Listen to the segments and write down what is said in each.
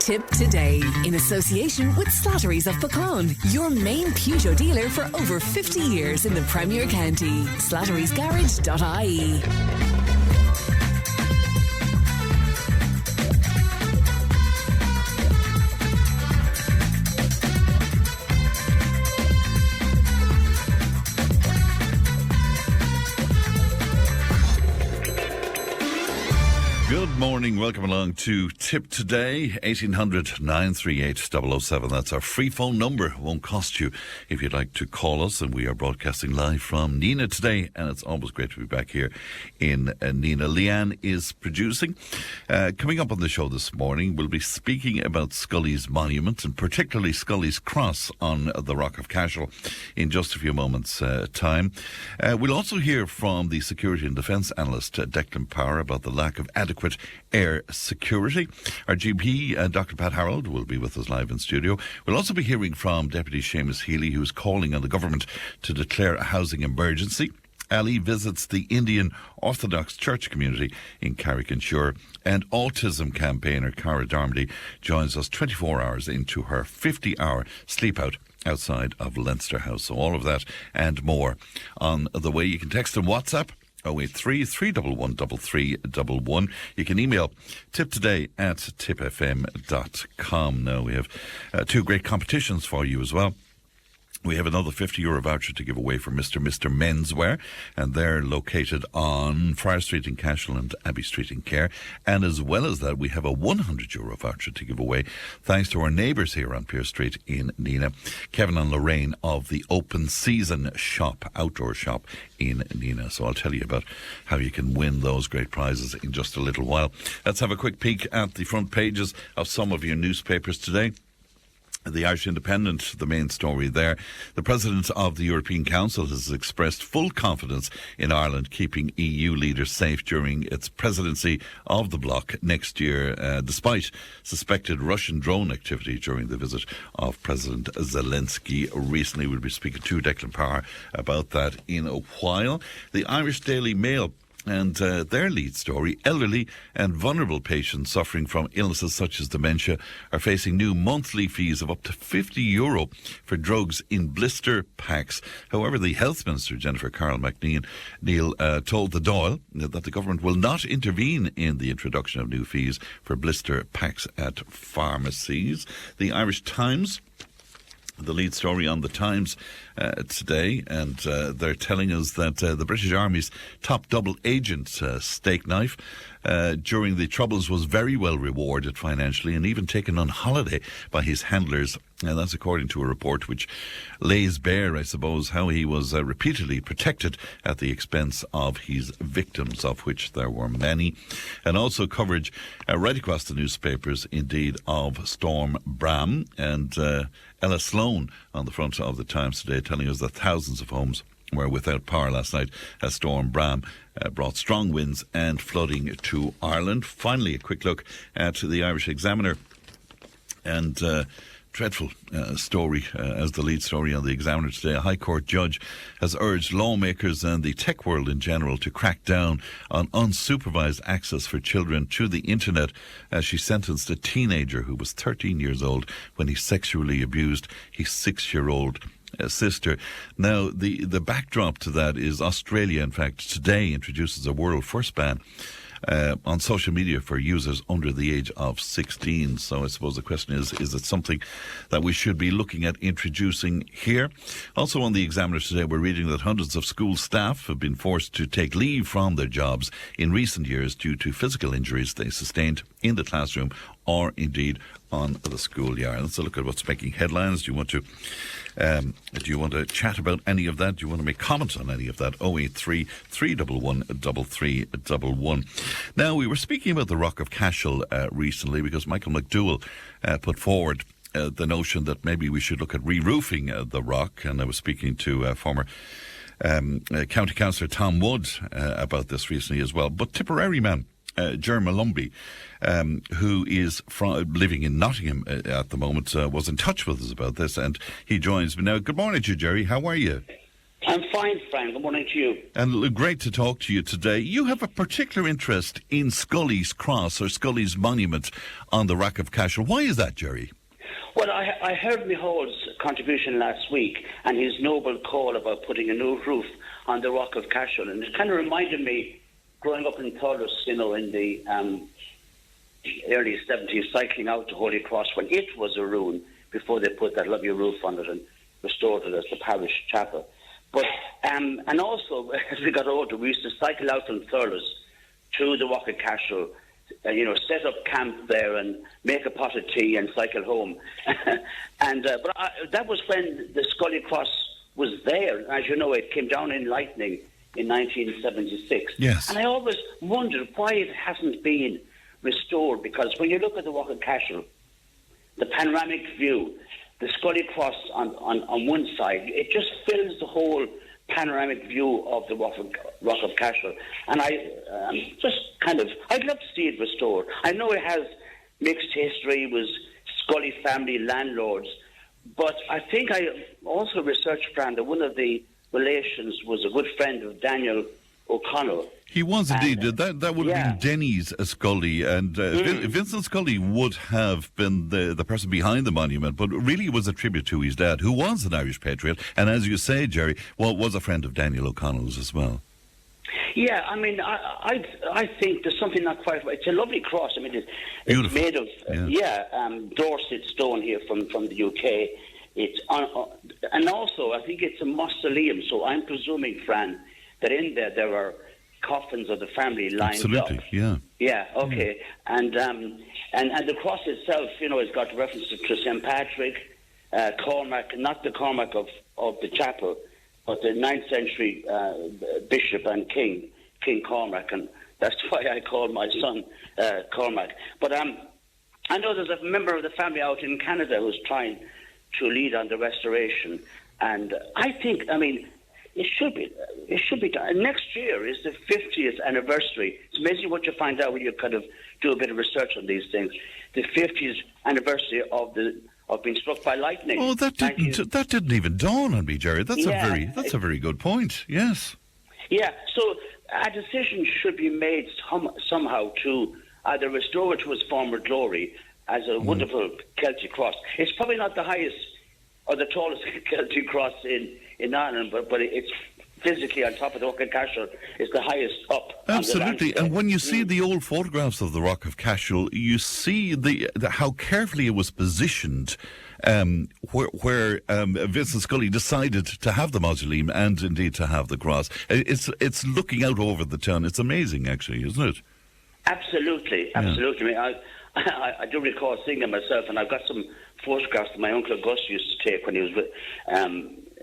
Tipp Today, in association with Slattery's of Pecan, your main Peugeot dealer for over 50 years in the Premier County. Slattery'sGarage.ie. Good morning, welcome along to Tipp Today, 1800 938 007. That's our free phone number. It won't cost you if you'd like to call us, and we are broadcasting live from Nenagh today, and it's always great to be back here in Nenagh. Leanne is producing. Coming up on the show this morning, we'll be speaking about Scullys Monument, and particularly Scullys Cross on the Rock of Cashel in just a few moments' time. We'll also hear from the security and defence analyst Declan Power about the lack of adequate air security. Our GP, Dr. Pat Harrold, will be with us live in studio. We'll also be hearing from Deputy Seamus Healy, who is calling on the government to declare a housing emergency. Ali visits the Indian Orthodox Church community in Carrick and Suir, and autism campaigner Cara Darmody joins us 24 hours into her 50-hour sleep out outside of Leinster House. So all of that and more on the way. You can text and WhatsApp 083 311 3311. You can email tiptoday@tipfm.com. Now we have two great competitions for you as well. We have another €50 voucher to give away for Mr. Menswear, and they're located on Friar Street in Cashel and Abbey Street in Care. And as well as that, we have a €100 voucher to give away, thanks to our neighbours here on Pier Street in Nenagh, Kevin and Lorraine of the Open Season Shop, outdoor shop in Nenagh. So I'll tell you about how you can win those great prizes in just a little while. Let's have a quick peek at the front pages of some of your newspapers today. The Irish Independent, the main story there. The President of the European Council has expressed full confidence in Ireland keeping EU leaders safe during its presidency of the bloc next year, despite suspected Russian drone activity during the visit of President Zelensky recently. We'll be speaking to Declan Power about that in a while. The Irish Daily Mail and their lead story: elderly and vulnerable patients suffering from illnesses such as dementia are facing new monthly fees of up to €50 for drugs in blister packs. However, the Health Minister, Jennifer Carroll McNeil, told the Dáil that the government will not intervene in the introduction of new fees for blister packs at pharmacies. The Irish Times, the lead story on the Times today, and they're telling us that the British Army's top double agent steak knife during the Troubles was very well rewarded financially and even taken on holiday by his handlers. And that's according to a report which lays bare, I suppose, how he was repeatedly protected at the expense of his victims, of which there were many. And also coverage right across the newspapers, indeed, of Storm Bram, and Ella Sloan on the front of the Times today telling us that thousands of homes were without power last night as Storm Bram brought strong winds and flooding to Ireland. Finally, a quick look at the Irish Examiner, and dreadful story as the lead story on the Examiner today. A High Court judge has urged lawmakers and the tech world in general to crack down on unsupervised access for children to the internet, as she sentenced a teenager who was 13 years old when he sexually abused his 6-year-old sister. Now, the backdrop to that is Australia, in fact, today introduces a world first ban on social media for users under the age of 16. So I suppose the question is it something that we should be looking at introducing here? Also on the Examiner today, we're reading that hundreds of school staff have been forced to take leave from their jobs in recent years due to physical injuries they sustained in the classroom or indeed on the schoolyard. Let's look at what's making headlines. Do you want to chat about any of that? Do you want to make comments on any of that? 083 311 3311. Now, we were speaking about the Rock of Cashel recently because Michael McDowell put forward the notion that maybe we should look at re-roofing the Rock, and I was speaking to former County Councillor Tom Wood about this recently as well. But Tipperary man Ger Molumby, who is living in Nottingham at the moment, was in touch with us about this, and he joins me now. Good morning to you, Jerry. How are you? I'm fine, Fran. Good morning to you. And great to talk to you today. You have a particular interest in Scullys Cross or Scullys Monument on the Rock of Cashel. Why is that, Jerry? Well, I heard Michael's contribution last week and his noble call about putting a new roof on the Rock of Cashel, and it kind of reminded me growing up in Thurles, in the early 70s, cycling out to Holy Cross when it was a ruin before they put that lovely roof on it and restored it as the parish chapel. But and also, as we got older, we used to cycle out from Thurles to the Rock of Cashel, set up camp there and make a pot of tea and cycle home. But that was when the Scullys Cross was there. As you know, it came down in lightning in 1976. Yes. And I always wondered why it hasn't been restored, because when you look at the Rock of Cashel, the panoramic view, the Scullys Cross on one side, it just fills the whole panoramic view of the Rock of Cashel. And I'd love to see it restored. I know it has mixed history with Scully family landlords, but I think I also researched, Fran, that one of the relations was a good friend of Daniel O'Connell. He was indeed. That would have been Denny's Scully, and Vincent Scully would have been the person behind the monument, but really it was a tribute to his dad, who was an Irish patriot, and as you say, Jerry, was a friend of Daniel O'Connell's as well. Yeah, I mean, I think there's something not quite right. It's a lovely cross. I mean, it's made of Dorset stone here from the UK. It's and also I think it's a mausoleum. So I'm presuming, Fran, that in there are coffins of the family lined up. Absolutely, yeah. Yeah, okay. And the cross itself, has got references to St. Patrick, Cormac, not the Cormac of the chapel, but the 9th century bishop and king Cormac, and that's why I call my son Cormac. But I know there's a member of the family out in Canada who's trying to lead on the restoration, and I think, it should be done. Next year is the 50th anniversary. It's amazing what you find out when you kind of do a bit of research on these things. The 50th anniversary of being struck by lightning. Oh, that didn't even dawn on me, Jerry. That's a very good point. Yes. Yeah. So a decision should be made somehow to either restore it to its former glory as a wonderful Celtic cross. It's probably not the highest or the tallest Celtic cross in Ireland, but it's physically on top of the Rock of Cashel. It's the highest up. Absolutely, and when you see the old photographs of the Rock of Cashel, you see how carefully it was positioned, where Vincent Scully decided to have the mausoleum and indeed to have the cross. It's looking out over the town. It's amazing, actually, isn't it? Absolutely. Yeah. I do recall seeing it myself, and I've got some photographs that my uncle Gus used to take when he was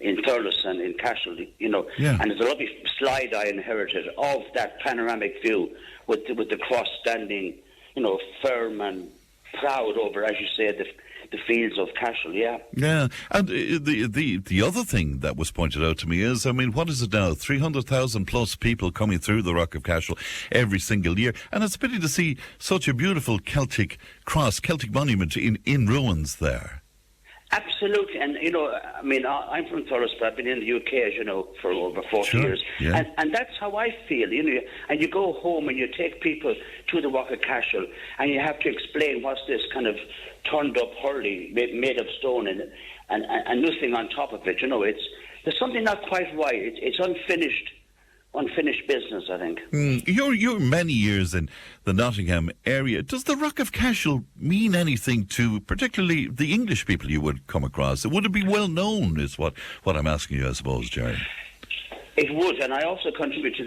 in Thurles and in Cashel, and there's a lovely slide I inherited of that panoramic view with the cross standing, firm and proud over, as you say, the fields of Cashel, yeah. Yeah, and the other thing that was pointed out to me is, what is it now? 300,000 plus people coming through the Rock of Cashel every single year, and it's a pity to see such a beautiful Celtic cross, Celtic monument in ruins there. Absolutely, and I'm from Thurles, but I've been in the UK, as you know, for over 40 years, and that's how I feel. And you go home and you take people to the Rock of Cashel, and you have to explain what's this kind of turned up hurley made of stone and nothing on top of it. There's something not quite right. It's unfinished business, I think. You're many years in the Nottingham area. Does the Rock of Cashel mean anything to particularly the English people you would come across? Would it be well known, is what I'm asking you, I suppose, Jerry? It would, and I also contribute to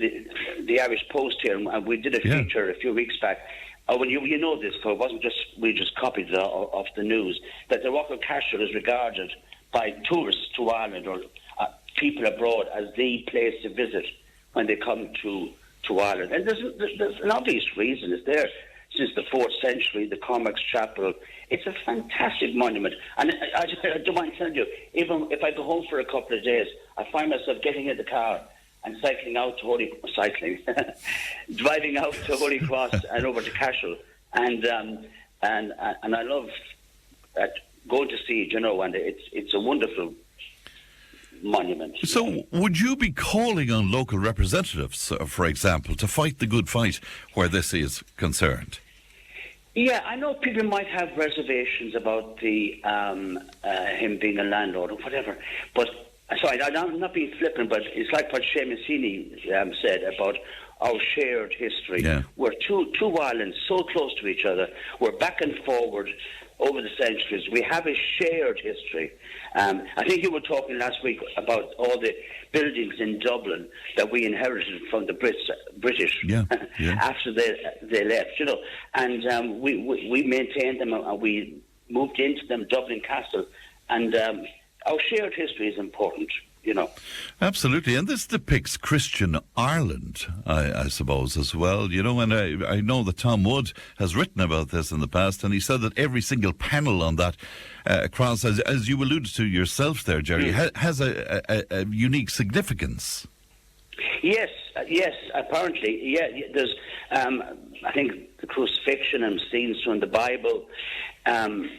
the Irish Post here, and we did a feature a few weeks back. Well, you know this, so it wasn't we just copied it off the news, that the Rock of Cashel is regarded by tourists to Ireland or people abroad as the place to visit when they come to Ireland. And there's an obvious reason. It's there since the 4th century, the Cormac's Chapel. It's a fantastic monument. And I don't mind telling you, even if I go home for a couple of days, I find myself getting in the car and driving out to Holy Cross and over to Cashel. And I love going to see it, and it's a wonderful monument. So would you be calling on local representatives, for example, to fight the good fight where this is concerned? Yeah, I know people might have reservations about the him being a landlord or whatever, but sorry, I'm not being flippant, but it's like what Seamus Healy said about our shared history. Yeah. We're two islands so close to each other. We're back and forward over the centuries. We have a shared history. I think you were talking last week about all the buildings in Dublin that we inherited from the British after they left, you know, and we maintained them and we moved into them, Dublin Castle, and our shared history is important, you know. Absolutely, and this depicts Christian Ireland, I suppose, as well, you know, and I know that Tom Wood has written about this in the past, and he said that every single panel on that cross, as you alluded to yourself there, Jerry, has a unique significance. Yes, apparently, yeah. There's, I think, the crucifixion and scenes from the Bible. The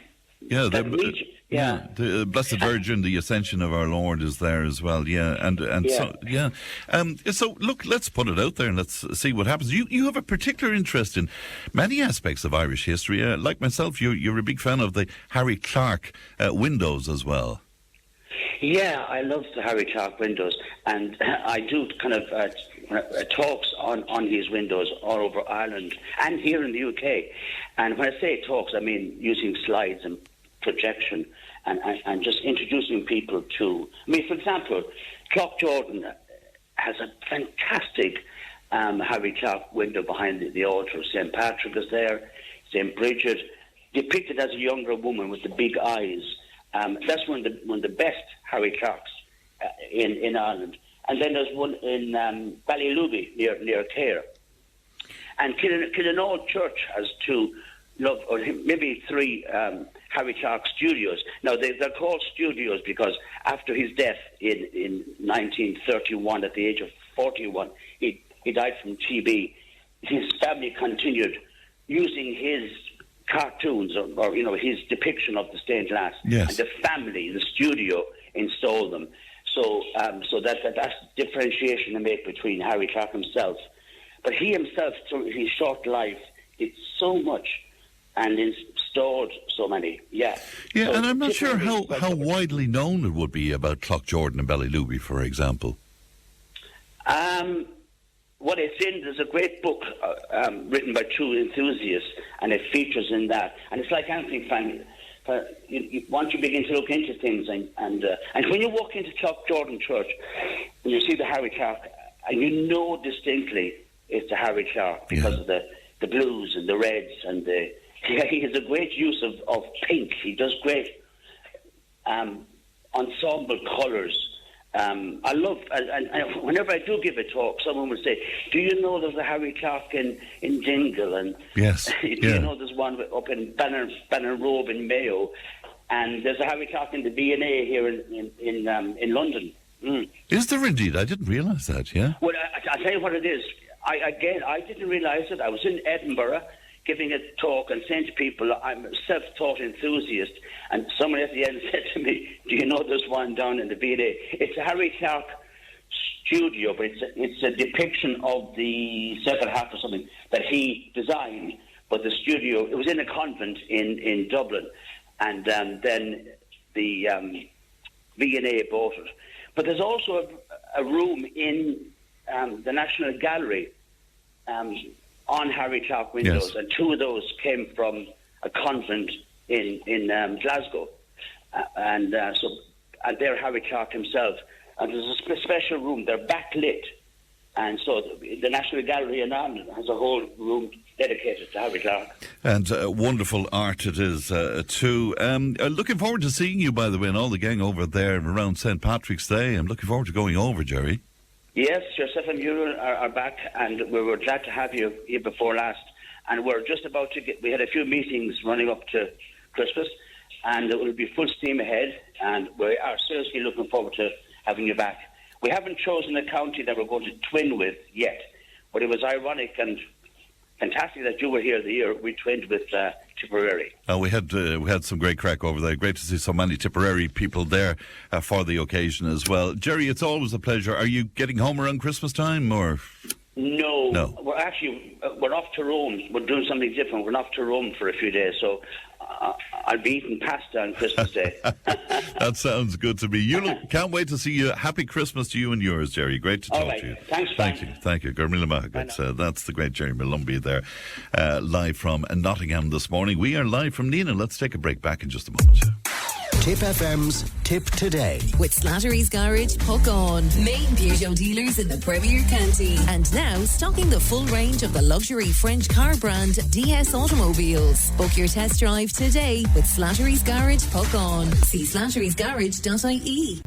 Blessed Virgin, the Ascension of our Lord is there as well. So look, let's put it out there and let's see what happens. You have a particular interest in many aspects of Irish history. Like myself, you're a big fan of the Harry Clark windows as well. Yeah, I love the Harry Clark windows, and I do kind of talks on his windows all over Ireland and here in the UK. And when I say talks, I mean using slides and projection and just introducing people to... I mean, for example, Clough Jordan has a fantastic Harry Clark window behind the altar. St. Patrick is there, St. Bridget, depicted as a younger woman with the big eyes. That's one of the best Harry Clarks in Ireland. And then there's one in Ballyluby near Care. And Killinall Church has two, or maybe three Harry Clark studios. Now they're called studios because after his death in 1931, at the age of 41, he died from TB. His family continued using his cartoons or his depiction of the stained glass. Yes. And the family, the studio, installed them. So that's differentiation to make between Harry Clark himself. But he himself, through his short life, did so much and installed so many. Yeah, so and I'm not sure how widely known it would be about Clough Jordan and Ballyluby, for example. Well, there's a great book written by two enthusiasts, and it features in that. And it's like anything, Fran. Once you begin to look into things, and when you walk into Clough Jordan Church, and you see the Harry Clark, and you know distinctly it's the Harry Clark because of the blues and the reds, and he has a great use of pink. He does great ensemble colours. I love, and whenever I do give a talk, someone will say, "Do you know there's a Harry Clark in Dingle?" And yes, do you know there's one up in Bannerrobe in Mayo, and there's a Harry Clark in the V&A here in London. Is there indeed? I didn't realise that. Yeah. Well, I tell you what it is. I didn't realise it. I was in Edinburgh giving a talk and saying to people, I'm a self-taught enthusiast, and someone at the end said to me, "Do you know there's one down in the V&A? It's a Harry Clark studio, but it's a depiction of the second half or something that he designed, but the studio, it was in a convent in Dublin, and then the V&A bought it. But there's also a room in the National Gallery on Harry Clark windows, and two of those came from a convent in Glasgow, and they're Harry Clark himself. And there's a special room; they're backlit, and so the National Gallery in Ireland has a whole room dedicated to Harry Clark. And wonderful art it is too. Looking forward to seeing you, by the way, and all the gang over there around St. Patrick's Day. I'm looking forward to going over, Jerry. Yes, yourself and Muiris are back, and we were glad to have you here before last. And we're just about to we had a few meetings running up to Christmas, and it will be full steam ahead, and we are seriously looking forward to having you back. We haven't chosen a county that we're going to twin with yet, but it was ironic and fantastic that you were here the year we trained with Tipperary. We had some great crack over there. Great to see so many Tipperary people there for the occasion as well. Jerry, it's always a pleasure. Are you getting home around Christmas time, or...? No. We're off to Rome. We're doing something different. We're off to Rome for a few days, so I'll be eating pasta on Christmas Day. That sounds good to me. Can't wait to see you. Happy Christmas to you and yours, Jerry. Great to talk to you. Thanks, Fran. Thank you. Ger Molumby. That's the great Ger Molumby there, live from Nottingham this morning. We are live from Nenagh. Let's take a break. Back in just a moment. Tipp FM's Tipp Today. With Slattery's Garage, Puck On. Main Peugeot dealers in the Premier County. And now stocking the full range of the luxury French car brand DS Automobiles. Book your test drive today with Slattery's Garage, Puck On. See slatterysgarage.ie.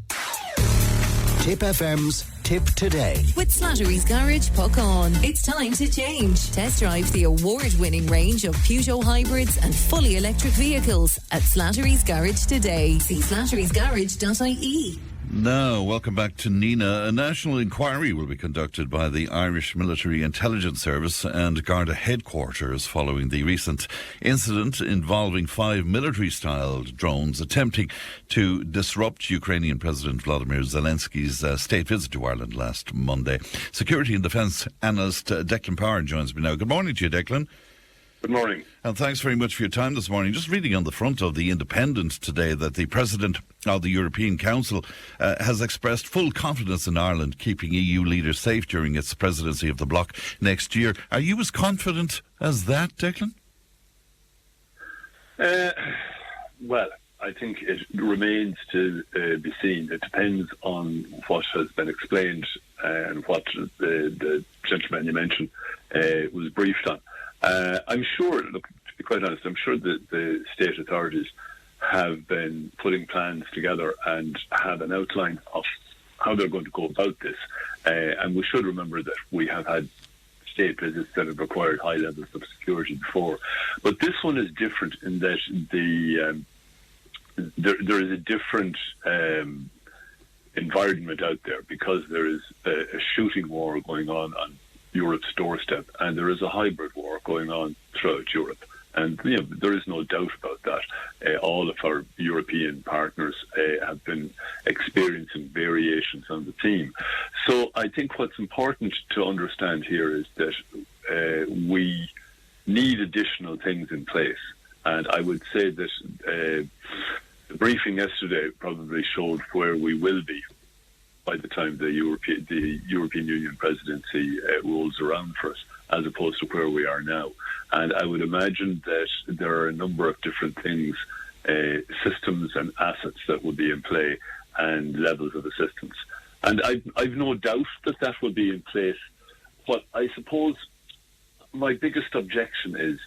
Tipp FM's Tipp Today. With Slattery's Garage, Puck On. It's time to change. Test drive the award-winning range of Peugeot hybrids and fully electric vehicles at Slattery's Garage today. See slatterysgarage.ie. Now, welcome back to Nenagh. A national inquiry will be conducted by the Irish Military Intelligence Service and Garda headquarters following the recent incident involving 5 military-styled drones attempting to disrupt Ukrainian President Volodymyr Zelensky's state visit to Ireland last Monday. Security and Defence analyst Declan Power joins me now. Good morning to you, Declan. Good morning. And thanks very much for your time this morning. Just reading on the front of The Independent today that the President of the European Council has expressed full confidence in Ireland keeping EU leaders safe during its presidency of the bloc next year. Are you as confident as that, Declan? Well, I think it remains to be seen. It depends on what has been explained and what the gentleman you mentioned was briefed on. I'm sure, look, to be quite honest, I'm sure that the state authorities have been putting plans together and have an outline of how they're going to go about this. And we should remember that we have had state visits that have required high levels of security before. But this one is different in that there is a different environment out there because there is a shooting war going on Europe's doorstep, and there is a hybrid war going on throughout Europe. And there is no doubt about that. All of our European partners have been experiencing variations on the theme. So I think what's important to understand here is that we need additional things in place. And I would say that the briefing yesterday probably showed where we will be by the time the European Union presidency rolls around for us, as opposed to where we are now. And I would imagine that there are a number of different things, systems and assets that will be in play and levels of assistance. And I've no doubt that will be in place. What I suppose my biggest objection is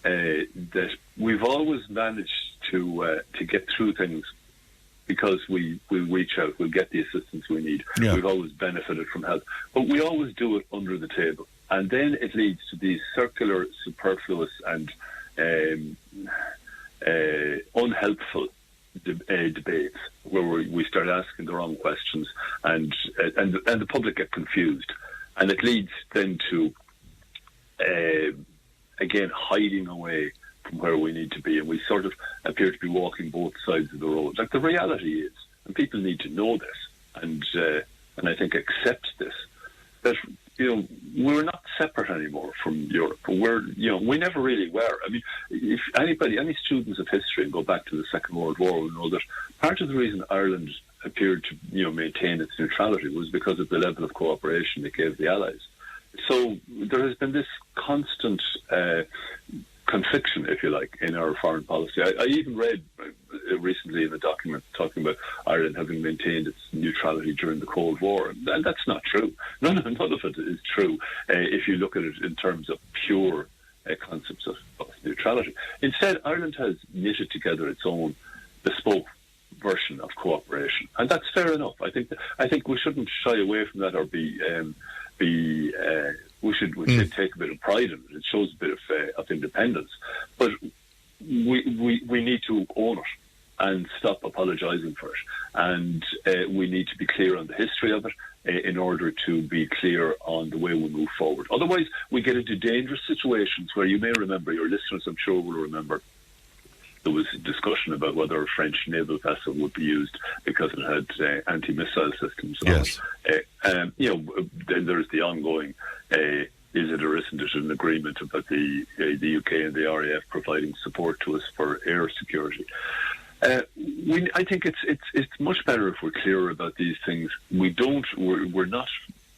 that we've always managed to get through things because we reach out, we'll get the assistance we need. Yeah. We've always benefited from help. But we always do it under the table. And then it leads to these circular, superfluous and unhelpful debates where we start asking the wrong questions and the public get confused. And it leads then to, again, hiding away from where we need to be, and we sort of appear to be walking both sides of the road. Like the reality is, and people need to know this, and I think accept this, that we're not separate anymore from Europe. We never really were. I mean, if any students of history and go back to the Second World War, will know that part of the reason Ireland appeared to maintain its neutrality was because of the level of cooperation it gave the Allies. So there has been this constant confliction, if you like, in our foreign policy. I even read recently in a document talking about Ireland having maintained its neutrality during the Cold War, and that's not true. None of it is true if you look at it in terms of pure concepts of neutrality. Instead, Ireland has knitted together its own bespoke version of cooperation, and that's fair enough. I think we shouldn't shy away from that or we should take a bit of pride in it. It shows a bit of independence, but we need to own it and stop apologising for it. And we need to be clear on the history of it in order to be clear on the way we move forward. Otherwise, we get into dangerous situations where you may remember, your listeners I'm sure will remember, there was a discussion about whether a French naval vessel would be used because it had anti-missile systems. Yes. Then there's the ongoing, is it or isn't it an agreement about the UK and the RAF providing support to us for air security. I think it's much better if we're clearer about these things. We're not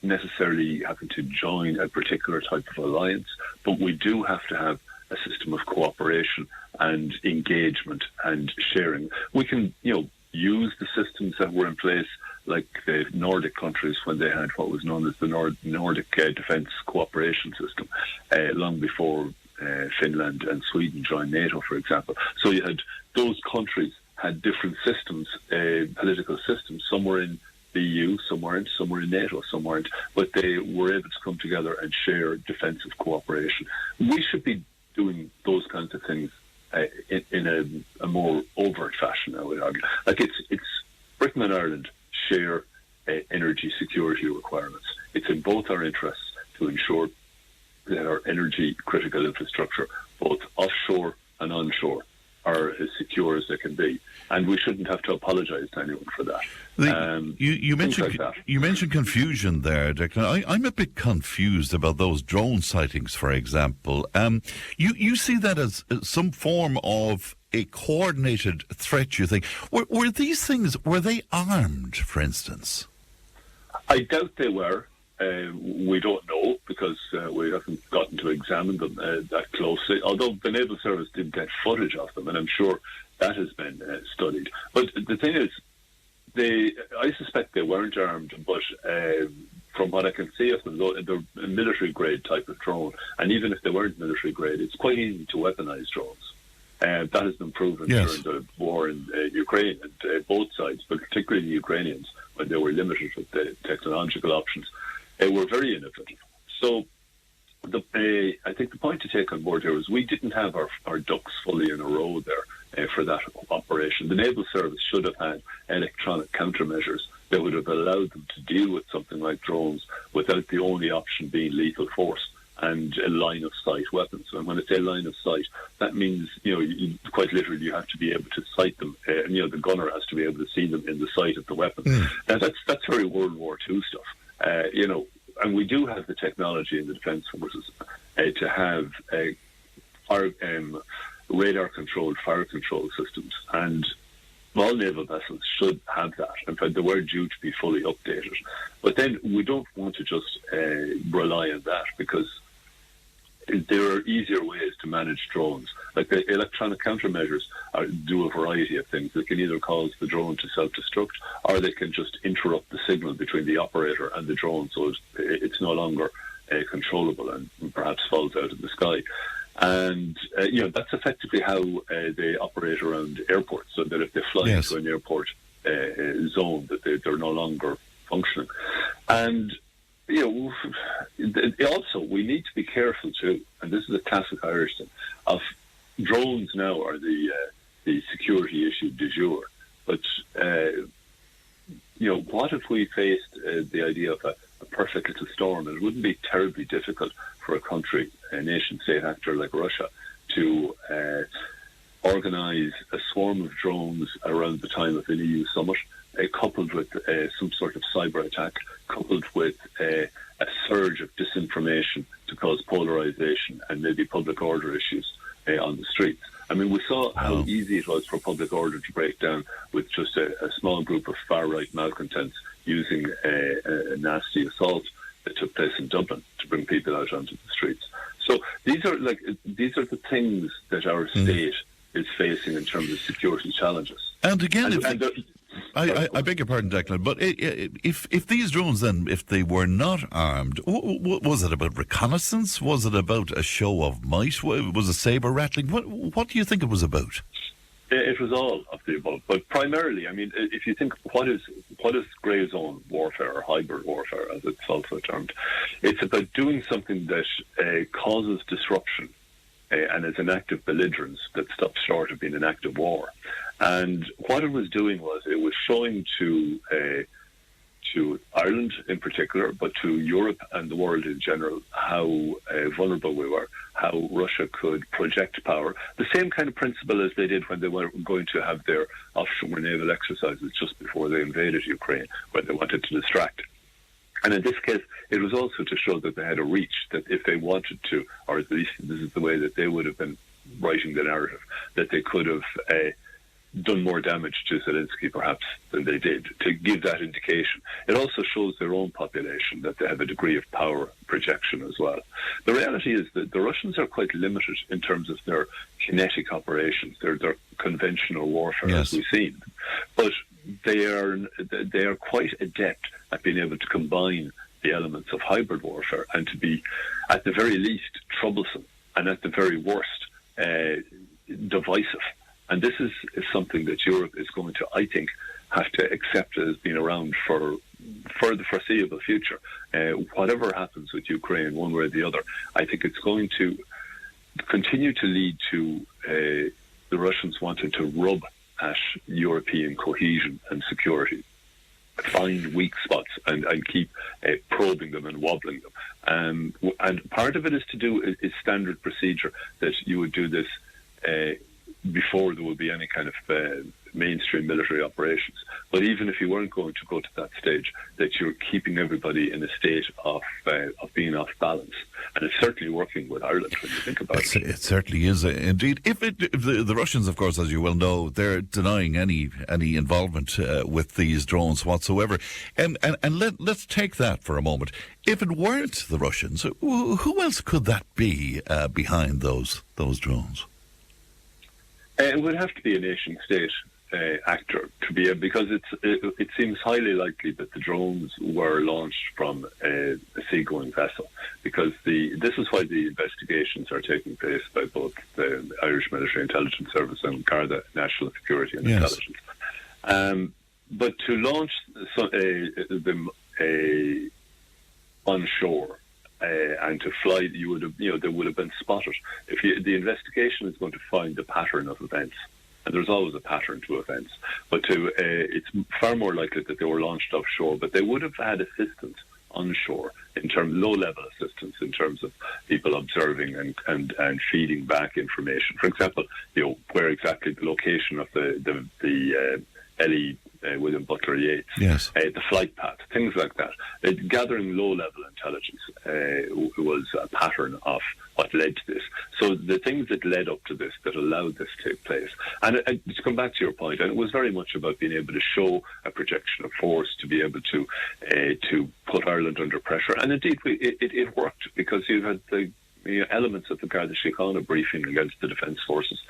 necessarily having to join a particular type of alliance, but we do have to have a system of cooperation and engagement and sharing. We can, use the systems that were in place, like the Nordic countries when they had what was known as the Nordic Defence Cooperation System, long before Finland and Sweden joined NATO, for example. So you had those countries had different systems, political systems. Some were in the EU, some weren't, some were in NATO, some weren't, but they were able to come together and share defensive cooperation. We should be doing those kinds of things in a more overt fashion, I would argue. Like it's Britain and Ireland share energy security requirements. It's in both our interests to ensure that our energy critical infrastructure, both offshore and onshore, are as secure as they can be, and we shouldn't have to apologise to anyone for that. You mentioned confusion there, Declan. I'm a bit confused about those drone sightings, for example. You see that as some form of a coordinated threat, you think? Were these things, were they armed, for instance? I doubt they were. We don't know because we haven't gotten to examine them that closely, although the Naval Service did get footage of them, and I'm sure that has been studied. But the thing is, I suspect they weren't armed, but from what I can see of them, they're a military-grade type of drone, and even if they weren't military-grade, it's quite easy to weaponize drones. That has been proven during the war in Ukraine, and both sides, but particularly the Ukrainians, when they were limited with the technological options, were very innovative. So I think the point to take on board here is we didn't have our ducks fully in a row there for that operation. The Naval Service should have had electronic countermeasures that would have allowed them to deal with something like drones without the only option being lethal force and a line-of-sight weapons. And when I say line-of-sight, that means, quite literally, you have to be able to sight them. And, the gunner has to be able to see them in the sight of the weapon. Now, that's very World War II stuff. And we do have the technology in the defence forces to have radar-controlled fire control systems, and all naval vessels should have that. In fact, they were due to be fully updated. But then we don't want to just rely on that, because there are easier ways to manage drones. Like the electronic countermeasures do a variety of things. They can either cause the drone to self-destruct, or they can just interrupt the signal between the operator and the drone, so it's no longer controllable and perhaps falls out of the sky. And that's effectively how they operate around airports, so that if they fly into an airport zone, that they're no longer functioning. And also, we need to be careful too, and this is a classic Irish thing, of drones now are the security issue du jour. But, what if we faced the idea of a perfect little storm? It wouldn't be terribly difficult for a country, a nation-state actor like Russia, to organise a swarm of drones around the time of an EU summit, coupled with some sort of cyber attack, coupled with a surge of disinformation to cause polarisation and maybe public order issues on the streets. I mean, we saw how easy it was for public order to break down with just a small group of far-right malcontents using a nasty assault that took place in Dublin to bring people out onto the streets. So these are the things that our state is facing in terms of security challenges. And again, I beg your pardon, Declan, but if these drones then, if they were not armed, was it about reconnaissance? Was it about a show of might? Was it saber rattling? What do you think it was about? It was all of the above, but primarily, I mean, if you think what is grey zone warfare or hybrid warfare, as it's also termed, it's about doing something that causes disruption and as an act of belligerence that stopped short of being an act of war. And what it was doing was it was showing to Ireland in particular, but to Europe and the world in general, how vulnerable we were, how Russia could project power. The same kind of principle as they did when they were going to have their offshore naval exercises just before they invaded Ukraine, where they wanted to distract. And in this case, it was also to show that they had a reach, that if they wanted to, or at least this is the way that they would have been writing the narrative, that they could have done more damage to Zelensky perhaps than they did, to give that indication. It also shows their own population that they have a degree of power projection as well. The reality is that the Russians are quite limited in terms of their kinetic operations, their conventional warfare, as we've seen. But they are quite adept at being able to combine the elements of hybrid warfare and to be, at the very least, troublesome and at the very worst, divisive. And this is something that Europe is going to, I think, have to accept as being around for the foreseeable future. Whatever happens with Ukraine, one way or the other, I think it's going to continue to lead to the Russians wanting to rub at European cohesion and security, find weak spots and keep probing them and wobbling them. And part of it is to do is standard procedure, that you would do this before there would be any kind of mainstream military operations. But even if you weren't going to go to that stage, that you're keeping everybody in a state of being off balance. And it's certainly working with Ireland when you think about it. It certainly is, indeed. If the Russians, of course, as you well know, they're denying any involvement with these drones whatsoever. And let's take that for a moment. If it weren't the Russians, who else could that be behind those drones? It would have to be a nation-state actor to be, because it seems highly likely that the drones were launched from a seagoing vessel, because this is why the investigations are taking place by both the Irish Military Intelligence Service and Garda National Security and Intelligence. But to launch them onshore and to fly, they would have been spotted. The investigation is going to find the pattern of events, and there's always a pattern to events. But it's far more likely that they were launched offshore. But they would have had assistance onshore, in terms low-level assistance in terms of people observing and feeding back information. For example, where exactly the location of the Ellie William Butler Yeats, the flight path, things like that. Gathering low-level intelligence was a pattern of what led to this. So the things that led up to this, that allowed this to take place. And to come back to your point, and it was very much about being able to show a projection of force, to be able to put Ireland under pressure. And indeed, it worked, because you had the elements of the Garda Síochána briefing against the Defence Forces,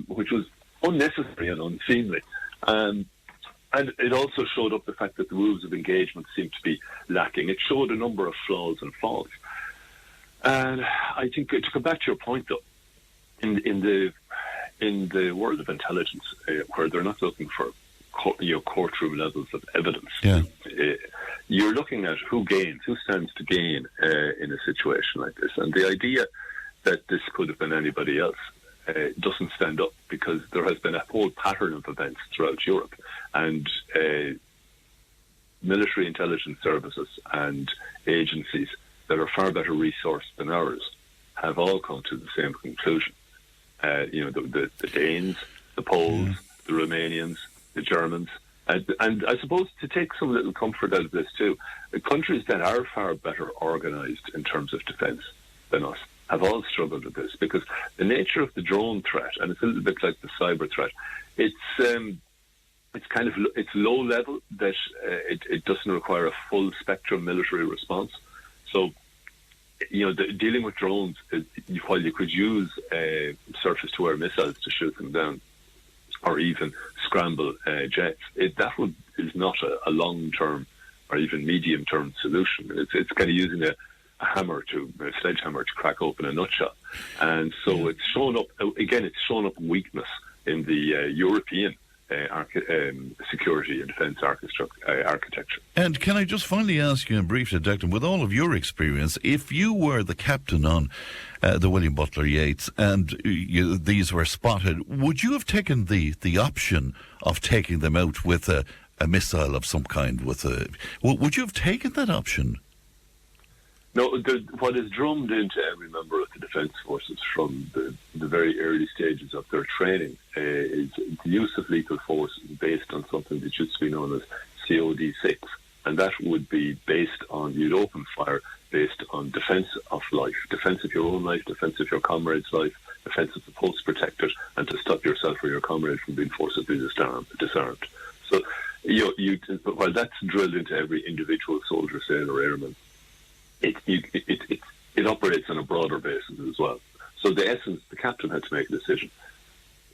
which was unnecessary and unseemly. And it also showed up the fact that the rules of engagement seemed to be lacking. It showed a number of flaws and faults. And I think, to come back to your point, though, in the world of intelligence, where they're not looking for courtroom levels of evidence, you're looking at who stands to gain in a situation like this. And the idea that this could have been anybody else doesn't stand up, because there has been a whole pattern of events throughout Europe, and military intelligence services and agencies that are far better resourced than ours have all come to the same conclusion. The Danes, the Poles, the Romanians, the Germans, and I suppose to take some little comfort out of this too, the countries that are far better organised in terms of defence than us have all struggled with this, because the nature of the drone threat, and it's a little bit like the cyber threat, it's low level, that it doesn't require a full spectrum military response. So, dealing with drones, while you could use surface-to-air missiles to shoot them down, or even scramble jets, that is not a long-term or even medium-term solution. It's kind of using a sledgehammer to crack open a nutshell. And so it's shown up weakness in the European security and defence architecture. And can I just finally ask you briefly, Declan, with all of your experience, if you were the captain on the William Butler Yeats and these were spotted, would you have taken the option of taking them out with a missile of some kind? Would you have taken that option? No, what is drummed into every member of the Defence Forces from the very early stages of their training is the use of lethal force based on something that used to be known as COD6. And that would be based on, you'd open fire based on defence of life, defence of your own life, defence of your comrade's life, defence of the post protected, and to stop yourself or your comrade from being forcibly disarmed. So, while that's drilled into every individual soldier, sailor, airman, it operates on a broader basis as well. So the captain had to make a decision.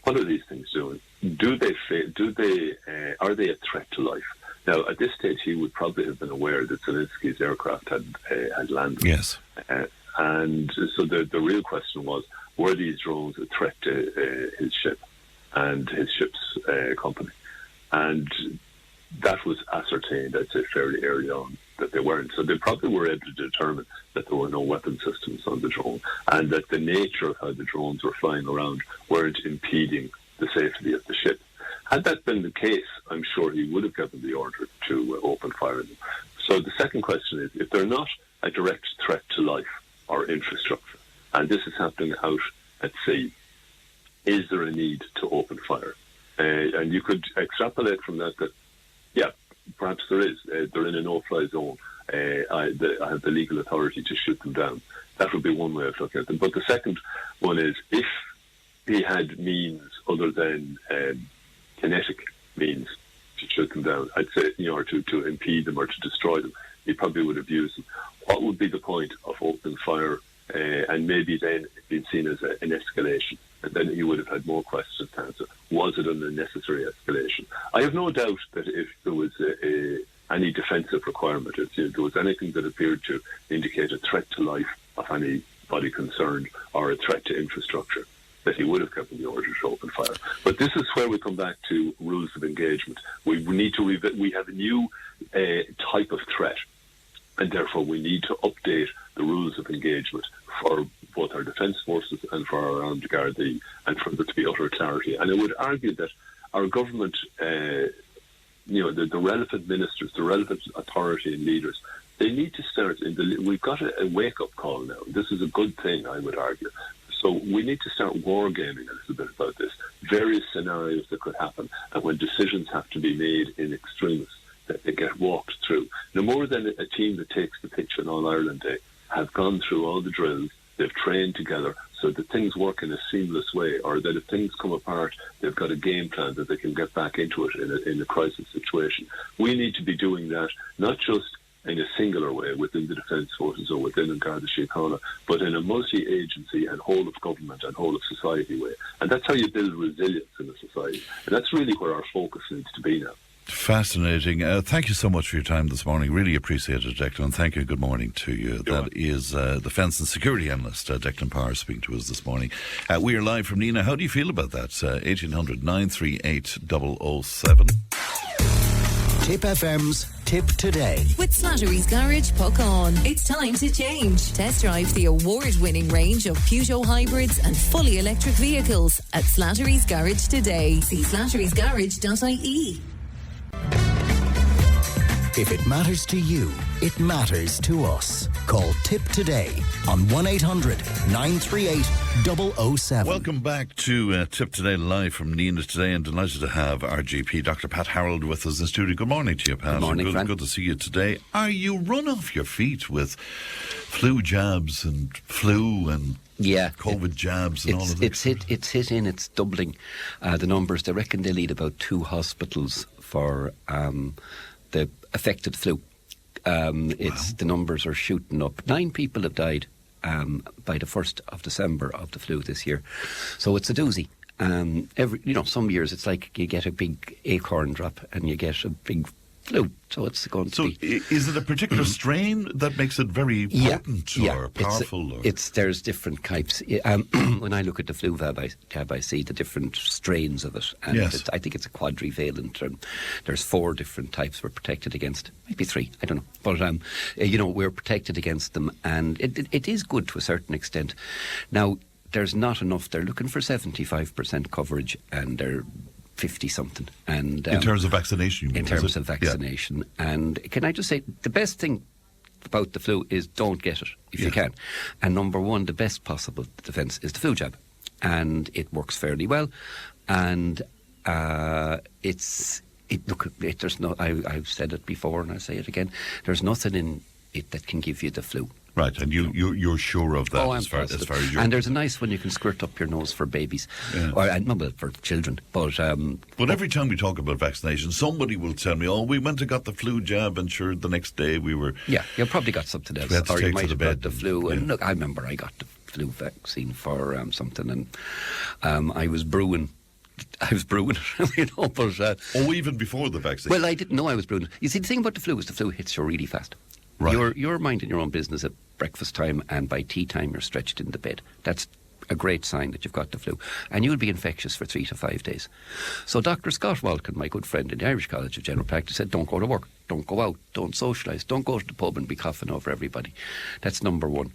What are these things doing? Are they a threat to life? Now, at this stage, he would probably have been aware that Zelensky's aircraft had landed. Yes. And so the real question was, were these drones a threat to his ship and his ship's company? And that was ascertained, I'd say, fairly early on, that they weren't. So they probably were able to determine that there were no weapon systems on the drone and that the nature of how the drones were flying around weren't impeding the safety of the ship. Had that been the case, I'm sure he would have given the order to open fire on them. So the second question is, if they're not a direct threat to life or infrastructure, and this is happening out at sea, is there a need to open fire? And you could extrapolate from that, yeah, perhaps there is. They're in a no-fly zone. I have the legal authority to shoot them down. That would be one way of looking at them. But the second one is, if he had means other than kinetic means to shoot them down, I'd say, or to impede them or to destroy them, he probably would have used them. What would be the point of opening fire and maybe then being seen as an escalation? And then he would have had more questions to answer. Was it an unnecessary escalation? I have no doubt that if there was any defensive requirement, if there was anything that appeared to indicate a threat to life of anybody concerned or a threat to infrastructure, that he would have given the order to open fire. But this is where we come back to rules of engagement. We have a new type of threat, and therefore we need to update the rules of engagement for both our defence forces and for our armed gardaí, and for there to be utter clarity. And I would argue that our government, the relevant ministers, the relevant authority and leaders, they need to start. We've got a wake-up call now. This is a good thing, I would argue. So we need to start wargaming a little bit about this. Various scenarios that could happen, and when decisions have to be made in extremis, that they get walked through. No more than a team that takes the pitch on All-Ireland Day have gone through all the drills, they've trained together so that things work in a seamless way, or that if things come apart, they've got a game plan that they can get back into it in a crisis situation. We need to be doing that, not just in a singular way within the Defence Forces or within Garda Síochána, but in a multi-agency and whole of government and whole of society way. And that's how you build resilience in a society. And that's really where our focus needs to be now. Fascinating. Thank you so much for your time this morning. Really appreciate it, Declan. Thank you. Good morning to you. That is Defence and Security Analyst Declan Power speaking to us this morning. We are live from Nenagh. How do you feel about that? 1800 938 007. Tipp FM's Tipp Today. With Slattery's Garage, puck on. It's time to change. Test drive the award-winning range of Peugeot hybrids and fully electric vehicles at Slattery's Garage today. See slatterysgarage.ie. If it matters to you, it matters to us. Call Tipp Today on 1-800-938-007. Welcome back to Tipp Today, live from Nenagh today, and delighted to have our GP, Dr. Pat Harrold, with us in studio. Good morning to you, Pat. Good morning, Fran. Good to see you today. Are you run off your feet with flu jabs and flu and COVID jabs and all of this? It's doubling the numbers. They reckon they'll need about 2 hospitals for the affected flu. The numbers are shooting up. 9 people have died by the 1st of December of the flu this year. So it's a doozy. Some years it's like you get a big acorn drop and you get a big flu. So it's going to be... is it a particular strain that makes it very potent or powerful? There's different types. When I look at the flu jab, I see the different strains of it. And I think it's a quadrivalent. There's 4 different types we're protected against. Maybe 3, I don't know. But, we're protected against them. And it is good to a certain extent. Now, there's not enough. They're looking for 75% coverage, and they're 50-something. And in terms of vaccination, you mean? In terms of vaccination. Yeah. And can I just say, the best thing about the flu is don't get it if you can. And number one, the best possible defence is the flu jab. And it works fairly well. And there's no... I've said it before and I'll say it again. There's nothing in it that can give you the flu. Right, and you're sure of that as far as you're... And there's a nice one you can squirt up your nose for babies, or for children. But every time we talk about vaccination, somebody will tell me, we went and got the flu jab, and sure, the next day we were... Yeah, you probably got something else, or you might have got the flu. And look, I remember I got the flu vaccine for something, and I was brewing it, but... even before the vaccine? Well, I didn't know I was brewing it. You see, the thing about the flu is the flu hits you really fast. Right. You're minding your own business at breakfast time, and by tea time you're stretched in the bed. That's a great sign that you've got the flu. And you'll be infectious for 3 to 5 days. So Dr. Scott Walken, my good friend in the Irish College of General Practice, said, don't go to work, don't go out, don't socialise, don't go to the pub and be coughing over everybody. That's number one.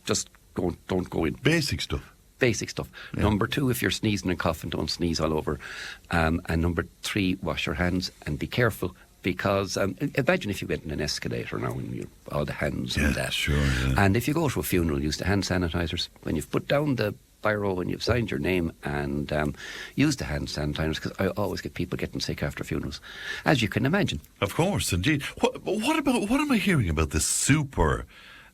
Just don't go in. Basic stuff. Yeah. Number 2, if you're sneezing and coughing, don't sneeze all over. And number 3, wash your hands and be careful. Because imagine if you went in an escalator now and all the hands and that. Sure, yeah. And if you go to a funeral, use the hand sanitisers. When you've put down the biro and you've signed your name, and use the hand sanitisers, because I always get people getting sick after funerals, as you can imagine. Of course, indeed. What am I hearing about this super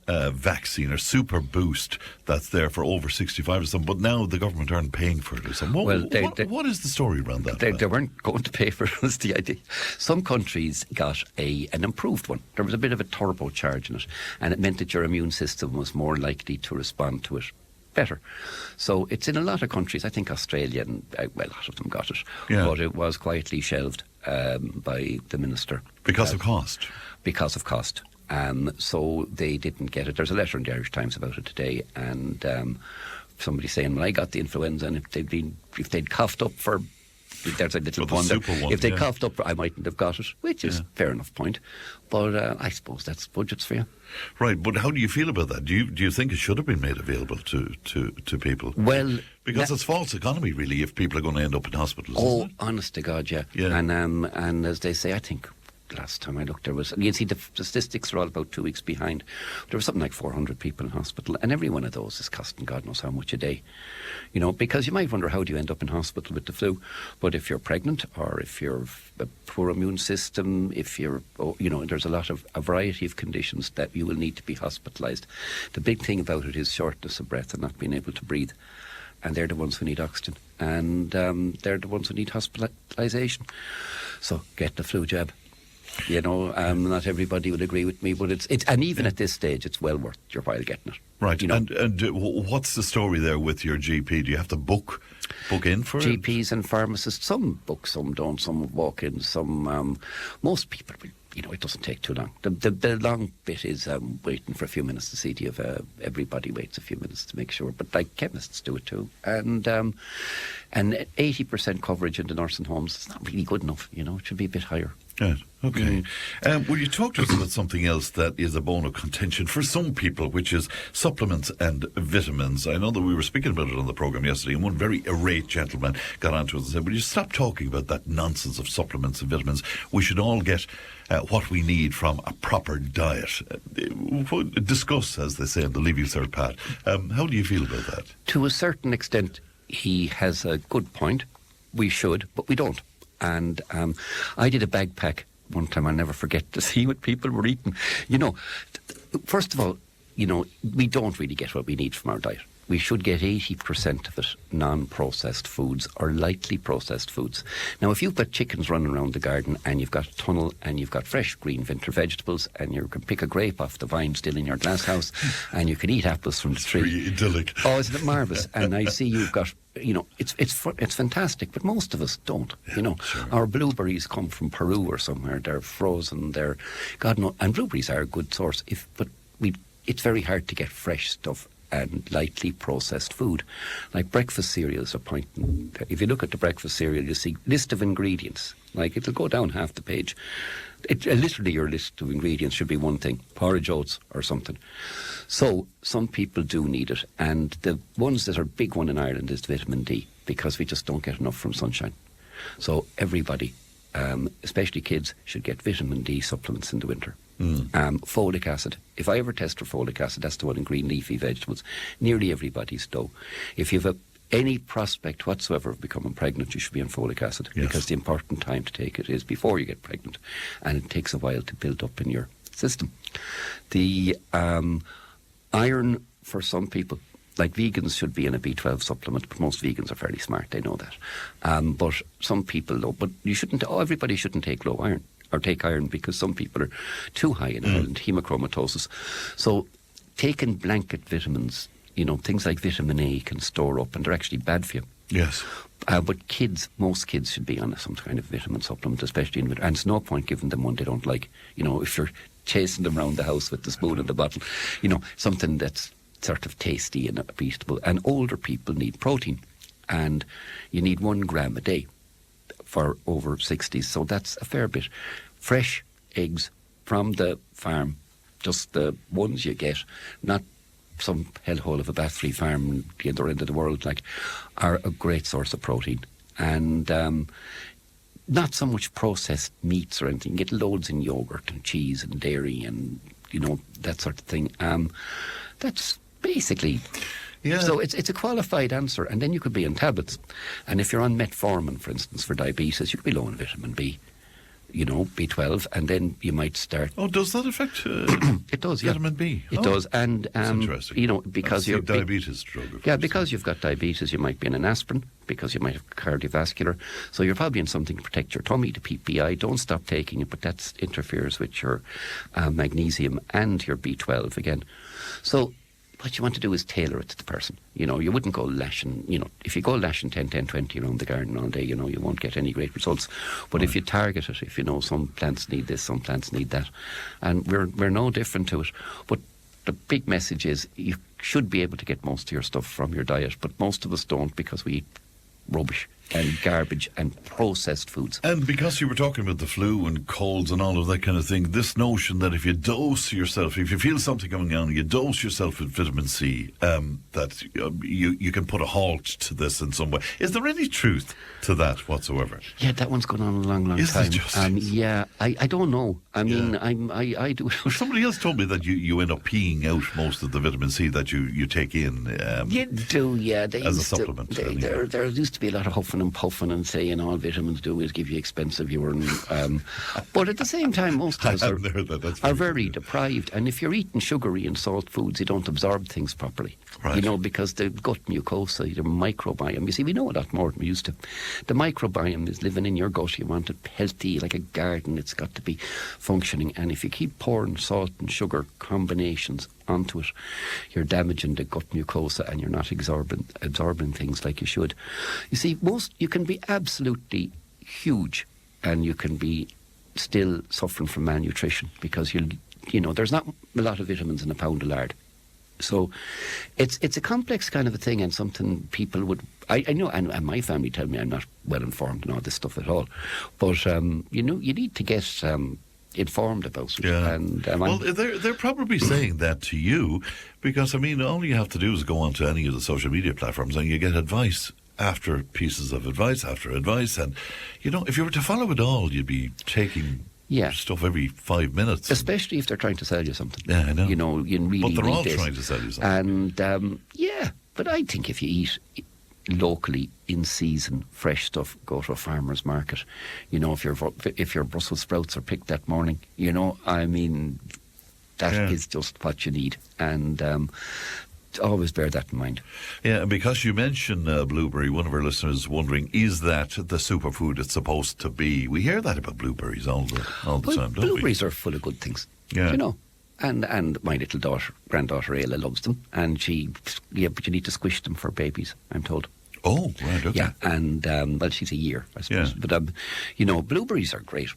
vaccine or super boost that's there for over 65 or something, but now the government aren't paying for it or something? What is the story around that? They weren't going to pay for it, was the idea. Some countries got an improved one. There was a bit of a turbocharge in it, and it meant that your immune system was more likely to respond to it better. So it's in a lot of countries. I think Australia, and a lot of them got it, but it was quietly shelved by the minister. Because of cost? Because of cost. So they didn't get it. There's a letter in the Irish Times about it today, and somebody saying, well, I got the influenza, and if they'd coughed up for... There's a little wonder. If they coughed up, I mightn't have got it, which is fair enough point. But I suppose that's budgets for you. Right, but how do you feel about that? Do you think it should have been made available to people? Well... Because it's false economy, really, if people are going to end up in hospitals, isn't it? Honest to God, yeah. And as they say, I think... Last time I looked, there was... You see, the statistics are all about 2 weeks behind. There was something like 400 people in hospital, and every one of those is costing God knows how much a day. Because you might wonder, how do you end up in hospital with the flu? But if you're pregnant, or if you're a poor immune system, if you're... there's a variety of conditions that you will need to be hospitalised. The big thing about it is shortness of breath and not being able to breathe. And they're the ones who need oxygen. And they're the ones who need hospitalisation. So get the flu jab. Not everybody would agree with me, but it's and even at this stage, it's well worth your while getting it. Right. And what's the story there with your GP? Do you have to book in for it? GPs and pharmacists, some book, some don't. Some walk in. Some most people. It doesn't take too long. The long bit is waiting for a few minutes to see if everybody waits a few minutes to make sure. But chemists do it too. And 80% coverage in the nursing homes is not really good enough. It should be a bit higher. Right, okay. Will you talk to us about something else that is a bone of contention for some people, which is supplements and vitamins? I know that we were speaking about it on the programme yesterday, and one very irate gentleman got onto us and said, will you stop talking about that nonsense of supplements and vitamins? We should all get what we need from a proper diet. Discuss, as they say in the Leave You Sir, Pat. How do you feel about that? To a certain extent, he has a good point. We should, but we don't. And I did a bag pack one time, I'll never forget, to see what people were eating. First of all, we don't really get what we need from our diet. we should get 80% of it non-processed foods or lightly processed foods. Now, if you've got chickens running around the garden and you've got a tunnel and you've got fresh green winter vegetables and you can pick a grape off the vine still in your glass house and you can eat apples from the tree. Very idyllic. Oh, isn't it marvellous? And I see you've got, it's fantastic, but most of us don't. Sure. Our blueberries come from Peru or somewhere. They're frozen. God knows, and blueberries are a good source. It's very hard to get fresh stuff and lightly processed food. Like breakfast cereals are pointing. If you look at the breakfast cereal, you see list of ingredients. Like it'll go down half the page. Literally your list of ingredients should be one thing, porridge oats or something. So some people do need it, and the ones that are big one in Ireland is vitamin D, because we just don't get enough from sunshine. So everybody, especially kids, should get vitamin D supplements in the winter. Folic acid. If I ever test for folic acid, that's the one in green leafy vegetables. Nearly everybody's do. If you've any prospect whatsoever of becoming pregnant, you should be on folic acid, because the important time to take it is before you get pregnant, and it takes a while to build up in your system. The iron for some people, like vegans, should be in a B12 supplement, but most vegans are fairly smart, they know that. But some people though, but you shouldn't. Everybody shouldn't take low iron. Or take iron, because some people are too high in Ireland, hemochromatosis. So taking blanket vitamins, things like vitamin A can store up, and they're actually bad for you. Yes. But most kids should be on some kind of vitamin supplement, especially in winter. And it's no point giving them one they don't like. If you're chasing them around the house with the spoon and the bottle, something that's sort of tasty and appetitable. And older people need protein, and you need 1 gram a day for over 60s, so that's a fair bit. Fresh eggs from the farm, just the ones you get, not some hellhole of a Bath-free farm at the other end of the world, are a great source of protein. And not so much processed meats or anything. You get loads in yogurt and cheese and dairy and, that sort of thing. That's basically... Yeah. So it's a qualified answer, and then you could be on tablets. And if you're on metformin, for instance, for diabetes, you could be low in vitamin B, B12, and then you might start... Oh, does that affect it does, yeah. vitamin B? It does, and that's interesting. because you're diabetes drug. Because you've got diabetes, you might be on an aspirin, because you might have cardiovascular. So you're probably on something to protect your tummy, the PPI. Don't stop taking it, but that interferes with your magnesium and your B12 again. So what you want to do is tailor it to the person. You wouldn't go lashing, if you go lashing 10, 20 around the garden all day, you won't get any great results. But if you target it, if some plants need this, some plants need that, and we're no different to it. But the big message is you should be able to get most of your stuff from your diet, but most of us don't, because we eat rubbish and garbage and processed foods. And because you were talking about the flu and colds and all of that kind of thing, this notion that if you dose yourself, if you feel something coming on, you dose yourself with vitamin C, that you can put a halt to this in some way. Is there any truth to that whatsoever? Yeah, that one's gone on a long time. Is there just? Yeah, I don't know. I mean, I do. Somebody else told me that you end up peeing out most of the vitamin C that you take in. You do, yeah. As a supplement. There used to be a lot of huffing and puffing and saying all vitamins do is give you expensive urine. But at the same time, most of us are very deprived. And if you're eating sugary and salt foods, you don't absorb things properly. Right. Because the gut mucosa, the microbiome, you see, we know a lot more than we used to. The microbiome is living in your gut. You want it healthy, like a garden. It's got to be functioning. And if you keep pouring salt and sugar combinations onto it, you're damaging the gut mucosa, and you're not absorbing things like you should. You see, you can be absolutely huge, and you can be still suffering from malnutrition, because there's not a lot of vitamins in a pound of lard. So it's a complex kind of a thing, and something people would... I know, and my family tell me I'm not well informed in all this stuff at all. But, you need to get informed about it. Yeah. And, they're probably saying that to you, because, all you have to do is go onto any of the social media platforms and you get advice after pieces of advice after advice. And, if you were to follow it all, you'd be taking... Yeah. Stuff every 5 minutes. Especially if they're trying to sell you something. Yeah, I know. You really but they're all this. trying to sell you something. And, but I think if you eat locally, in season, fresh stuff, go to a farmer's market. If your Brussels sprouts are picked that morning, that is just what you need. And always bear that in mind. Yeah, because you mentioned blueberry, one of our listeners is wondering, is that the superfood it's supposed to be? We hear that about blueberries all the time, don't we? Blueberries are full of good things, you know. And my little granddaughter Ayla loves them, and but you need to squish them for babies, I'm told. Oh, right, okay. Yeah, and well, she's a year, I suppose. Yeah. But you know, blueberries are great.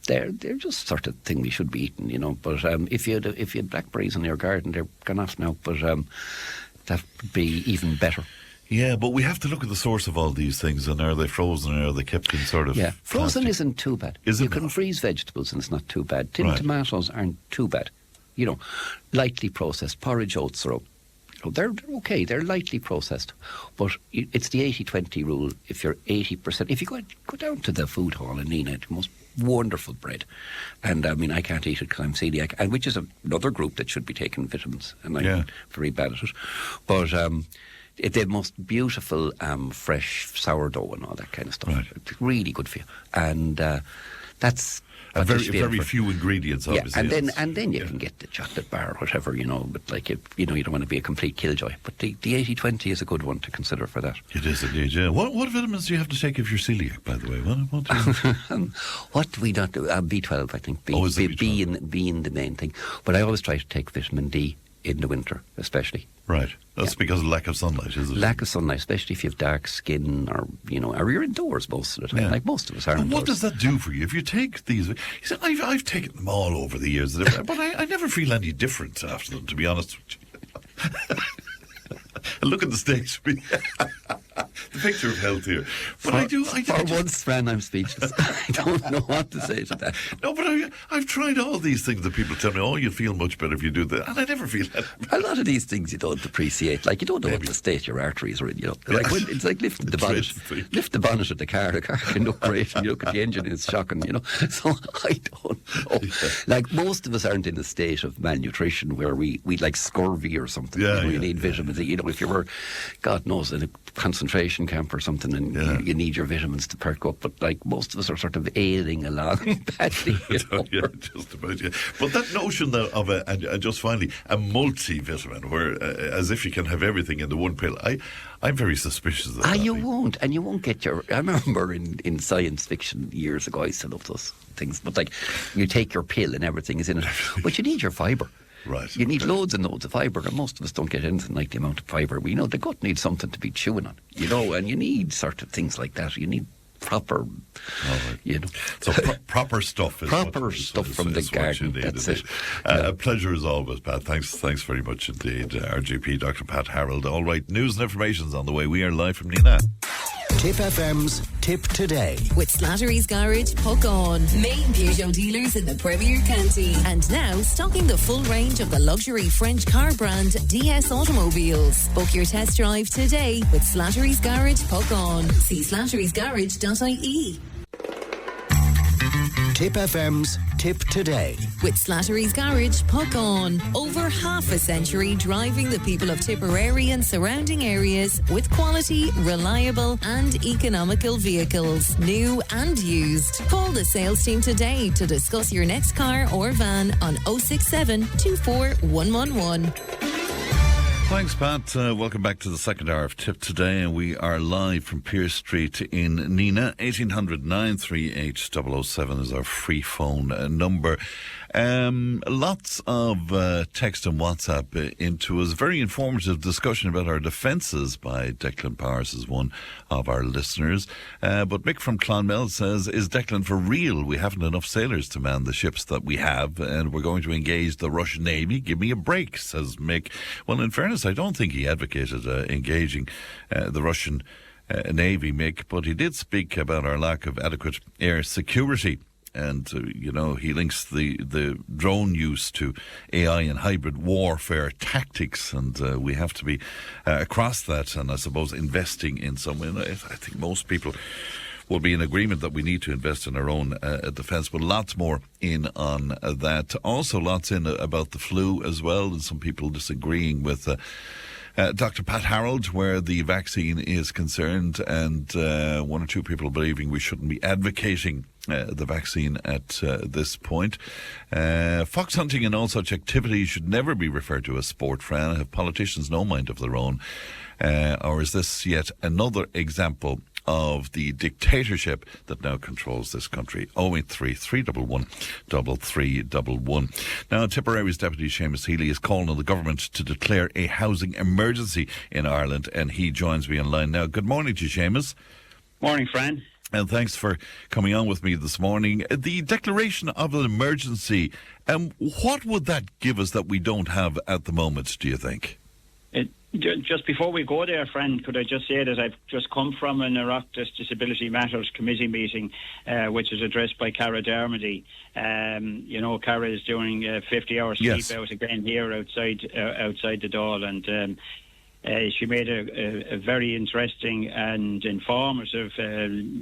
They're just sort of thing we should be eating, you know. But if you had blackberries in your garden, they're gone off now. But that would be even better. Yeah, but we have to look at the source of all these things, and are they frozen or are they kept in sort of... Yeah, frozen isn't too bad. You can freeze vegetables and it's not too bad. Tinned tomatoes aren't too bad. You know, lightly processed porridge oat syrup. They're okay, they're lightly processed. But it's the 80-20 rule. If you're 80%... If you go down to the food hall in Nenagh, the most wonderful bread. And, I mean, I can't eat it because I'm celiac, and which is another group that should be taking vitamins. And I'm very bad at it. But... the most beautiful fresh sourdough and all that kind of stuff. Right. It's really good for you, and that's very few ingredients. Obviously, yeah, and then you can get the chocolate bar or whatever, you know. But like you don't want to be a complete killjoy. But the 80-20 is a good one to consider for that. It is indeed. Yeah. What vitamins do you have to take if you're celiac? By the way, what do we not do? B12, I think. Being the main thing. But I always try to take vitamin D in the winter, especially. Right. That's because of lack of sunlight, is it? Lack of sunlight, especially if you have dark skin or you're indoors most of the time, like most of us are indoors. What does that do for you? If you take these... You see, I've taken them all over the years, but I never feel any different after them, to be honest with you. Look at the stage. The picture of health here. But I do. For once, Fran, I'm speechless. I don't know what to say to that. No, but I've tried all these things that people tell me, oh, you feel much better if you do that. And I never feel that. A lot of these things you don't appreciate. Like, you don't know what the state your arteries are in, you know. Like it's like lifting the bonnet. Lift the bonnet of the car. The car can look great. And you look at the engine and it's shocking, you know. So I don't know. Yeah. Like, most of us aren't in a state of malnutrition where we like scurvy or something. You need vitamins. You know, if you were, God knows, in a concentration camp or something and you need your vitamins to perk up, but like most of us are sort of ailing along badly, you know. Yeah, just about, yeah. But that notion of and just finally a multivitamin where as if you can have everything in the one pill, I'm very suspicious of that. You won't get your... I remember in science fiction years ago, I used to love those things, but like you take your pill and everything is in it, but you need your fibre. Right. You need loads and loads of fibre, and most of us don't get anything like the amount of fibre. We know the gut needs something to be chewing on, you know, and you need sort of things like that. You need proper, you know. So proper stuff is stuff from the garden. That's it. A pleasure as always, Pat. Thanks very much indeed. RGP, Dr. Pat Harrold. All right, news and information's on the way. We are live from Nenagh. Tip FM's Tip Today. With Slattery's Garage, Puck On. Main Peugeot dealers in the Premier County. And now stocking the full range of the luxury French car brand DS Automobiles. Book your test drive today with Slattery's Garage, Puck On. See slatterysgarage.ie. Tip FM's Tip Today. With Slattery's Garage, Puck On. Over half a century driving the people of Tipperary and surrounding areas with quality, reliable and economical vehicles, new and used. Call the sales team today to discuss your next car or van on 067 24111. Thanks, Pat. Welcome back to the second hour of Tip Today, and we are live from Pearse Street in Nenagh. 1800 938 007 is our free phone number. Lots of text and WhatsApp into us. Very informative discussion about our defences by Declan Power is one of our listeners. But Mick from Clonmel says, is Declan for real? We haven't enough sailors to man the ships that we have, and we're going to engage the Russian Navy. Give me a break, says Mick. Well, in fairness, I don't think he advocated engaging the Russian Navy, Mick, but he did speak about our lack of adequate air security. And, he links the drone use to AI and hybrid warfare tactics, and we have to be across that, and I suppose investing in some way. I think most people will be in agreement that we need to invest in our own defence, but lots more in on that. Also lots in about the flu as well, and some people disagreeing with Dr. Pat Harrold, where the vaccine is concerned, and one or two people believing we shouldn't be advocating the vaccine at this point. Fox hunting and all such activities should never be referred to as sport, Fran. Have politicians no mind of their own? Or is this yet another example of the dictatorship that now controls this country? 083 311 3311. Now, Tipperary's Deputy Seamus Healy is calling on the government to declare a housing emergency in Ireland, and he joins me online now. Good morning to you, Seamus. Morning, Fran. And thanks for coming on with me this morning. The declaration of an emergency, what would that give us that we don't have at the moment, do you think? Just before we go there, Fran, could I just say that I've just come from an Oireachtas Disability Matters committee meeting, which is addressed by Cara Darmody. Cara is doing 50 hours sleep out again here outside the Dáil, and she made a very interesting and informative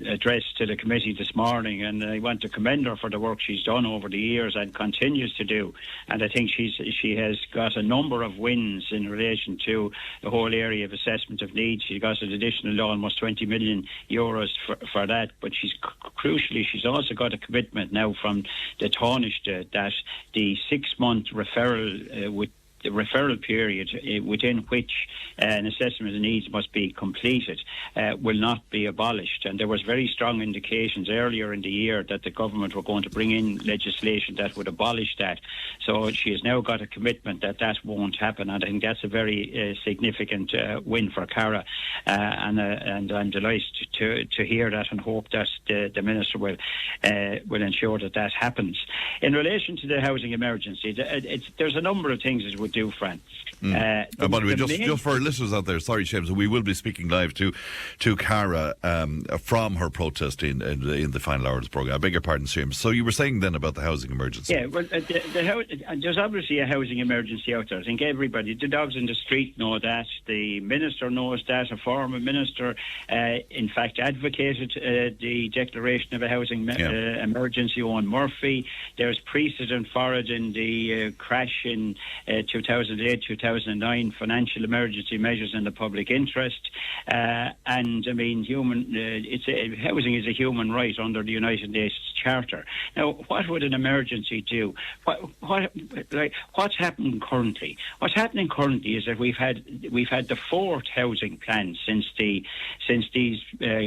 address to the committee this morning, and I want to commend her for the work she's done over the years and continues to do. And I think she has got a number of wins in relation to the whole area of assessment of needs. She got an additional almost 20 million euros for that, but crucially she's also got a commitment now from the Taoiseach that the 6-month referral the referral period within which an assessment of needs must be completed will not be abolished. And there was very strong indications earlier in the year that the government were going to bring in legislation that would abolish that. So she has now got a commitment that won't happen, and I think that's a very significant win for Cara. And I'm delighted to hear that, and hope that the Minister will ensure that happens. In relation to the housing emergency, there's a number of things that would do, Fran. By the way, just for our listeners out there, sorry, Seamus, we will be speaking live to Cara from her protest in the final hour of the programme. I beg your pardon, Seamus. So you were saying then about the housing emergency? Yeah, well, there's obviously a housing emergency out there. I think everybody, the dogs in the street know that, the Minister knows that, a former Minister in fact advocated the declaration of a housing emergency, Owen Murphy. There's precedent for it in the crash in 2008-2009 financial emergency measures in the public interest, and I mean housing is a human right under the United Nations Charter. Now, what would an emergency do? What's happening currently? What's happening currently is that we've had the fourth housing plan since these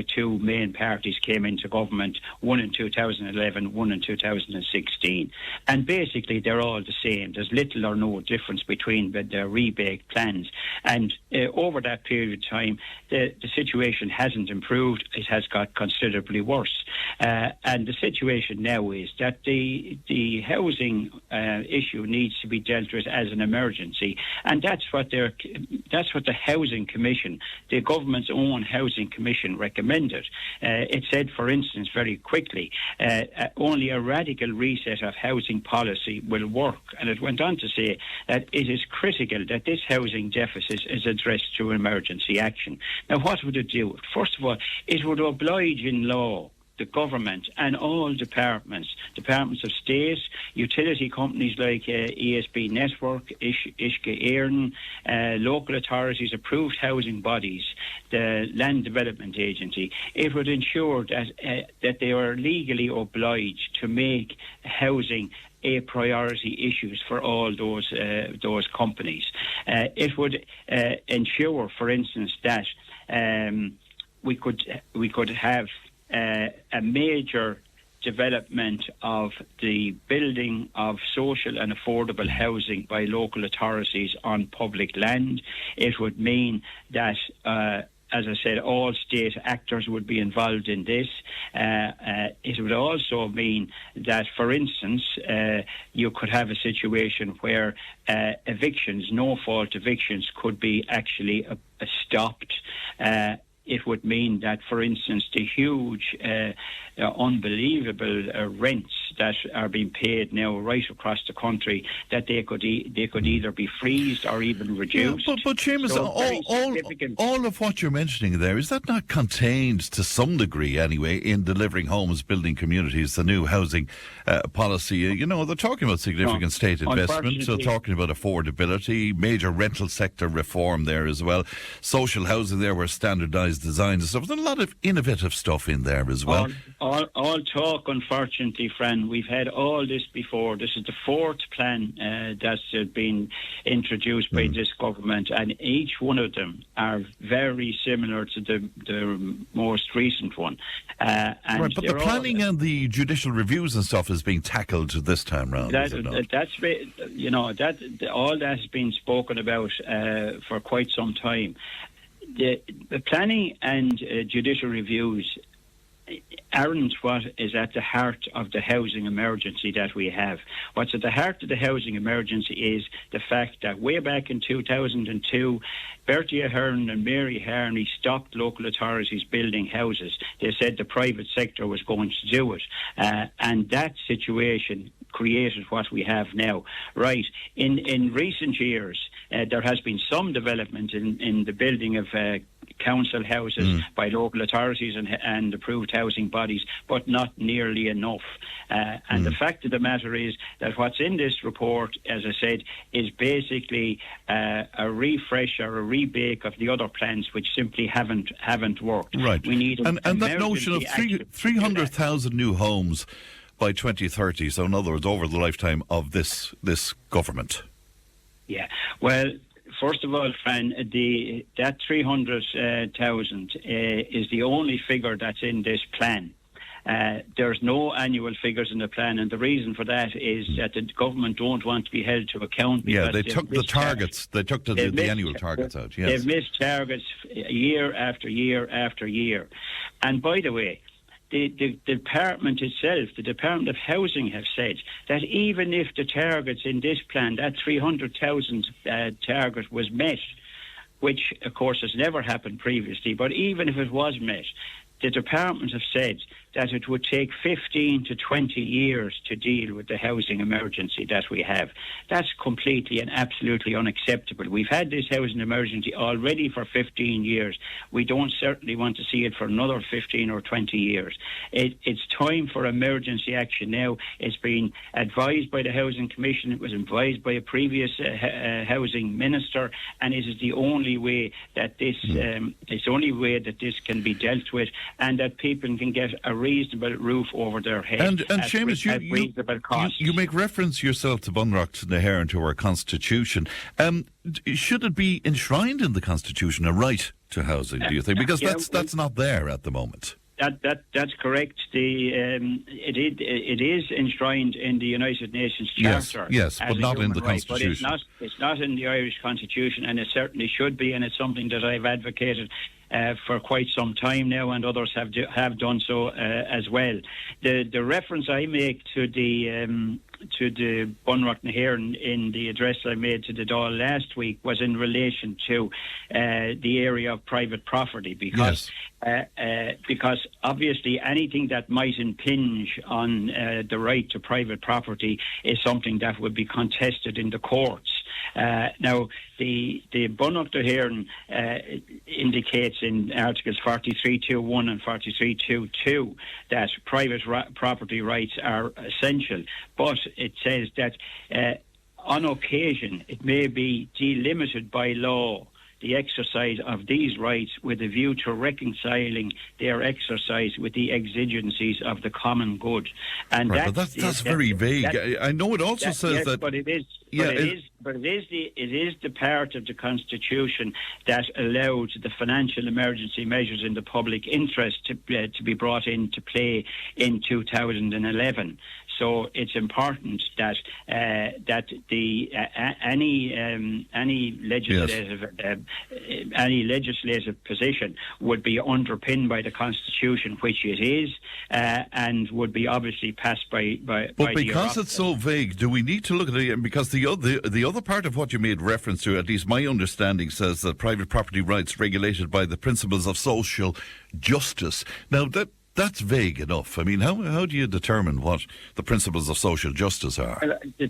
two main parties came into government, one in 2011, one in 2016, and basically they're all the same. There's little or no difference between the rebate plans, and over that period of time the situation hasn't improved. It has got considerably worse, and the situation now is that the housing issue needs to be dealt with as an emergency, and that's what the Housing Commission, the government's own Housing Commission, recommended. It said, for instance, very quickly, only a radical reset of housing policy will work, and it went on to say that it is critical that this housing deficit is addressed through emergency action. Now, what would it do? First of all, it would oblige in law the government and all departments of state, utility companies like ESB Network, Uisce Éireann, local authorities, approved housing bodies, the Land Development Agency. It would ensure that they are legally obliged to make housing a priority issues for all those companies. It would ensure, for instance, that we could have a major development of the building of social and affordable housing by local authorities on public land. It would mean that as I said, all state actors would be involved in this. It would also mean that, for instance, you could have a situation where evictions, no-fault evictions, could be actually stopped. it would mean that, for instance, the huge, unbelievable rents that are being paid now right across the country, that they could either be freezed or even reduced. Yeah, but Seamus, So all of what you're mentioning there, is that not contained to some degree anyway in delivering homes, building communities, the new housing policy? You know, they're talking about significant state investment, they're talking about affordability, major rental sector reform there as well, social housing there where standardised designs and stuff. There's a lot of innovative stuff in there as well. All talk, unfortunately, Fran. We've had all this before. This is the fourth plan that's been introduced by this government, and each one of them are very similar to the most recent one. Right, but the planning and the judicial reviews and stuff is being tackled this time round. All that's been spoken about for quite some time. The planning and judicial reviews aren't what is at the heart of the housing emergency that we have. What's at the heart of the housing emergency is the fact that way back in 2002, Bertie Ahern and Mary Harney stopped local authorities building houses. They said the private sector was going to do it. And that situation created what we have now. Right. In recent years, there has been some development in the building of council houses by local authorities and approved housing bodies, but not nearly enough. And the fact of the matter is that what's in this report, as I said, is basically a refresh or a rebake of the other plans which simply haven't worked. Right. We need and that notion of 300,000 new homes by 2030, so in other words, over the lifetime of this government. Yeah. Well, first of all, Fran, that 300,000 is the only figure that's in this plan. There's no annual figures in the plan, and the reason for that is that the government don't want to be held to account. Yeah, they took the targets. They took the annual targets out. Yes, they've missed targets year after year after year. And by the way, the department itself, the Department of Housing, have said that even if the targets in this plan, that 300,000 target was met, which of course has never happened previously, but even if it was met, the department have said that it would take 15 to 20 years to deal with the housing emergency that we have. That's completely and absolutely unacceptable. We've had this housing emergency already for 15 years. We don't certainly want to see it for another 15 or 20 years. It's time for emergency action now. It's been advised by the Housing Commission. It was advised by a previous housing minister, and it is the only way that this can be dealt with, and that people can get a reasonable roof over their head. And Seamus, you make reference yourself to Bunreacht na hÉireann, to our Constitution. Should it be enshrined in the Constitution, a right to housing, do you think? Because that's not there at the moment. That's correct. It is enshrined in the United Nations Charter. Yes, but not in the Constitution. But it's not in the Irish Constitution, and it certainly should be, and it's something that I've advocated for quite some time now, and others have done so as well. The reference I make to the Bunreacht na hÉireann in the address I made to the Dáil last week was in relation to the area of private property, because obviously anything that might impinge on the right to private property is something that would be contested in the courts. Now, the Bunreacht na hÉireann indicates in Articles 43.2.1 and 43.2.2 that private property rights are essential, but it says that on occasion it may be delimited by law, the exercise of these rights, with a view to reconciling their exercise with the exigencies of the common good. And right, but that's very vague. I know it also says that. But it is. But it is the part of the Constitution that allowed the financial emergency measures in the public interest to be brought into play in 2011. So it's important that any legislative position would be underpinned by the Constitution, which it is, and would be obviously passed by. But because it's so vague, do we need to look at it? Because the other part of what you made reference to, at least my understanding, says that private property rights regulated by the principles of social justice. Now that's vague enough. I mean, how do you determine what the principles of social justice are? The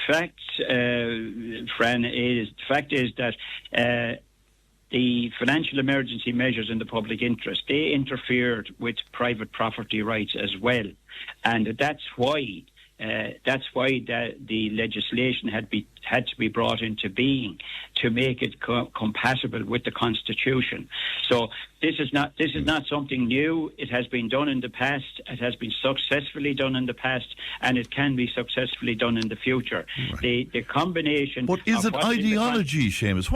fact, Fran, is that the financial emergency measures in the public interest, they interfered with private property rights as well, and that's why the legislation had to be brought into being to make it compatible with the Constitution. So this is not something new. It has been done in the past. It has been successfully done in the past, and it can be successfully done in the future. Right. The combination. But is it ideology, Seamus?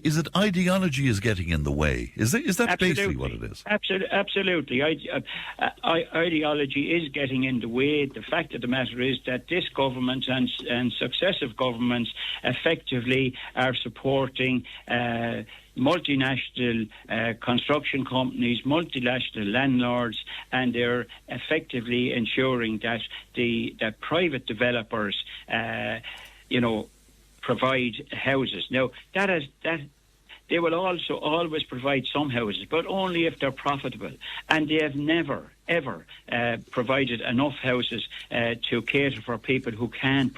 Is it ideology is getting in the way? Is that basically what it is? Absolutely. Ideology is getting in the way. The fact of the matter is that this government and successive governments effectively are supporting multinational construction companies, multinational landlords, and they're effectively ensuring that that private developers, provide houses. Now they will also always provide some houses, but only if they're profitable. And they have never, ever provided enough houses to cater for people who can't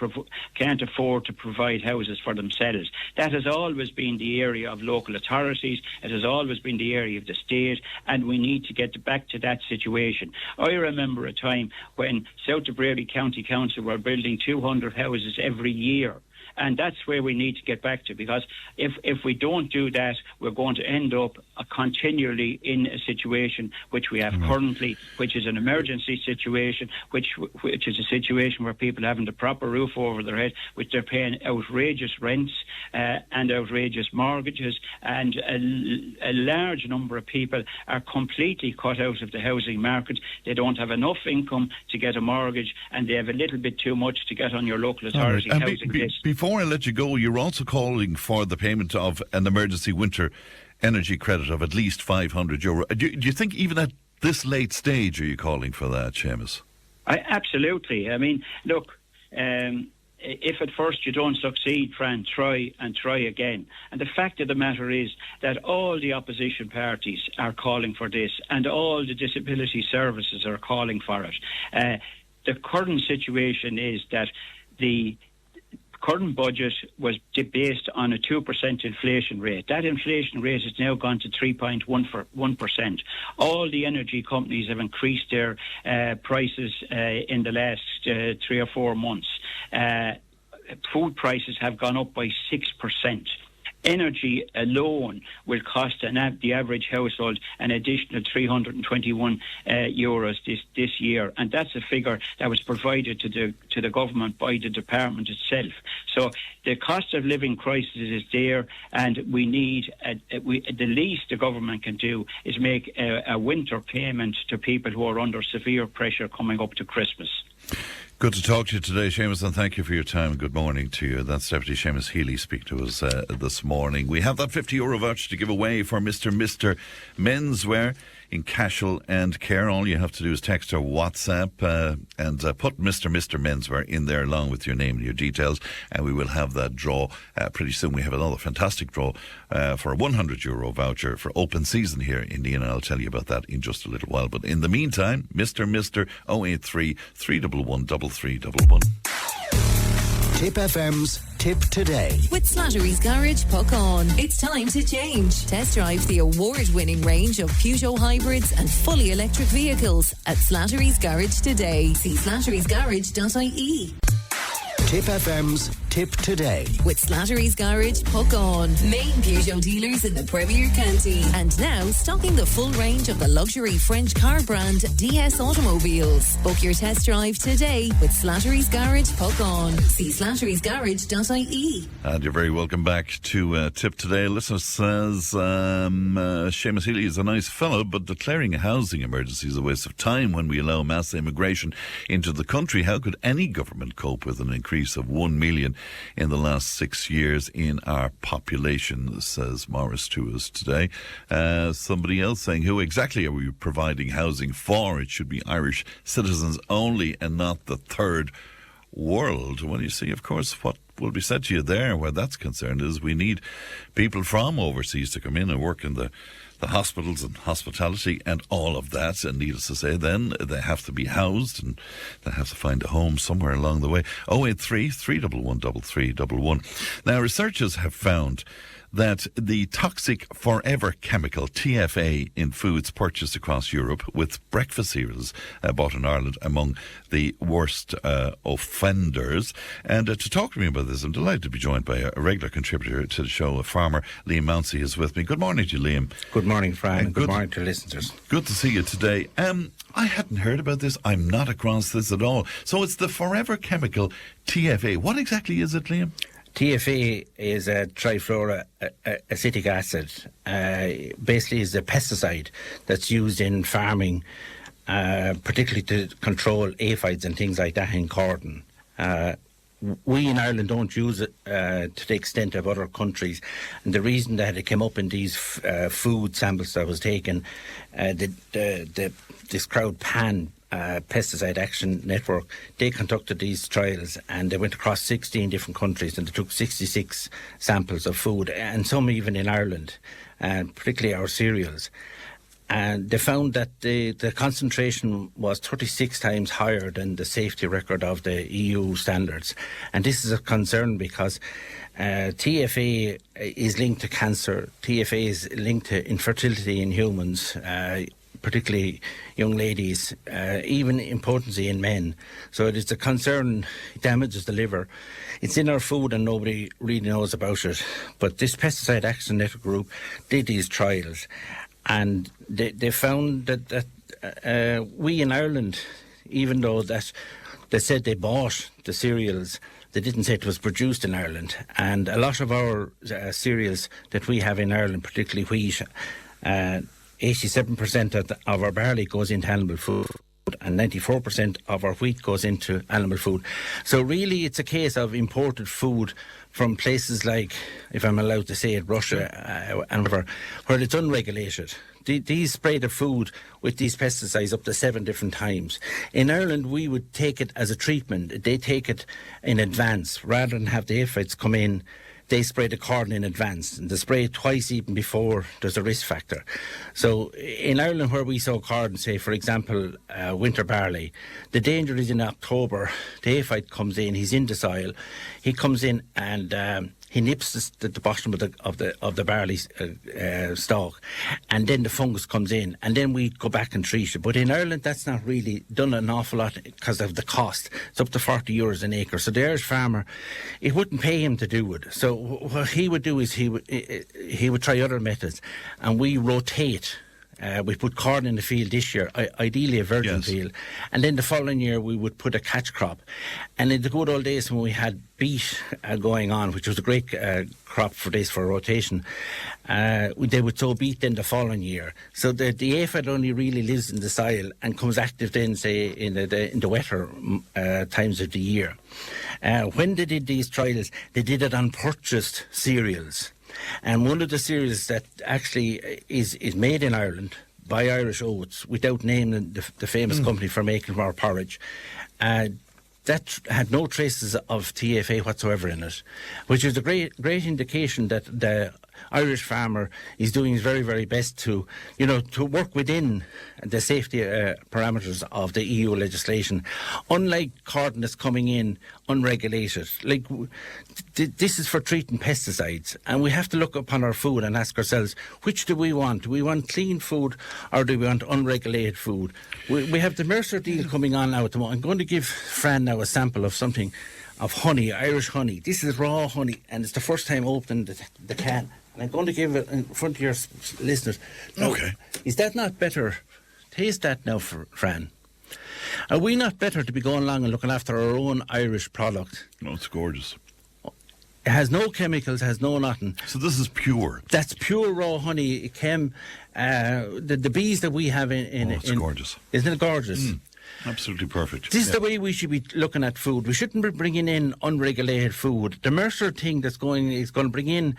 afford to provide houses for themselves. That has always been the area of local authorities. It has always been the area of the state, and we need to get back to that situation. I remember a time when South Tipperary County Council were building 200 houses every year. And that's where we need to get back to, because if we don't do that, we're going to end up continually in a situation which we have currently, which is an emergency situation, which is a situation where people haven't the proper roof over their head, which they're paying outrageous rents and outrageous mortgages, and a large number of people are completely cut out of the housing market. They don't have enough income to get a mortgage, and they have a little bit too much to get on your local authority housing list. Before I let you go, you're also calling for the payment of an emergency winter energy credit of at least €500. Do you think even at this late stage are you calling for that, Seamus? Absolutely. I mean, look, if at first you don't succeed, Fran, try again. And the fact of the matter is that all the opposition parties are calling for this, and all the disability services are calling for it. The current situation is that the current budget was based on a 2% inflation rate. That inflation rate has now gone to 3.1%. All the energy companies have increased their prices in the last 3 or 4 months. Food prices have gone up by 6%. Energy alone will cost the average household an additional €321 this year, and that's a figure that was provided to the government by the department itself. So the cost of living crisis is there, and we need the least the government can do is make a winter payment to people who are under severe pressure coming up to Christmas. Good to talk to you today, Seamus, and thank you for your time. Good morning to you. That's Deputy Seamus Healy speaking to us this morning. We have that €50 voucher to give away for Mr. Menswear in Cashel and Care. All you have to do is text or WhatsApp and put Mr. Menswear in there along with your name and your details, and we will have that draw pretty soon. We have another fantastic draw for a €100 voucher for open season here in Nenagh, and I'll tell you about that in just a little while. But in the meantime, Mr. 083 311 3311. Tipp FM's Tipp Today. With Slattery's Garage Puck-On. It's time to change. Test drive the award-winning range of Peugeot hybrids and fully electric vehicles at Slattery's Garage today. See slatterysgarage.ie. Tipp FM's Tipp Tipp Today. With Slattery's Garage, Puck On. Main Peugeot dealers in the Premier County. And now stocking the full range of the luxury French car brand DS Automobiles. Book your test drive today with Slattery's Garage, Puck On. See slatterysgarage.ie. And you're very welcome back to Tipp Today. A listener says Seamus Healy is a nice fellow, but declaring a housing emergency is a waste of time when we allow mass immigration into the country. How could any government cope with an increase of 1 million in the last 6 years in our population, says Muiris to us today. Somebody else saying, who exactly are we providing housing for? It should be Irish citizens only and not the third world. Well, you see, of course, what will be said to you there where that's concerned is we need people from overseas to come in and work in the hospitals and hospitality and all of that, and needless to say then they have to be housed and they have to find a home somewhere along the way. 083 311 3311. Now, researchers have found that the toxic forever chemical TFA in foods purchased across Europe, with breakfast cereals bought in Ireland among the worst offenders. And to talk to me about this, I'm delighted to be joined by a regular contributor to the show, a farmer. Liam Mounsey is with me. Good morning to you, Liam. Good morning, Fran, and good morning to listeners. Good to see you today. I hadn't heard about this. I'm not across this at all. So it's the forever chemical TFA. What exactly is it, Liam? TFA is a trifluoroacetic acid. Basically, is a pesticide that's used in farming, particularly to control aphids and things like that in cotton. We in Ireland don't use it to the extent of other countries, and the reason that it came up in these food samples that was taken, this crowd PAN, Pesticide Action Network, they conducted these trials and they went across 16 different countries and they took 66 samples of food, and some even in Ireland, and particularly our cereals. And they found that the concentration was 36 times higher than the safety record of the EU standards. And this is a concern because TFA is linked to cancer. TFA is linked to infertility in humans, particularly young ladies, even impotency in men. So it is a concern. It damages the liver. It's in our food and nobody really knows about it. But this Pesticide Action Network group did these trials, and they found that we in Ireland, even though that they said they bought the cereals, they didn't say it was produced in Ireland. And a lot of our cereals that we have in Ireland, particularly wheat, 87% of our barley goes into animal food, and 94% of our wheat goes into animal food. So really it's a case of imported food from places like, if I'm allowed to say it, Russia and where it's unregulated. These spray the food with these pesticides up to 7 different times. In Ireland, we would take it as a treatment. They take it in advance. Rather than have the aphids come in, they spray the corn in advance, and they spray it twice even before there's a risk factor. So in Ireland, where we sow corn, say for example winter barley, the danger is in October. The aphid comes in, he's in the soil, he comes in and he nips the bottom of the barley stalk, and then the fungus comes in, and then we go back and treat it. But in Ireland, that's not really done an awful lot because of the cost. It's up to €40 an acre. So the Irish farmer, it wouldn't pay him to do it. So what he would do is he would try other methods, and we rotate. We put corn in the field this year, ideally a virgin field, and then the following year we would put a catch crop. And in the good old days when we had beet going on, which was a great crop for rotation, they would sow beet then the following year. So the aphid only really lives in the soil and comes active then, say, in the wetter times of the year. When they did these trials, they did it on purchased cereals. And one of the cereals that actually is made in Ireland by Irish Oats, without naming the famous company for making our porridge, that had no traces of TFA whatsoever in it, which is a great indication that the Irish farmer is doing his very, very best to work within the safety parameters of the EU legislation. Unlike cotton that's coming in unregulated, like this is for treating pesticides, and we have to look upon our food and ask ourselves, which do we want? Do we want clean food or do we want unregulated food? We have the Mercer deal coming on now at the moment. I'm going to give Fran now a sample of something of honey, Irish honey. This is raw honey, and it's the first time opening the can. And I'm going to give it in front of your listeners. Now, Okay. Is that not better? Taste that now, Fran. Are we not better to be going along and looking after our own Irish product? No, it's gorgeous. It has no chemicals, has no nothing. So this is pure. That's pure raw honey. It came, the bees that we have in... It's gorgeous. Isn't it gorgeous? Absolutely perfect. This is the way we should be looking at food. We shouldn't be bringing in unregulated food. The Mercer thing is going to bring in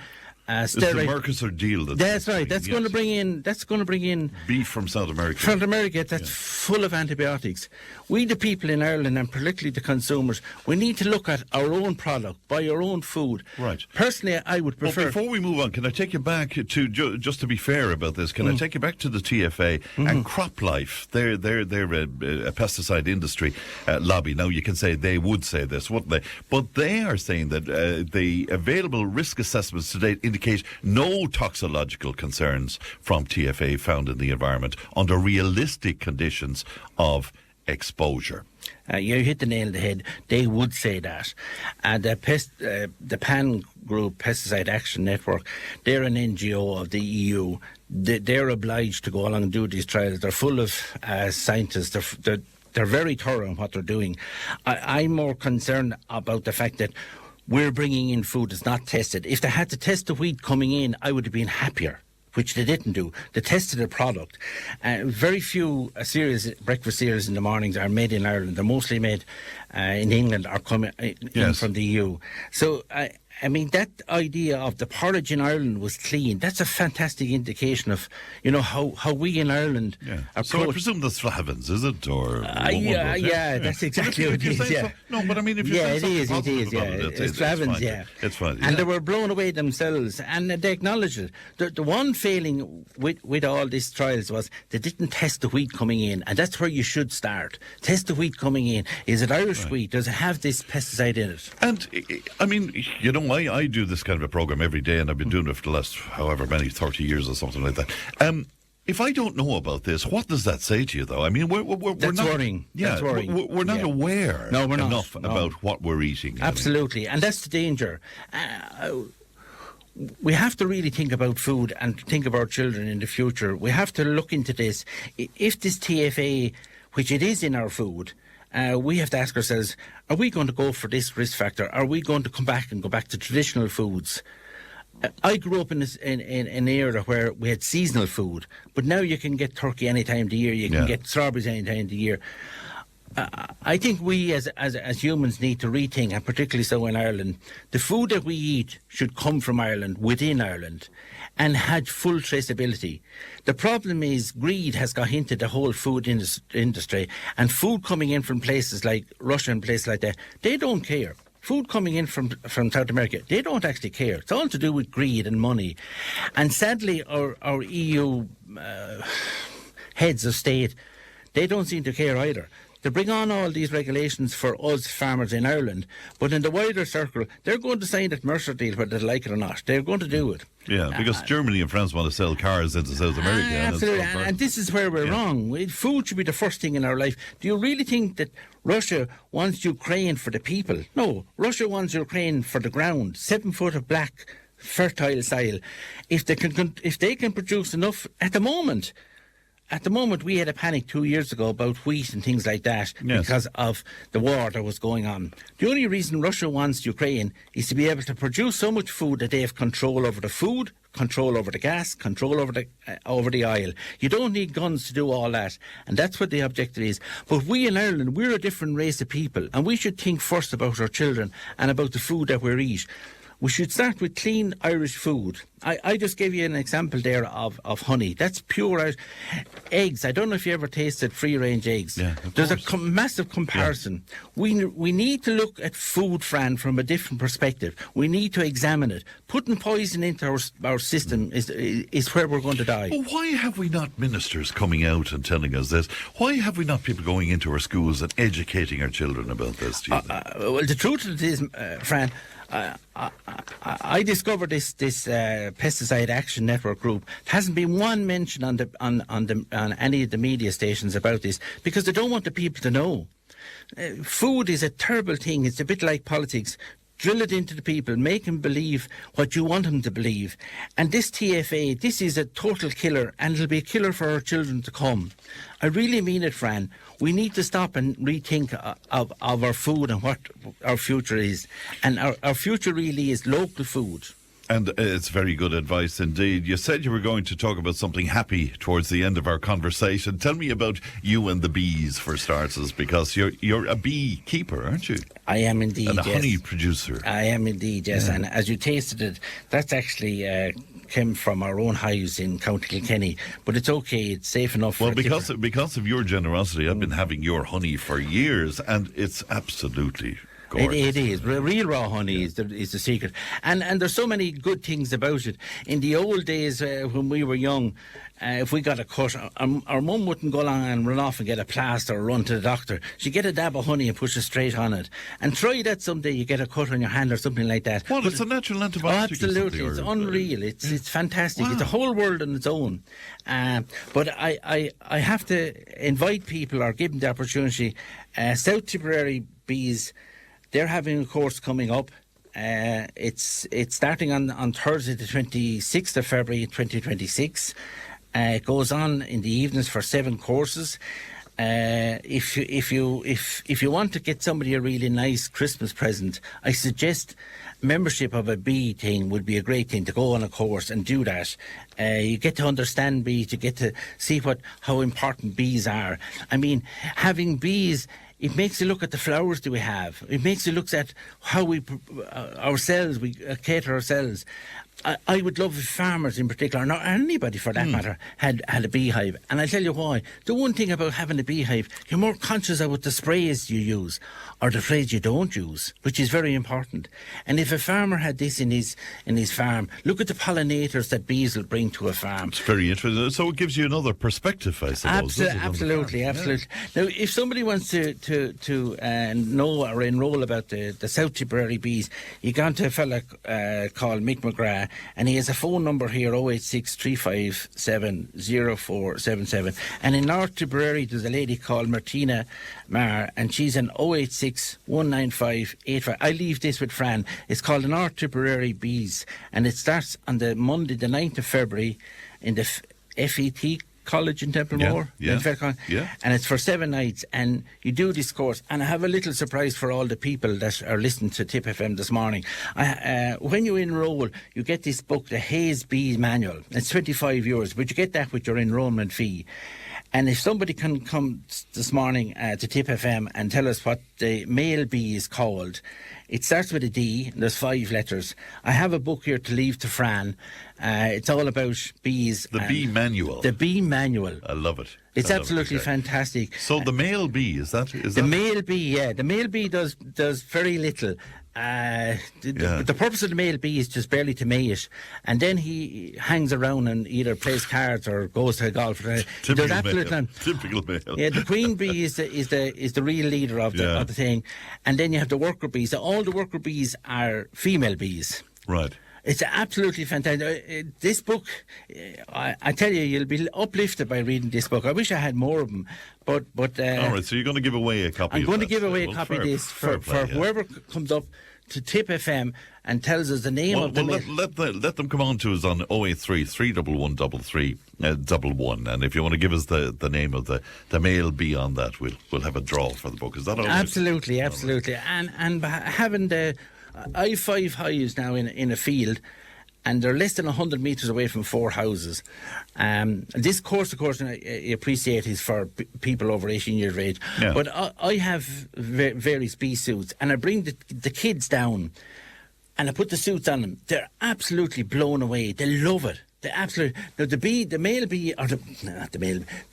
It's the Mercosur deal. That's right. That's going to bring in beef from South America. From America, that's full of antibiotics. We, the people in Ireland, and particularly the consumers, we need to look at our own product, buy our own food. Right. Personally, I would prefer. But before we move on, can I take you back to just to be fair about this? Can I take you back to the TFA and CropLife? They're a pesticide industry lobby. Now you can say they would say this, wouldn't they? But they are saying that the available risk assessments to date indicate no toxicological concerns from TFA found in the environment under realistic conditions of exposure. You hit the nail on the head. They would say that. And the PAN Group, Pesticide Action Network, they're an NGO of the EU. They're obliged to go along and do these trials. They're full of scientists. They're very thorough in what they're doing. I'm more concerned about the fact that we're bringing in food that's not tested. If they had to test the wheat coming in, I would have been happier, which they didn't do. They tested the product. Very few breakfast cereals in the mornings are made in Ireland. They're mostly made in England or coming in from the EU. So, I mean, that idea of the porridge in Ireland was clean, that's a fantastic indication of, how we in Ireland approach. So I presume that's Flavins, is it? Or that's exactly what it is, yeah. No, but I mean, if you say something positive about it, it's Flavins, It's fine. And they were blown away themselves, and they acknowledged it. The one failing with all these trials was they didn't test the wheat coming in, and that's where you should start. Test the wheat coming in. Is it Irish wheat? Does it have this pesticide in it? And, I mean, I do this kind of a programme every day, and I've been doing it for the last however many, 30 years or something like that. If I don't know about this, what does that say to you, though? I mean, we're that's not worrying. Yeah, that's worrying. We're not aware enough about what we're eating. Absolutely, and that's the danger. We have to really think about food and think of our children in the future. We have to look into this. If this TFA, which it is in our food, we have to ask ourselves, are we going to go for this risk factor? Are we going to go back to traditional foods? I grew up in an era where we had seasonal food, but now you can get turkey any time of the year, you can get strawberries any time of the year. I think we as humans need to rethink, and particularly so in Ireland, the food that we eat should come from Ireland, within Ireland, and had full traceability. The problem is greed has got into the whole food industry, and food coming in from places like Russia and places like that, they don't care. Food coming in from South America, they don't actually care. It's all to do with greed and money. And sadly, our EU heads of state, they don't seem to care either. They bring on all these regulations for us farmers in Ireland, but in the wider circle, they're going to sign that Mercer deal whether they like it or not. They're going to do it. Yeah, because Germany and France want to sell cars into South America. Absolutely, and this is where we're wrong. Food should be the first thing in our life. Do you really think that Russia wants Ukraine for the people? No, Russia wants Ukraine for the ground. 7 foot of black, fertile soil. If they can produce enough at the moment. At the moment, we had a panic 2 years ago about wheat and things like that because of the war that was going on. The only reason Russia wants Ukraine is to be able to produce so much food that they have control over the food, control over the gas, control over the oil. You don't need guns to do all that, and that's what the objective is. But we in Ireland, we're a different race of people, and we should think first about our children and about the food that we eat. We should start with clean Irish food. I just gave you an example there of honey. That's pure Irish. Eggs. I don't know if you ever tasted free-range eggs. Yeah, there's a massive comparison. Yeah. We need to look at food, Fran, from a different perspective. We need to examine it. Putting poison into our system is where we're going to die. Well, why have we not ministers coming out and telling us this? Why have we not people going into our schools and educating our children about this? Well, the truth of it is, Fran, I discovered this Pesticide Action Network group. There hasn't been one mention on any of the media stations about this because they don't want the people to know. Food is a terrible thing. It's a bit like politics. Drill it into the people, make them believe what you want them to believe. And this TFA, this is a total killer, and it'll be a killer for our children to come. I really mean it, Fran. We need to stop and rethink of our food and what our future is. And our future really is local food. And it's very good advice indeed. You said you were going to talk about something happy towards the end of our conversation. Tell me about you and the bees, for starters, because you're a bee keeper, aren't you? I am indeed, and a yes. honey producer. I am indeed, yes. Yeah. And as you tasted it, that's actually came from our own hives in County Kilkenny. But it's okay, it's safe enough. Well, because of your generosity, I've been having your honey for years, and it's absolutely It is. Real raw honey is the secret. And there's so many good things about it. In the old days when we were young, if we got a cut, our mum wouldn't go along and run off and get a plaster or run to the doctor. She'd get a dab of honey and push it straight on it. And try that someday, you get a cut on your hand or something like that. Well, it's a natural antibiotic. Absolutely. It's unreal. It's fantastic. Wow. It's a whole world on its own. But I have to invite people or give them the opportunity. South Tipperary Bees, they're having a course coming up. It's starting on Thursday the 26th of February 2026. It goes on in the evenings for 7 courses. If you want to get somebody a really nice Christmas present, I suggest membership of a bee thing would be a great thing, to go on a course and do that. You get to understand bees, you get to see how important bees are. I mean, having bees, it makes you look at the flowers that we have. It makes you look at how we cater ourselves. I would love if farmers in particular, or anybody for that matter, had a beehive. And I'll tell you why. The one thing about having a beehive, you're more conscious about the sprays you use or the sprays you don't use, which is very important. And if a farmer had this in his farm, look at the pollinators that bees will bring to a farm. It's very interesting. So it gives you another perspective, I suppose. Absolutely. Now, if somebody wants to know or enrol about the South Tipperary Bees, you go on to a fella called Mick McGrath, and he has a phone number here, 086 357 0477. And in North Tipperary, there's a lady called Martina Marr, and she's an 086 195 85. I leave this with Fran. It's called the North Tipperary Bees, and it starts on the Monday, the 9th of February, in the FET College in Templemore. And it's for 7 nights, and you do this course. And I have a little surprise for all the people that are listening to Tip FM this morning. When you enrol, you get this book, the Hayes Bee Manual. It's €25, but you get that with your enrolment fee. And if somebody can come this morning to Tip FM and tell us what the male bee is called, it starts with a D, and there's 5 letters. I have a book here to leave to Fran. It's all about bees. The Bee Manual. The Bee Manual. I love it. It's absolutely fantastic. So the male bee, is that? The male bee, yeah. The male bee does very little. The purpose of the male bee is just barely to mate, and then he hangs around and either plays cards or goes to golf. Typical male. Yeah, the queen bee is the real leader of the thing, and then you have the worker bees. All the worker bees are female bees. Right. It's absolutely fantastic. This book, I tell you, you'll be uplifted by reading this book. I wish I had more of them, but all right, so you're going to give away a copy. I'm going to give away a copy of this for whoever comes up to Tip FM and tells us the name of the... Let them come on to us on 083 311 311, and if you want to give us the name of the male bee on that, we'll have a draw for the book. Is that all right? Absolutely. And having the... I have 5 hives now in a field, and they're less than 100 metres away from 4 houses. This course, of course, I appreciate is for people over 18 years of age. Yeah. But I have various bee suits, and I bring the kids down, and I put the suits on them. They're absolutely blown away. They love it. Now the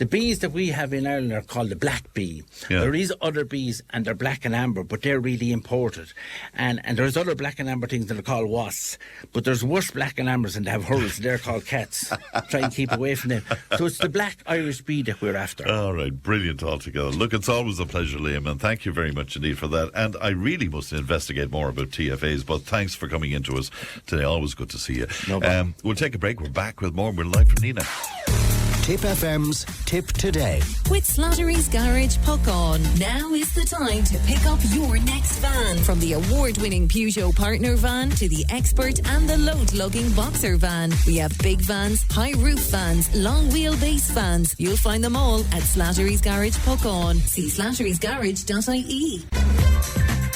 bees that we have in Ireland are called the black bee. Yeah. There is other bees, and they're black and amber, but they're really imported. And there's other black and amber things that are called wasps, but there's worse black and ambers, and they have hurls. They're called cats. Try and keep away from them. So it's the black Irish bee that we're after. All right, brilliant altogether. Look, it's always a pleasure, Liam, and thank you very much indeed for that. And I really must investigate more about TFAs, but thanks for coming into us today. Always good to see you. No problem. We'll take a break. We're back with more. We're live from Nenagh. Tip FM's Tip Today. With Slattery's Garage Puck On. Now is the time to pick up your next van. From the award-winning Peugeot Partner van to the Expert and the load-lugging Boxer van. We have big vans, high-roof vans, long wheelbase vans. You'll find them all at Slattery's Garage Puck On. See slatterysgarage.ie.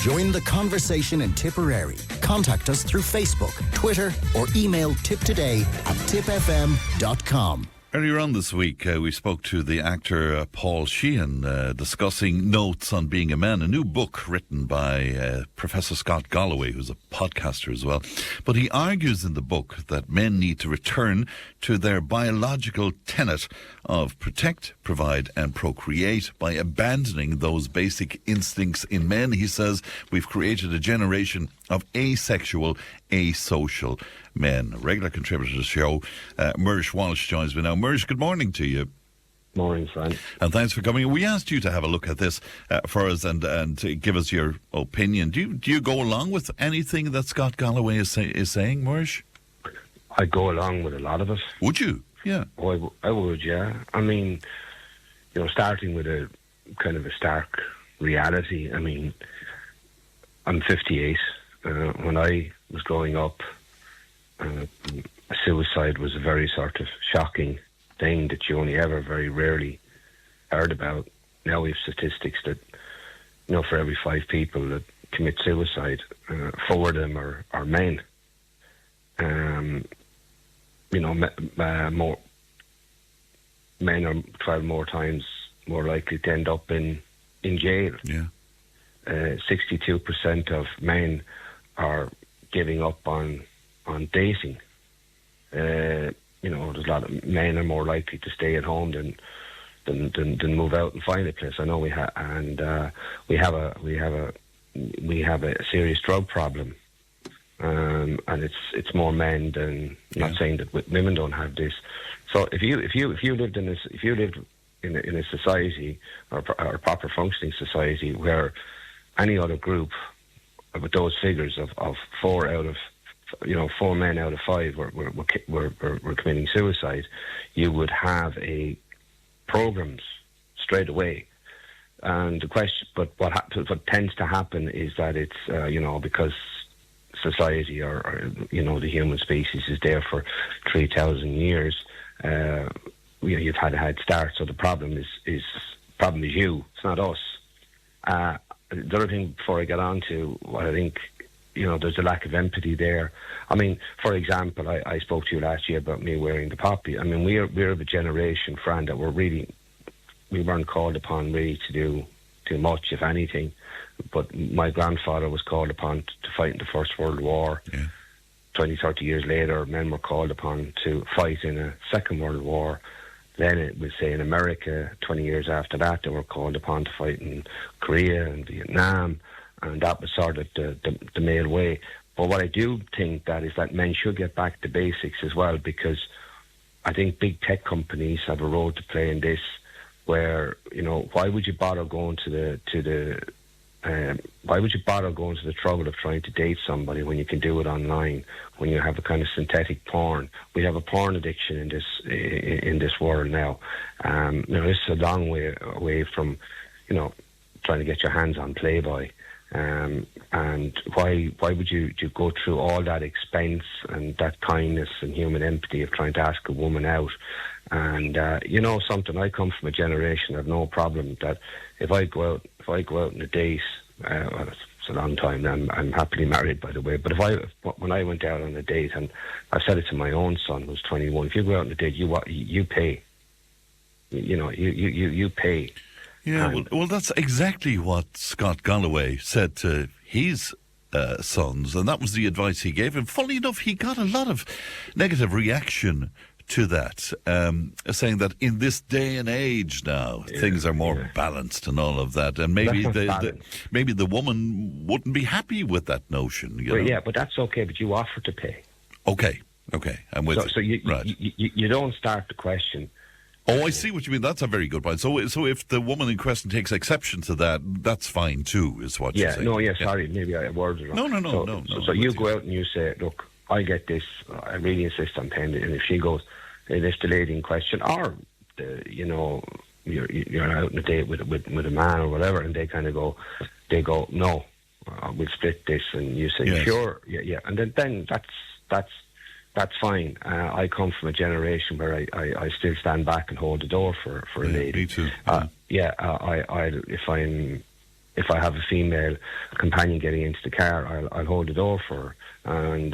Join the conversation in Tipperary. Contact us through Facebook, Twitter or email tiptoday@tipfm.com. Earlier on this week, we spoke to the actor Paul Sheehan discussing notes on being a man, a new book written by Professor Scott Galloway, who's a podcaster as well. But he argues in the book that men need to return to their biological tenet of protect, provide and procreate by abandoning those basic instincts in men. He says we've created a generation of asexual, asocial men. A regular contributor to the show, Muiris Walsh, joins me now. Muiris, good morning to you. Morning, Fran. And thanks for coming. We asked you to have a look at this for us and to give us your opinion. Do you go along with anything that Scott Galloway is saying, Muiris? I go along with a lot of it. Would you? Yeah. Oh, I would, yeah. I mean, starting with a kind of a stark reality. I mean, I'm 58. When I was growing up, suicide was a very sort of shocking thing that you only ever very rarely heard about. Now we have statistics that, for every 5 people that commit suicide, 4 of them are men. More men are 12 more times more likely to end up in jail. Yeah. 62% of men are giving up on dating. There's a lot of men are more likely to stay at home than move out and find a place. I know we have a serious drug problem, and it's more men than. Not saying that women don't have this. So if you lived in a society or a proper functioning society where any other group with those figures of 4 men out of 5 were committing suicide, you would have programs straight away. And the question, but what tends to happen is that it's because society or the human species is there for 3,000 years. You've had a head start, so the problem is you. It's not us. The other thing before I get on to what I think, there's a lack of empathy there. I mean, for example, I spoke to you last year about me wearing the poppy. I mean, we're of a generation, Fran, that we weren't called upon really to do too much, if anything. But my grandfather was called upon to fight in the First World War. Yeah. 20, 30 years later, men were called upon to fight in a Second World War. Then it was, say, in America, 20 years after that, they were called upon to fight in Korea and Vietnam, and that was sort of the male way. But what I do think is that men should get back to basics as well, because I think big tech companies have a role to play in this, where, why would you bother going to the trouble of trying to date somebody when you can do it online, when you have a kind of synthetic porn? We have a porn addiction in this world now. This is a long way away from, trying to get your hands on Playboy. And why would you go through all that expense and that kindness and human empathy of trying to ask a woman out? And something, I come from a generation, I have no problem that if I go out on a date, it's a long time now, I'm happily married, by the way, but when I went out on a date, and I said it to my own son who's 21, if you go out on a date, you pay. You pay. Yeah, well, that's exactly what Scott Galloway said to his sons, and that was the advice he gave. And funnily enough, he got a lot of negative reaction to that, saying that in this day and age now, things are more balanced and all of that, and maybe maybe the woman wouldn't be happy with that notion. Yeah, but that's okay. But you offer to pay. Okay, I'm with you. So you don't start the question. Oh, I see what you mean. That's a very good point. So if the woman in question takes exception to that, that's fine too, is what you're saying. Sorry, maybe I worded it wrong. No. So you go out and you say, look, I get this, I really insist on paying it. And if she goes, if the lady in question, or you're out on a date with a man or whatever, and they go, no, we'll split this, and you say, sure, yeah, and then that's fine. I come from a generation where I still stand back and hold the door for a lady. Me too. If I have a female companion getting into the car, I'll hold the door for her, and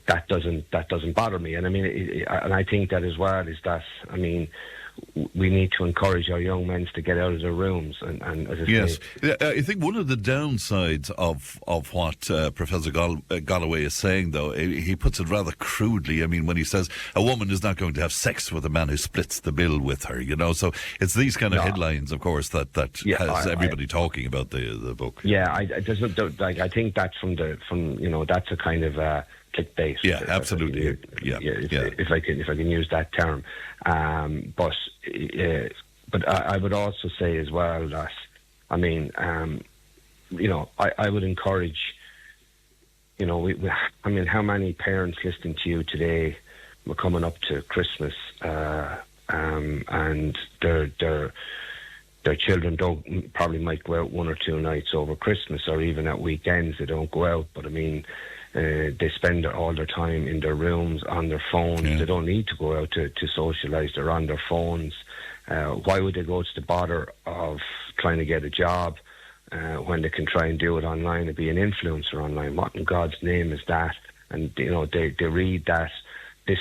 that doesn't bother me. And I mean, and I think that as well is that, I mean, we need to encourage our young men to get out of their rooms. And as I say, I think one of the downsides of what Professor Galloway is saying, though, he puts it rather crudely. I mean, when he says a woman is not going to have sex with a man who splits the bill with her, so it's these kind of headlines, of course, that has everybody talking about the book. Yeah, I think that's from that's a kind of clickbait. Yeah, absolutely. If I can use that term, but I would also say as well that, I mean, I would encourage, how many parents listening to you today were coming up to Christmas, and their children probably might go out one or two nights over Christmas, or even at weekends they don't go out, but I mean, they spend all their time in their rooms on their phones. They don't need to go out to socialise. They're on their phones. Why would they go to the bother of trying to get a job when they can try and do it online and be an influencer online? What in God's name is that? And they read that this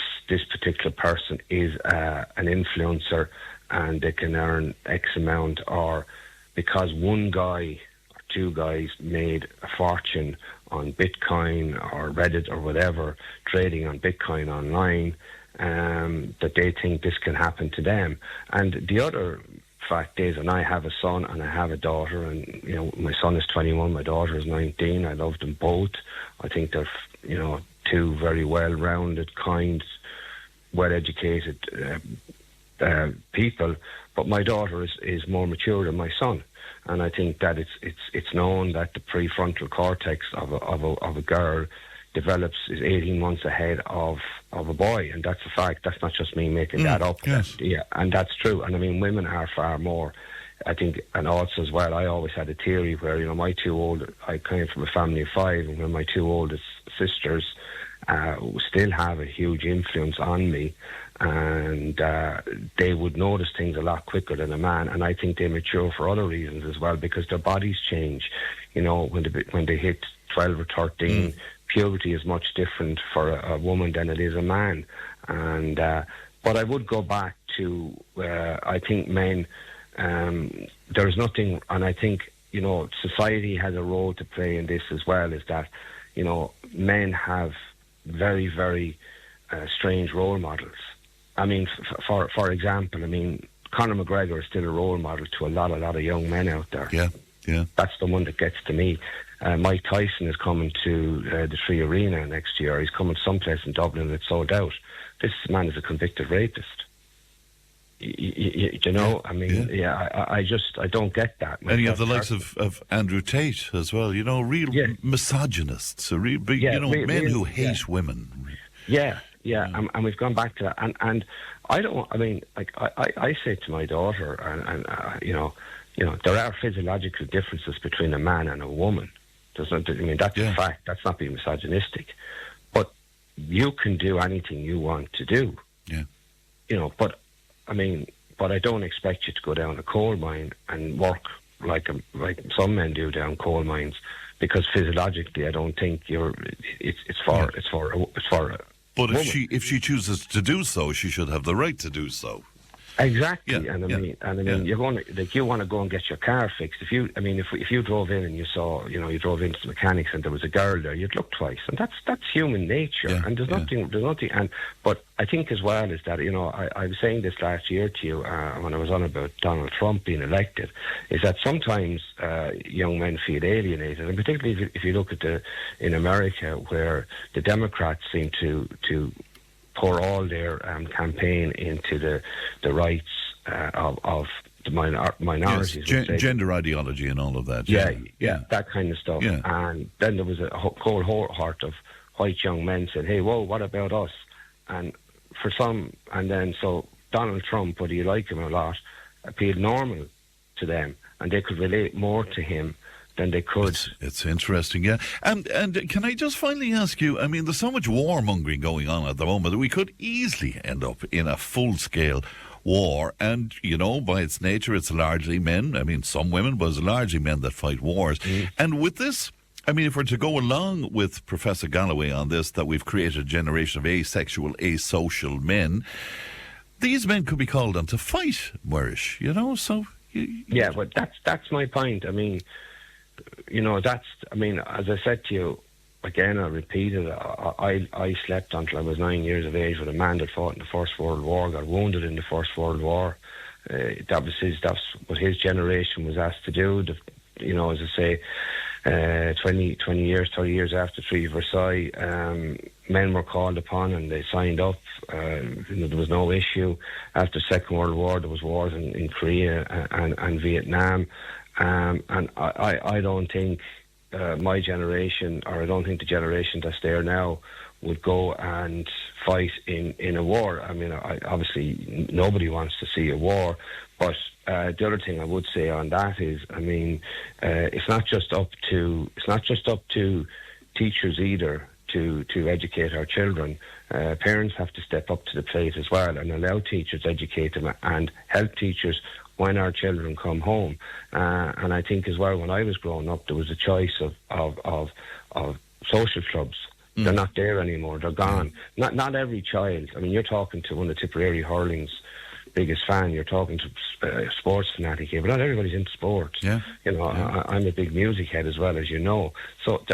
particular person is an influencer and they can earn X amount, or because one guy or two guys made a fortune on Bitcoin or Reddit or whatever, trading on Bitcoin online, that they think this can happen to them. And the other fact is, and I have a son and I have a daughter, and my son is 21, my daughter is 19. I love them both. I think they're two very well-rounded, kind, well-educated people. But my daughter is more mature than my son. And I think that it's known that the prefrontal cortex of a girl is 18 months ahead of a boy, and that's a fact. That's not just me making that up. Yes. And that's true. And I mean, women are far more, I think, and also as well, I always had a theory where I came from a family of five, and when my two oldest sisters still have a huge influence on me, and they would notice things a lot quicker than a man, and I think they mature for other reasons as well, because their bodies change. When they hit 12 or 13, puberty is much different for a woman than it is a man. And but I would go back to I think men, there's nothing, and I think society has a role to play in this as well, is that men have very, very strange role models. I mean, for example, I mean, Conor McGregor is still a role model to a lot of young men out there. Yeah. That's the one that gets to me. Mike Tyson is coming to the Three Arena next year. He's coming someplace in Dublin that's sold out. This man is a convicted rapist. I mean, I don't get that. And you have the likes of Andrew Tate as well, real misogynists, men who hate women. And we've gone back to that. And I don't, I mean, like, I say to my daughter, and there are physiological differences between a man and a woman. That's a fact. That's not being misogynistic. But you can do anything you want to do. Yeah. But I don't expect you to go down a coal mine and work like some men do down coal mines, because physiologically, I don't think it's for But if she chooses to do so, she should have the right to do so. Exactly, and I mean, you're going to, you want to go and get your car fixed. If you drove in and you saw, you drove into the mechanics and there was a girl there, you'd look twice, and that's human nature. And there's nothing. But I think as well is that I was saying this last year to you when I was on about Donald Trump being elected, is that sometimes young men feel alienated, and particularly if you look at in America, where the Democrats seem to pour all their campaign into the rights of the minorities. Yes, gender ideology and all of that. Yeah, that kind of stuff. Yeah. And then there was a whole cohort of white young men said, hey, whoa, what about us? And for some, and then so Donald Trump, whether you like him or not, appealed normal to them, and they could relate more to him than they could. It's interesting, yeah. And can I just finally ask you, I mean, there's so much warmongering going on at the moment that we could easily end up in a full-scale war, and, you know, by its nature, it's largely men. I mean, some women, but it's largely men that fight wars. And with this, I mean, if we're to go along with Professor Galloway on this, that we've created a generation of asexual, asocial men, these men could be called on to fight, Muiris, you know, so... Yeah, but that's my point. I mean, you know, as I said to you, again, I repeat it, I slept until I was 9 years of age with a man that fought in the First World War, got wounded in the First World War. That's what his generation was asked to do. You know, as I say, 20 years, 30 years after Treaty of Versailles, men were called upon and they signed up. You know, there was no issue. After the Second World War, there was wars in Korea and Vietnam. And I don't think my generation, or I don't think the generation that's there now, would go and fight in a war. I mean, obviously nobody wants to see a war, but the other thing I would say on that is, I mean, it's not just up to teachers either to educate our children. Parents have to step up to the plate as well and allow teachers to educate them and help teachers when our children come home. And I think as well, when I was growing up, there was a choice of social clubs. They're not there anymore. They're gone. Not every child. I mean, you're talking to one of Tipperary hurling's biggest fan. You're talking to a sports fanatic here, but not everybody's into sports. Yeah. You know, I'm a big music head as well, as you know. So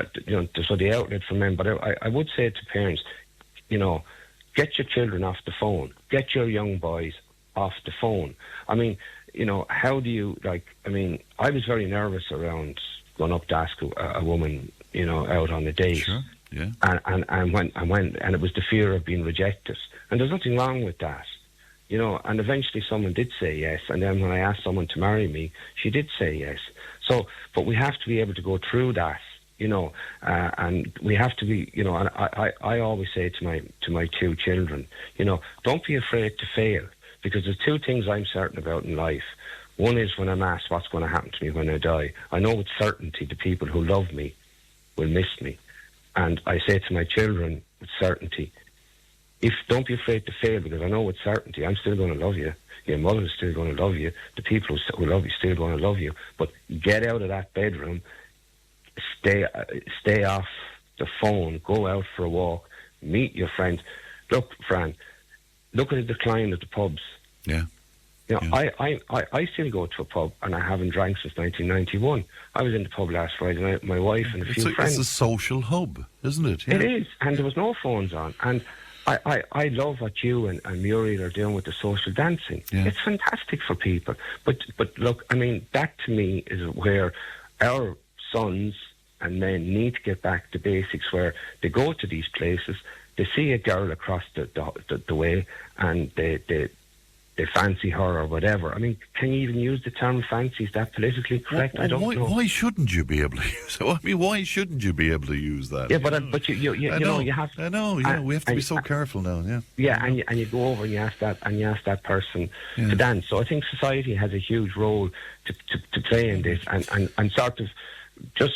so the outlet for men. But I would say to parents, you know, get your children off the phone. Get your young boys off the phone. I mean, you know, how do you, like, I mean, I was very nervous around going up to ask a woman, you know, out on a date. Sure. Yeah. And it was the fear of being rejected. And there's nothing wrong with that. You know, and eventually someone did say yes, and then when I asked someone to marry me, she did say yes. So, but we have to be able to go through that, you know, and we have to be, you know, and I always say to my two children, you know, don't be afraid to fail, because there's two things I'm certain about in life. One is when I'm asked what's going to happen to me when I die, I know with certainty the people who love me will miss me. And I say to my children with certainty, don't be afraid to fail, because I know with certainty I'm still going to love you. Your mother is still going to love you. The people who love you are still going to love you. But get out of that bedroom, stay off the phone, go out for a walk, meet your friends. Look, Fran, look at the decline of the pubs. Yeah. You know, yeah. I still go to a pub, and I haven't drank since 1991. I was in the pub last Friday night with my wife and a few friends. It's a social hub, isn't it? Yeah. It is, and there was no phones on. And I love what you and Muiris are doing with the social dancing. Yeah. It's fantastic for people. But look, I mean, that to me is where our sons and men need to get back to basics, where they go to these places, they see a girl across the way, and they fancy her or whatever. I mean, can you even use the term fancy? Is that politically correct? I don't know. Why shouldn't you be able to use it? I mean, why shouldn't you be able to use that? Yeah, but you know, you have. I know. Yeah, we have to be so careful now. Yeah. Yeah, and you go over and you ask that person to dance. So I think society has a huge role to play in this, and sort of just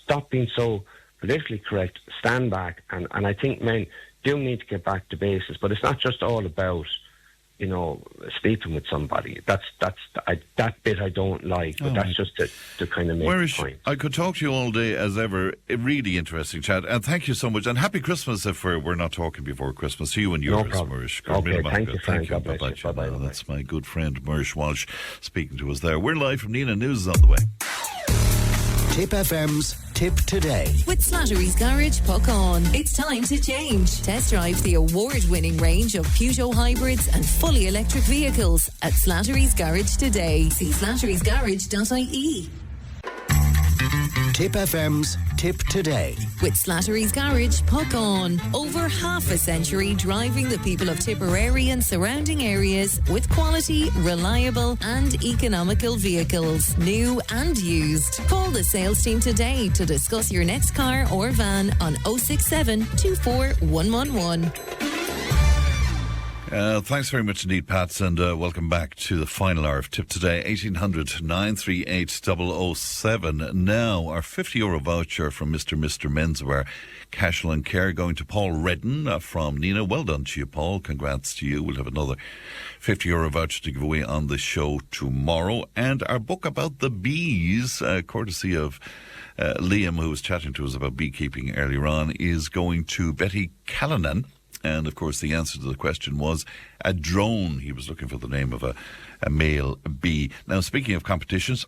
stop being so politically correct. Stand back, and I think men do need to get back to basics. But it's not just all about, you know, sleeping with somebody. That bit I don't like, but that's just to kind of make the point. I could talk to you all day as ever. A really interesting chat, and thank you so much. And happy Christmas if we're not talking before Christmas. To you and yours, Muiris. Okay, thank you, Frank. God bless you. Bye-bye. That's my good friend Muiris Walsh speaking to us there. We're live from Nenagh. News is on the way. Tip FM's Tip Today. With Slattery's Garage, puck on. It's time to change. Test drive the award-winning range of Peugeot hybrids and fully electric vehicles at Slattery's Garage today. See slatterysgarage.ie. Tip FM's Tip Today. With Slattery's Garage, puck on. Over half a century driving the people of Tipperary and surrounding areas with quality, reliable and economical vehicles, new and used. Call the sales team today to discuss your next car or van on 067 24 111. Thanks very much indeed, Pat, and welcome back to the final hour of Tip Today. 1800 938 007. Now, our €50 voucher from Mr. Menswear, Cashel and Care, going to Paul Redden from Nenagh. Well done to you, Paul. Congrats to you. We'll have another €50 voucher to give away on the show tomorrow. And our book about the bees, courtesy of Liam, who was chatting to us about beekeeping earlier on, is going to Betty Callanan. And, of course, the answer to the question was a drone. He was looking for the name of a male bee. Now, speaking of competitions,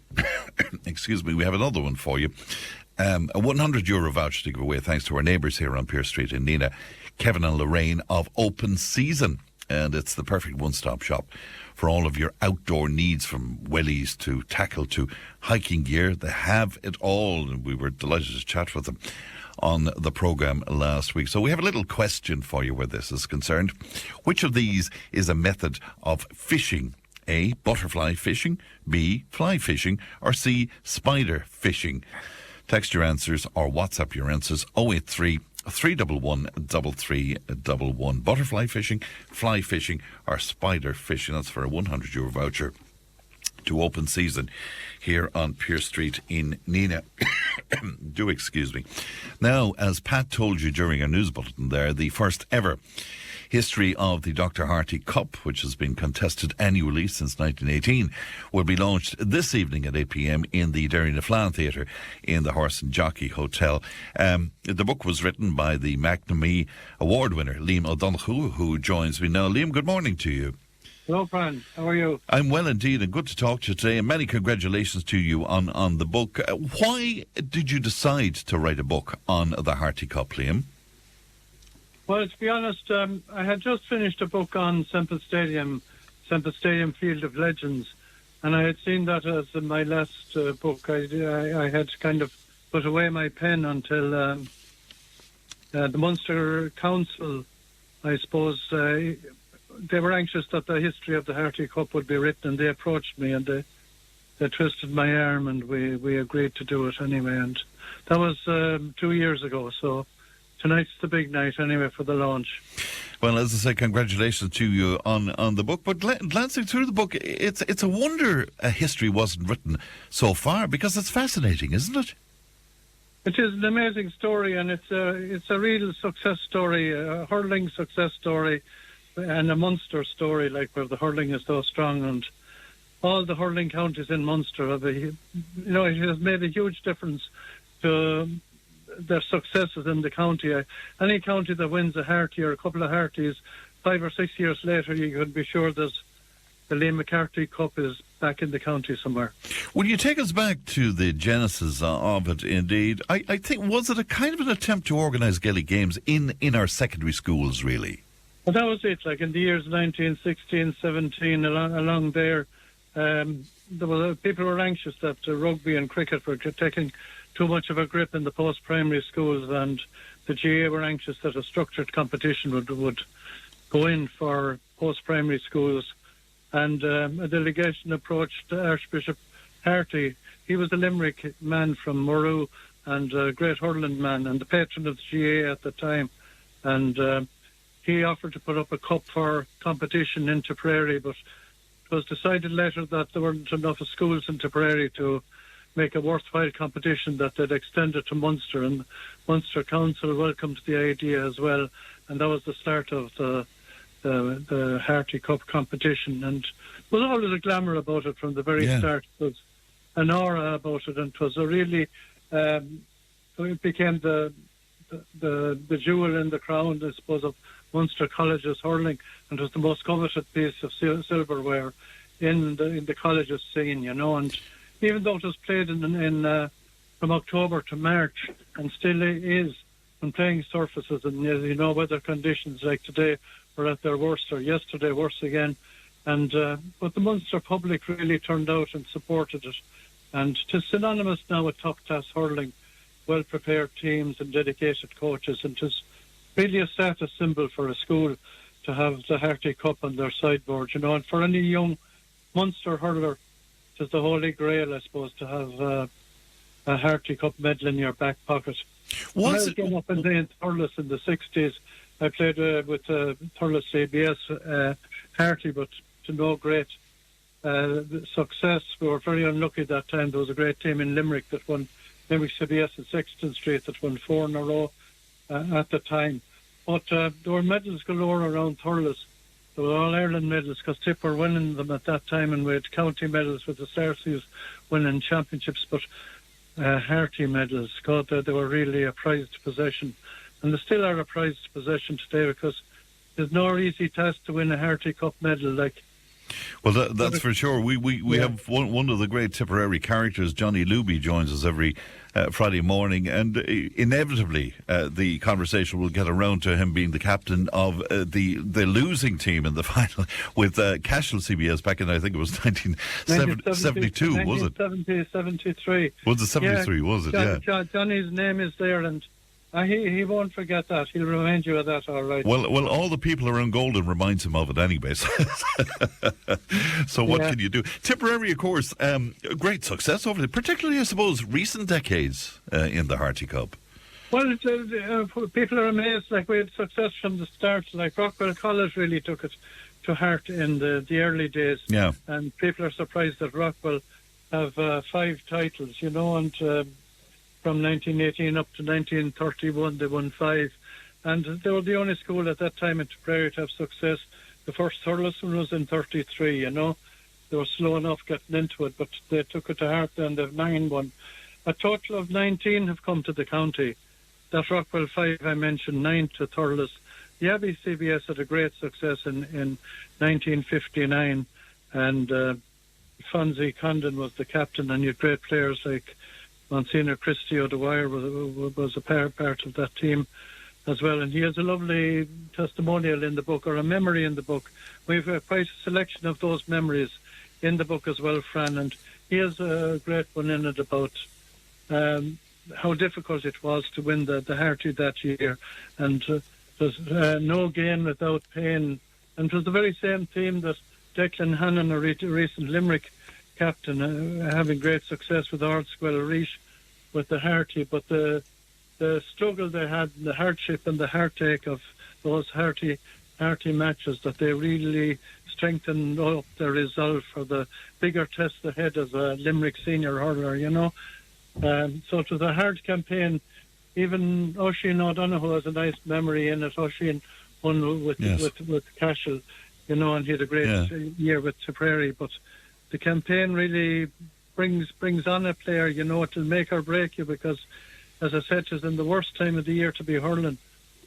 excuse me, we have another one for you. A €100 voucher to give away thanks to our neighbours here on Pierce Street in Nenagh, Kevin and Lorraine of Open Season. And it's the perfect one-stop shop for all of your outdoor needs, from wellies to tackle to hiking gear. They have it all, and we were delighted to chat with them on the programme last week. So we have a little question for you where this is concerned. Which of these is a method of fishing? A, butterfly fishing, B, fly fishing, or C, spider fishing? Text your answers or WhatsApp your answers 083 311 3311. Butterfly fishing, fly fishing, or spider fishing. That's for a €100 voucher to Open Season here on Pierce Street in Nenagh. Do excuse me. Now, as Pat told you during our news bulletin there, the first ever history of the Dr. Harty Cup, which has been contested annually since 1918, will be launched this evening at 8 p.m. in the Derry na Fleadh Theatre in the Horse and Jockey Hotel. The book was written by the McNamee Award winner, Liam O'Donoghue, who joins me now. Liam, good morning to you. Hello, Fran. How are you? I'm well indeed, and good to talk to you today, and many congratulations to you on the book. Why did you decide to write a book on the Harty Cup, Liam? Well, to be honest, I had just finished a book on Semple Stadium Field of Legends, and I had seen that as my last book. I had kind of put away my pen until the Munster Council, I suppose, they were anxious that the history of the Harty Cup would be written, and they approached me and they twisted my arm, and we agreed to do it anyway. And that was 2 years ago, so tonight's the big night anyway for the launch. Well, as I say, congratulations to you on the book. But glancing through the book, it's a wonder a history wasn't written so far, because it's fascinating, isn't it? It is an amazing story, and it's a real success story, a hurling success story, and a Munster story, like where the hurling is so strong, and all the hurling counties in Munster have it has made a huge difference to their successes in the county. Any county that wins a Harty or a couple of Harties, 5 or 6 years later, you could be sure that the Liam McCarthy Cup is back in the county somewhere. Will you take us back to the genesis of it, indeed? I think, was it a kind of an attempt to organise Gaelic games in our secondary schools, really? Well, that was it. Like in the years 1916, 17, along there, people were anxious that rugby and cricket were taking too much of a grip in the post-primary schools, and the GA were anxious that a structured competition would go in for post-primary schools. And a delegation approached Archbishop Harty. He was a Limerick man from Murroe and a great hurling man and the patron of the GA at the time. And he offered to put up a cup for competition in Tipperary, but it was decided later that there weren't enough schools in Tipperary to make a worthwhile competition, that they'd extend it to Munster, and Munster Council welcomed the idea as well, and that was the start of the Harty Cup competition. And there was always a glamour about it from the very start. There was an aura about it, and it was a really it became the jewel in the crown, I suppose, of Munster colleges hurling, and it was the most coveted piece of silverware in the colleges scene, and even though it was played in from October to March, and still is on playing surfaces, and weather conditions like today were at their worst, or yesterday worse again, and but the Munster public really turned out and supported it, and it is synonymous now with top class hurling, well prepared teams and dedicated coaches, and it is really a status symbol for a school to have the Harty Cup on their sideboard, and for any young Munster hurler, it is the holy grail, I suppose, to have a Harty Cup medal in your back pocket. When I was getting up in the hurlers in the 60s, I played with Thurles CBS, Harty, but to no great success. We were very unlucky that time. There was a great team in Limerick that won, Limerick CBS at Sexton Street, that won 4 in a row at the time. But there were medals galore around Thurles. There were All-Ireland medals because Tip were winning them at that time, and we had county medals with the Sarsies winning championships, but Harty medals, God, they were really a prized possession. And they still are a prized possession today, because there's no easy task to win a Harty Cup medal. Well, that's for sure. We have one of the great Tipperary characters, Johnny Luby, joins us every Friday morning, and inevitably the conversation will get around to him being the captain of the losing team in the final with Cashel CBS back in, I think it was 1972, was it? 1973. Was it 73, was it? Yeah. Johnny's name is there, and he won't forget that. He'll remind you of that, all right. Well, all the people around Golden reminds him of it anyway. So what can you do? Tipperary, of course, great success over there, particularly, I suppose, recent decades in the Harty Cup. Well, people are amazed. We had success from the start. Rockwell College really took it to heart in the early days. Yeah. And people are surprised that Rockwell have 5 titles, and from 1918 up to 1931, they won 5. And they were the only school at that time in Tipperary to have success. The first Thurles one was in 33, They were slow enough getting into it, but they took it to heart, and they've 9 won. A total of 19 have come to the county. That Rockwell 5 I mentioned, 9 to Thurles. The Abbey CBS had a great success in 1959, and Fonzie Condon was the captain, and you had great players like Monsignor Christie O'Dwyer was a part of that team as well. And he has a lovely testimonial in the book, or a memory in the book. We've quite a selection of those memories in the book as well, Fran. And he has a great one in it about how difficult it was to win the Harty that year. And there's no gain without pain. And it was the very same team that Declan Hannon, a recent Limerick captain, having great success with Ardswell Reach with the Harty, but the struggle they had, the hardship and the heartache of those Harty matches, that they really strengthened up their resolve for the bigger test ahead as a Limerick senior hurler, So it was a hard campaign. Even Oisin O'Donoghue has a nice memory in it. Oisin won with Cashel, and he had a great year with Tipperary, but the campaign really brings on a player, it'll make or break you, because, as I said, it's in the worst time of the year to be hurling,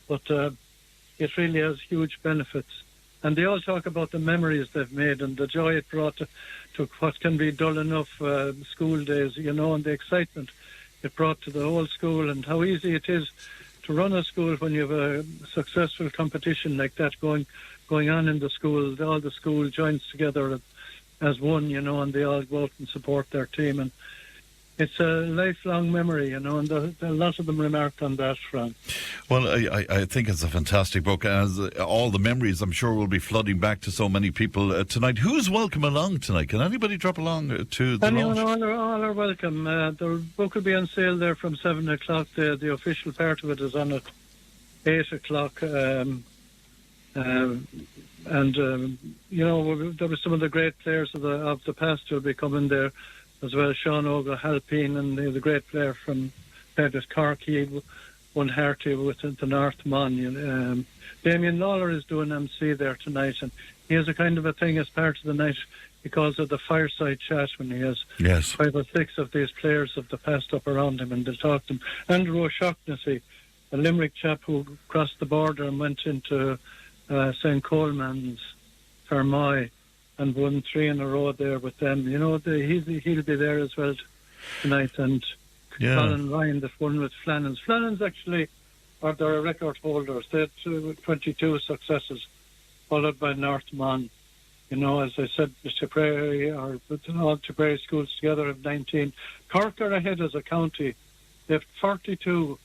but it really has huge benefits. And they all talk about the memories they've made and the joy it brought to what can be dull enough school days, and the excitement it brought to the whole school, and how easy it is to run a school when you have a successful competition like that going on in the school. All the school joins together as one, and they all go out and support their team. And it's a lifelong memory, and a lot of them remark on that, Fran. Well, I think it's a fantastic book, as all the memories, I'm sure, will be flooding back to so many people tonight. Who's welcome along tonight? Can anybody drop along to the launch? Anyone, all are welcome. The book will be on sale there from 7 o'clock. The official part of it is on at 8 o'clock. There were some of the great players of the past who will be coming there as well. Sean O'Halpine, and the great player from played with Cork. He won Harty with the North Mon. Damien Lawler is doing MC there tonight, and he has a kind of a thing as part of the night. He calls it the fireside chat, when he has 5 or 6 of these players of the past up around him, and they'll talk to him. Andrew O'Shaughnessy, a Limerick chap who crossed the border and went into St. Coleman's, Fermoy, and won 3 in a row there with them. He'll be there as well tonight. And Colin Ryan that won with Flannans. Flannans actually are their record holders. They had 22 successes, followed by North Mon. As I said, the Tipperary, or all Tipperary schools together have 19. Cork are ahead as a county. They have 42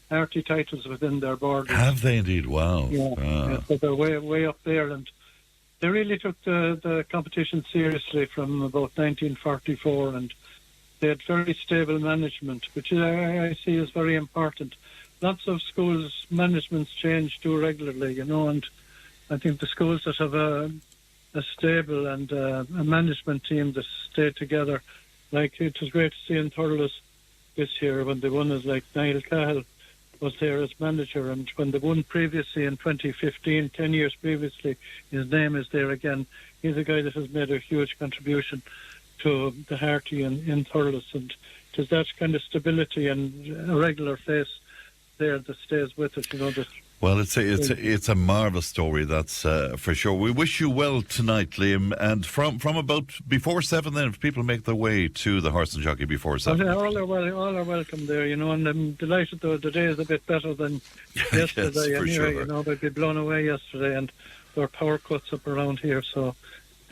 Harty titles within their borders. Have they indeed? Wow. Yeah, so they're way up there, and they really took the competition seriously from about 1944, and they had very stable management, which I see is very important. lots of schools' managements change too regularly, and I think the schools that have a stable and a management team that stay together, like it was great to see in Thurles this year when they won, is like Niall Cahill was there as manager, and when they won previously in 2015, 10 years previously, his name is there again. He's a guy that has made a huge contribution to the Harty in Thurles, and it is that kind of stability and a regular face there that stays with it, that. Well, it's a marvellous story, that's for sure. We wish you well tonight, Liam, and from about before 7 then, if people make their way to the Horse and Jockey before 7. All are welcome there, and I'm delighted though the day is a bit better than yesterday. Yes, for sure. We'd be blown away yesterday, and there were power cuts up around here, so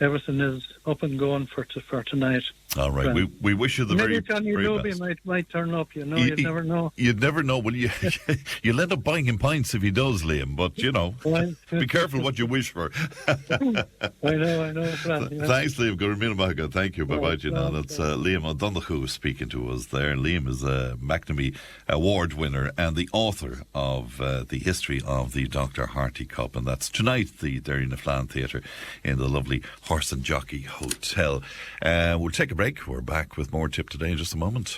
everything is up and going for tonight. All right, we wish you the maybe very, very very best. best. might turn up, you'd never know. You'd never know. Well, you'll end up buying him pints if he does, Liam, but, be careful what you wish for. I know, Fran. Yeah. Thanks, Liam. Gurmilmaga. Thank you. Bye-bye, That's Liam O'Donoghue speaking to us there. Liam is a McNamee Award winner and the author of the history of the Dr. Harty Cup, and that's tonight, the Derry na Fleadh Theatre in the lovely Horse and Jockey Hotel. We'll take a break. We're back with more Tipp Today in just a moment.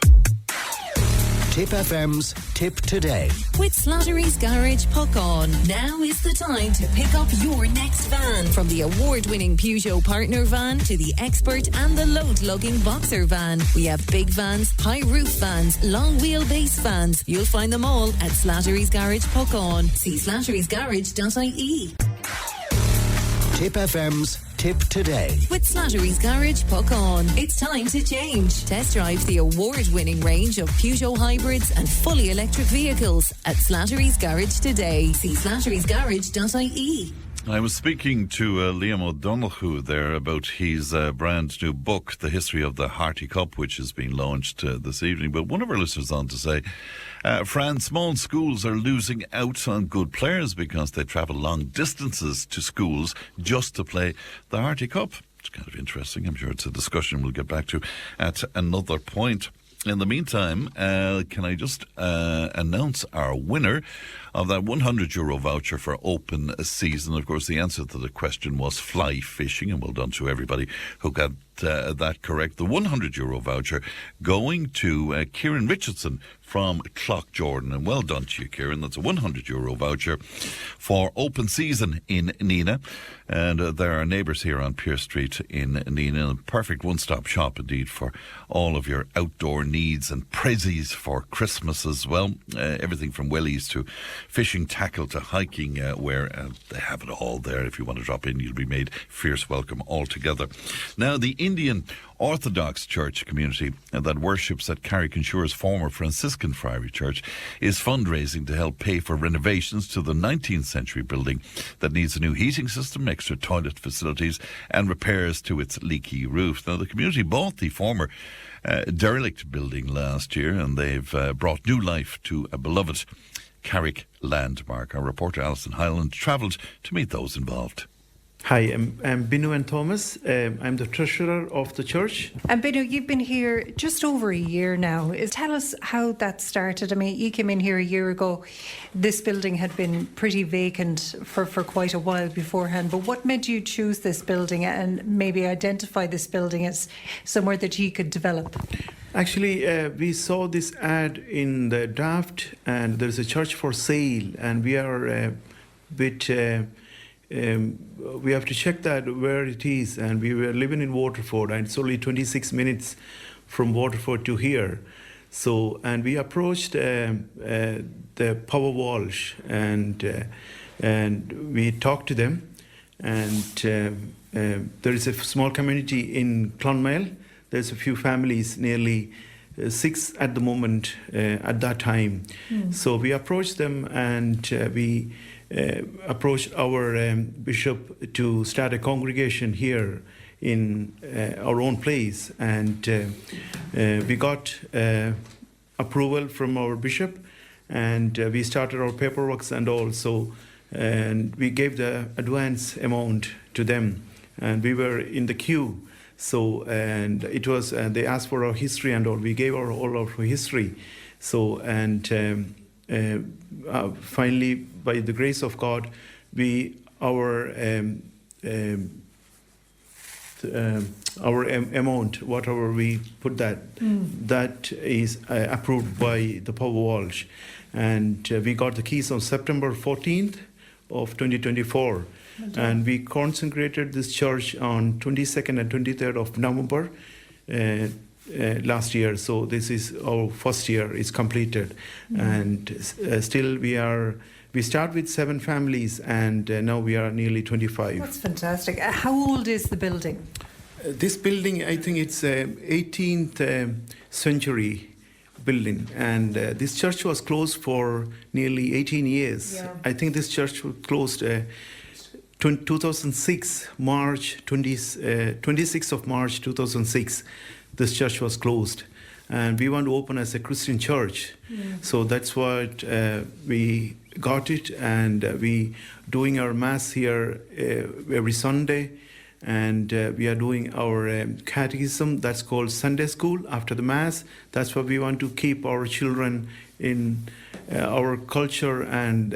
Tipp FM's Tipp Today. With Slattery's Garage Puckon. Now is the time to pick up your next van. From the award-winning Peugeot Partner van to the Expert and the load-lugging Boxer van. We have big vans, high-roof vans, long-wheelbase vans. You'll find them all at Slattery's Garage Puckon. See slatterysgarage.ie. Tipp FM's Tipp Today. With Slattery's Garage Puckon. It's time to change. Test drive the award-winning range of Peugeot hybrids and fully electric vehicles at Slattery's Garage today. See slatterysgarage.ie. I was speaking to Liam O'Donoghue there about his brand new book, The History of the Harty Cup, which is being launched this evening. But one of our listeners on to say, Fran, small schools are losing out on good players because they travel long distances to schools just to play the Harty Cup. It's kind of interesting. I'm sure it's a discussion we'll get back to at another point. In the meantime, can I just announce our winner of that €100 voucher for open season? Of course, the answer to the question was fly fishing, and well done to everybody who got that correct. The €100 voucher going to Kieran Richardson from Clough-Jordan, and well done to you, Kieran. That's a €100 voucher for open season in Nenagh, and there are neighbours here on Pearse Street in Nenagh. A perfect one-stop shop indeed for all of your outdoor needs and prezzies for Christmas as well. Everything from wellies to fishing tackle to hiking wear, they have it all there. If you want to drop in, you'll be made fierce welcome altogether. Now, the Indian Orthodox Church community that worships at Carrick and Suir's former Franciscan Friary Church is fundraising to help pay for renovations to the 19th century building that needs a new heating system, extra toilet facilities and repairs to its leaky roof. Now, the community bought the former derelict building last year, and they've brought new life to a beloved Carrick landmark. Our reporter Alison Hyland travelled to meet those involved. Hi, I'm Binu and Thomas. I'm the treasurer of the church. And Binu, you've been here just over a year now. Tell us how that started. I mean, you came in here a year ago. This building had been pretty vacant for quite a while beforehand. But what made you choose this building and maybe identify this building as somewhere that you could develop? Actually, we saw this ad in the draft, and there's a church for sale, and we are a bit... we have to check that where it is, and we were living in Waterford, and it's only 26 minutes from Waterford to here. So, and we approached the Power Walsh, and we talked to them, and there is a small community in Clonmel. There's a few families, nearly 6 at the moment at that time. So we approached them, and we approached our bishop to start a congregation here in our own place, and we got approval from our bishop, and we started our paperwork and all. So, and we gave the advance amount to them, and we were in the queue. So, and it was they asked for our history and all. We gave all our history. So, and finally, by the grace of God, our amount, whatever we put that is approved by the Power Walsh. And we got the keys on September 14th of 2024. And we consecrated this church on 22nd and 23rd of November last year. So this is our first year, it's completed. And still we start with 7 families, and now we are nearly 25. That's fantastic. How old is the building? This building, I think it's 18th century building, and this church was closed for nearly 18 years. Yeah. I think this church was closed 2006, March 26th of March 2006. This church was closed, and we want to open as a Christian church. So that's what we got it, and we doing our mass here every Sunday. And we are doing our catechism, that's called Sunday school, after the Mass. That's what we want to keep our children in our culture and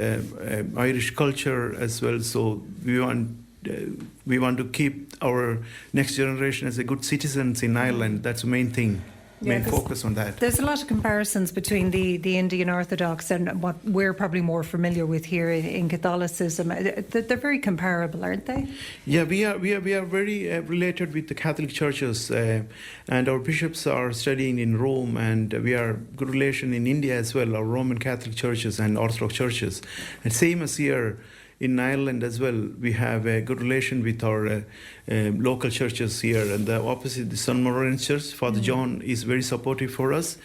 Irish culture as well. So we want to keep our next generation as a good citizens in Ireland. That's the main thing. Main focus on that. There's a lot of comparisons between the Indian Orthodox and what we're probably more familiar with here in Catholicism. They're very comparable, aren't they? Yeah, we are very related with the Catholic churches, and our bishops are studying in Rome, and we are good relation in India as well, our Roman Catholic churches and Orthodox churches. And same as here in Ireland as well, we have a good relation with our local churches here. And the opposite, the St. Moritz Church, Father John is very supportive for us.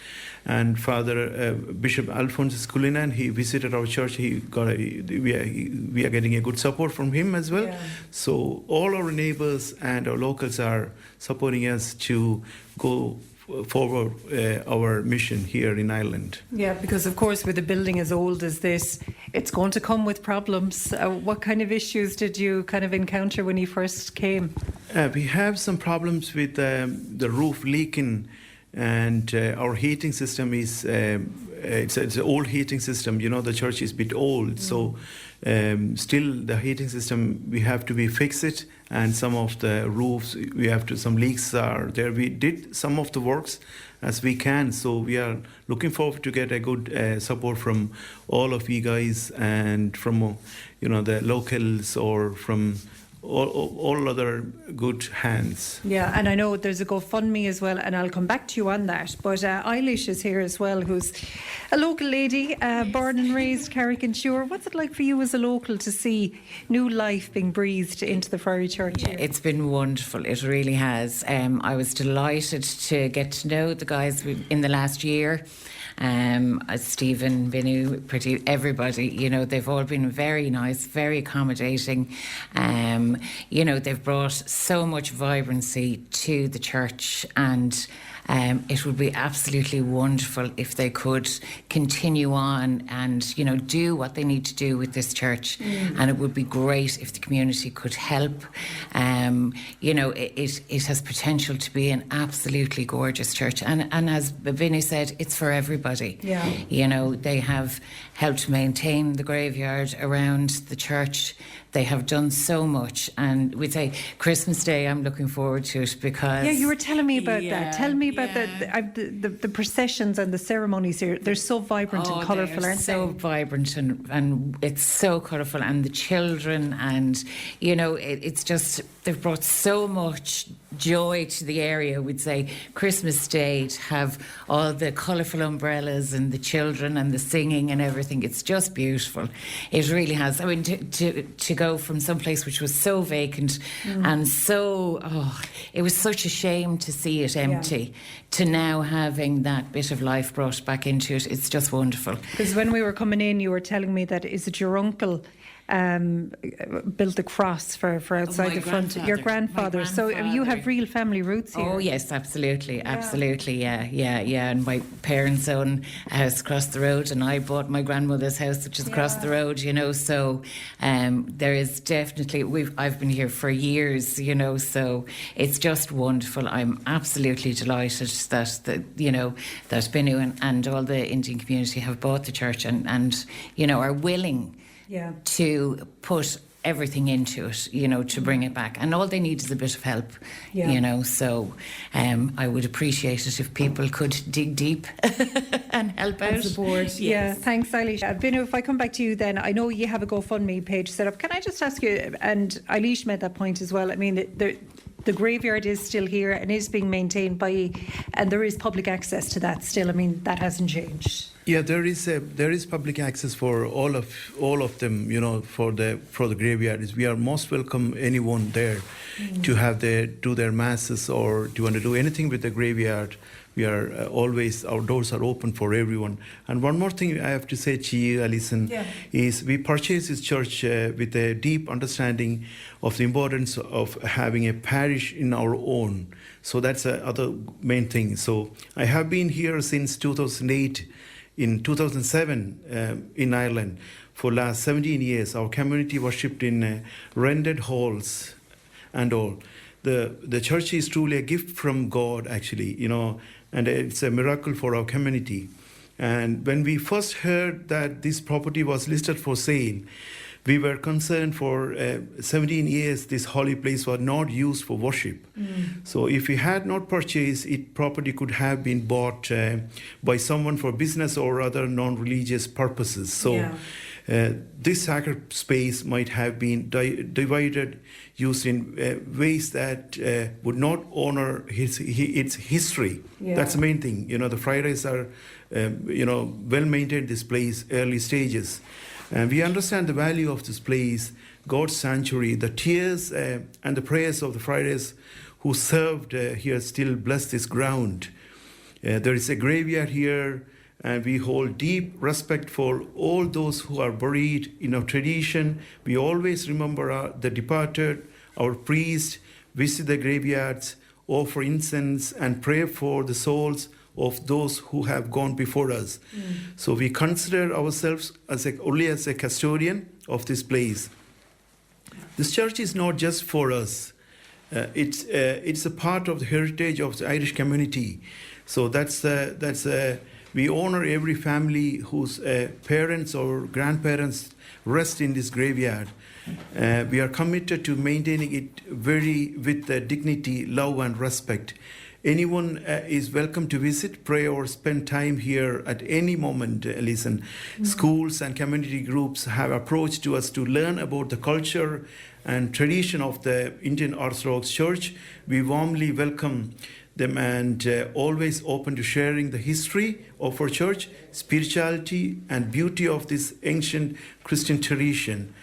And Father Bishop Alphonsus Cullinan, he visited our church. We are getting a good support from him as well. Yeah. So all our neighbors and our locals are supporting us to go forward our mission here in Ireland. Yeah, because of course with a building as old as this, it's going to come with problems. What kind of issues did you kind of encounter when you first came? We have some problems with the roof leaking, and our heating system is it's an old heating system. The church is a bit old, so still the heating system we have to be fix it, and some of the roofs we have to, some leaks are there. We did some of the works as we can, so we are looking forward to get a good support from all of you guys, and from the locals, or from all other good hands. Yeah, and I know there's a GoFundMe as well, and I'll come back to you on that. But Eilish is here as well, who's a local lady, born and raised Carrick and Suir. What's it like for you as a local to see new life being breathed into the Friary Church here? It's been wonderful, it really has. I was delighted to get to know the guys in the last year. Stephen, Vinu, pretty everybody, they've all been very nice, very accommodating. They've brought so much vibrancy to the church, and it would be absolutely wonderful if they could continue on and, do what they need to do with this church. And it would be great if the community could help. It has potential to be an absolutely gorgeous church. And as Vinny said, it's for everybody. Yeah. They have helped maintain the graveyard around the church. They have done so much, and we'd say Christmas Day, I'm looking forward to it, because... Yeah, you were telling me about that. Tell me about the processions and the ceremonies here. They're so vibrant and colourful, aren't they? So vibrant, and it's so colourful, and the children, and, it's just... They've brought so much joy to the area. We'd say Christmas Day, to have all the colourful umbrellas and the children and the singing and everything. It's just beautiful. It really has. I mean, to go from some place which was so vacant and so... it was such a shame to see it empty, to now having that bit of life brought back into it. It's just wonderful. Because when we were coming in, you were telling me that, is it your uncle... built the cross for outside the front. Your grandfather. So you have real family roots here. Oh yes, absolutely, absolutely, yeah. And my parents own a house across the road, and I bought my grandmother's house, which is across the road. So there is definitely. I've been here for years, so it's just wonderful. I'm absolutely delighted that Binu and all the Indian community have bought the church and are willing to put everything into it, to bring it back. And all they need is a bit of help, So I would appreciate it if people could dig deep and help out. Support. Yes. Yeah, thanks, Eilish. Binu, if I come back to you then, I know you have a GoFundMe page set up. Can I just ask you, and Eilish made that point as well, I mean, the graveyard is still here and is being maintained and there is public access to that still. I mean, that hasn't changed. Yeah, there is public access for all of them. For the graveyard. We are most welcome anyone there to do their masses or to want to do anything with the graveyard. We are our doors are open for everyone. And one more thing I have to say to you, Alison, is we purchased this church with a deep understanding of the importance of having a parish in our own. So that's the other main thing. So I have been here since 2008. In 2007, in Ireland, for last 17 years, our community worshipped in rented halls and all. The church is truly a gift from God, actually, and it's a miracle for our community. And when we first heard that this property was listed for sale, we were concerned for 17 years this holy place was not used for worship. So if we had not purchased it, property could have been bought by someone for business or other non-religious purposes. So this sacred space might have been divided, used in ways that would not honor its history. That's the main thing. The friaries are, well maintained this place, early stages. And we understand the value of this place, God's sanctuary. The tears and the prayers of the friars who served here still bless this ground. There is a graveyard here, and we hold deep respect for all those who are buried in our tradition. We always remember the departed, our priests, visit the graveyards, offer incense, and pray for the souls of those who have gone before us. So we consider ourselves only as a custodian of this place. This church is not just for us. It's a part of the heritage of the Irish community. So we honor every family whose parents or grandparents rest in this graveyard. We are committed to maintaining it with dignity, love, and respect. Anyone is welcome to visit, pray, or spend time here at any moment. Listen, schools and community groups have approached to us to learn about the culture and tradition of the Indian Orthodox Church. We warmly welcome them and always open to sharing the history of our church, spirituality, and beauty of this ancient Christian tradition.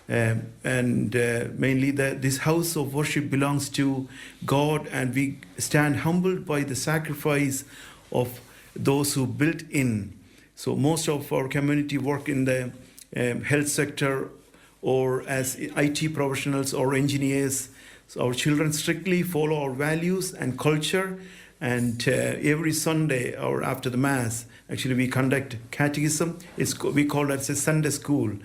Mainly this house of worship belongs to God, and we stand humbled by the sacrifice of those who built in. So most of our community work in the health sector or as IT professionals or engineers. So our children strictly follow our values and culture, and every Sunday or after the Mass, actually we conduct catechism. We call it a Sunday school.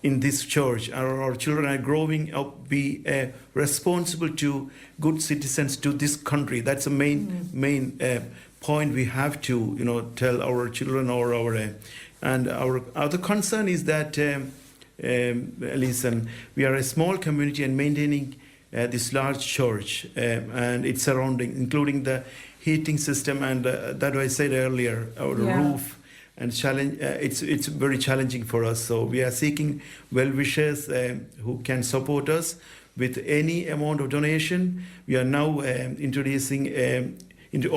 In this church, our children are growing up, be responsible to good citizens to this country. That's the main point we have to, tell our children and our other concern is that, listen, we are a small community and maintaining this large church and its surrounding, including the heating system and that I said earlier, our roof. And it's very challenging for us. So we are seeking well-wishers who can support us with any amount of donation. We are now introducing it's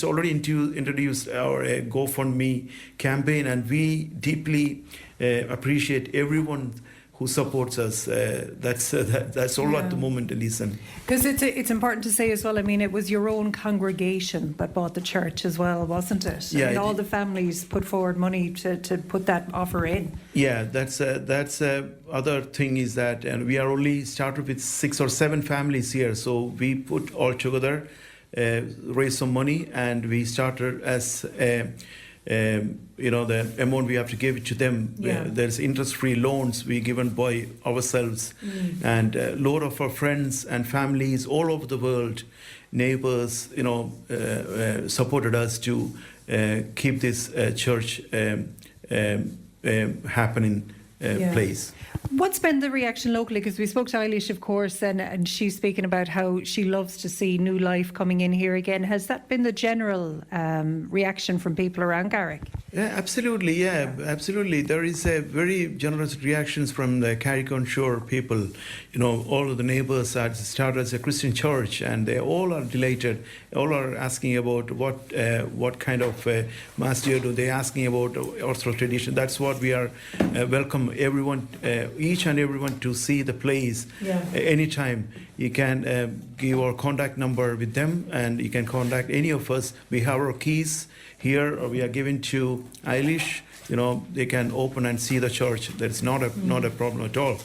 already introduced our GoFundMe campaign, and we deeply appreciate everyone who supports us. That's all at the moment, listen. Because it's important to say as well, I mean, it was your own congregation that bought the church as well, wasn't it? Yeah. And all the families put forward money to put that offer in. Yeah, that's other thing is that, and we are only started with 6 or 7 families here, so we put all together, raise some money, and we started as the amount we have to give it to them. Yeah. There's interest-free loans we given by ourselves, and a lot of our friends and families all over the world, neighbors, supported us to keep this church happening place. What's been the reaction locally? Because we spoke to Eilish, of course, and she's speaking about how she loves to see new life coming in here again. Has that been the general reaction from people around Carrick? Yeah, absolutely. Yeah, absolutely. There is a very generous reactions from the Carrick on Shore people. All of the neighbours had started as a Christian church, and they all are delighted. All are asking about what kind of mass do they asking about Orthodox tradition. That's what we are welcome everyone, each and everyone to see the place. Anytime. You can give our contact number with them, and you can contact any of us. We have our keys here, or we are given to Eilish. They can open and see the church. That's not a problem at all.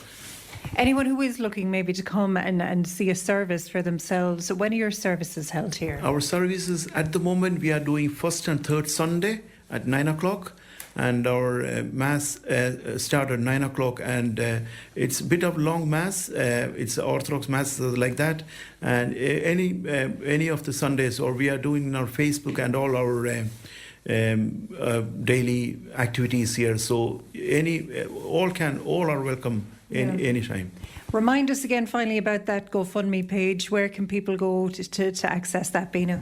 Anyone who is looking maybe to come and see a service for themselves, when are your services held here? Our services at the moment, we are doing first and third Sunday at 9 o'clock. And our mass start at 9 o'clock, and it's a bit of long mass. It's Orthodox mass like that, and any of the Sundays, or we are doing in our Facebook and all our daily activities here. So all are welcome any time. Remind us again finally about that GoFundMe page. Where can people go to access that, Bina?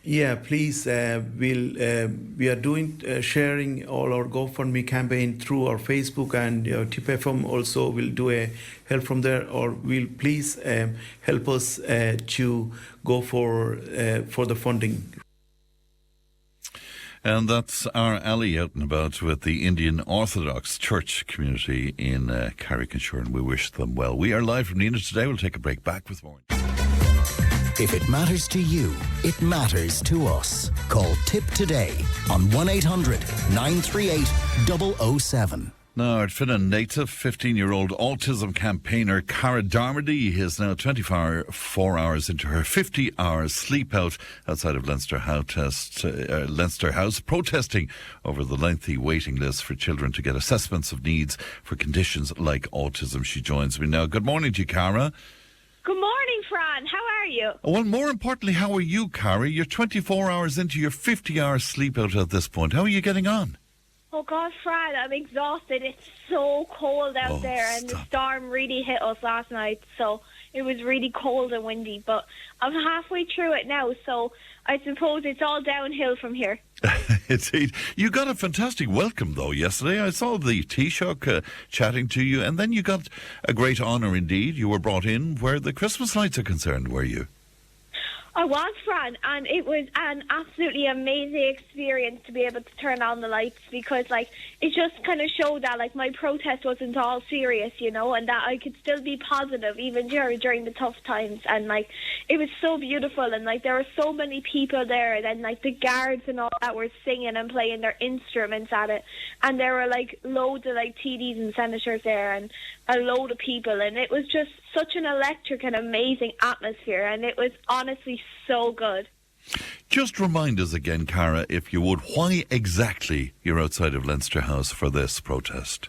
Yeah, please. We are doing sharing all our GoFundMe campaign through our Facebook, and Tipp FM also will do a help from there. Or will please help us to go for the funding. And that's our Ali out and about with the Indian Orthodox Church community in Carrick and Suir, and we wish them well. We are live from Nenagh today. We'll take a break. Back with more. If it matters to you, it matters to us. Call Tipp Today on 1-800-938-007. Now, our Finnan native, 15-year-old autism campaigner Cara Darmody is now 24 hours into her 50-hour sleep out outside of Leinster House, protesting over the lengthy waiting list for children to get assessments of needs for conditions like autism. She joins me now. Good morning to you, Cara. Good morning, Fran. How are you? Well, more importantly, how are you, Cara? You're 24 hours into your 50-hour sleep out at this point. How are you getting on? Oh, God, Fran, I'm exhausted. It's so cold out there, and the storm really hit us last night, so it was really cold and windy. But I'm halfway through it now, so I suppose it's all downhill from here. Indeed. You got a fantastic welcome, though, yesterday. I saw the Taoiseach chatting to you, and then you got a great honour indeed. You were brought in where the Christmas lights are concerned, were you? I was, Fran, and it was an absolutely amazing experience to be able to turn on the lights, because, it just kind of showed that, my protest wasn't all serious, and that I could still be positive even during the tough times. And, it was so beautiful, and, there were so many people there, and then, the guards and all that were singing and playing their instruments at it. And there were, loads of, TDs and senators there, and a load of people, and it was just such an electric and amazing atmosphere, and it was honestly so good. Just remind us again, Cara, if you would, why exactly you're outside of Leinster House for this protest?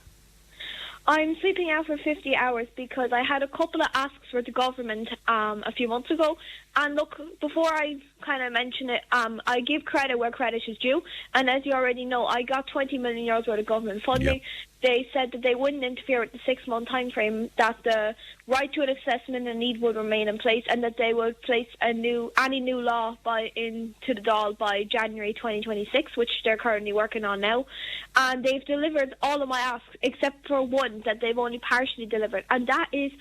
I'm sleeping out for 50 hours because I had a couple of asks for the government a few months ago. And look, before I kind of mention it, I give credit where credit is due. And as you already know, I got 20 million euros worth of government funding. Yep. They said that they wouldn't interfere with the 6-month time frame, that the right to an assessment and need would remain in place, and that they would place any new law into the Dáil by January 2026, which they're currently working on now. And they've delivered all of my asks, except for one that they've only partially delivered, and that is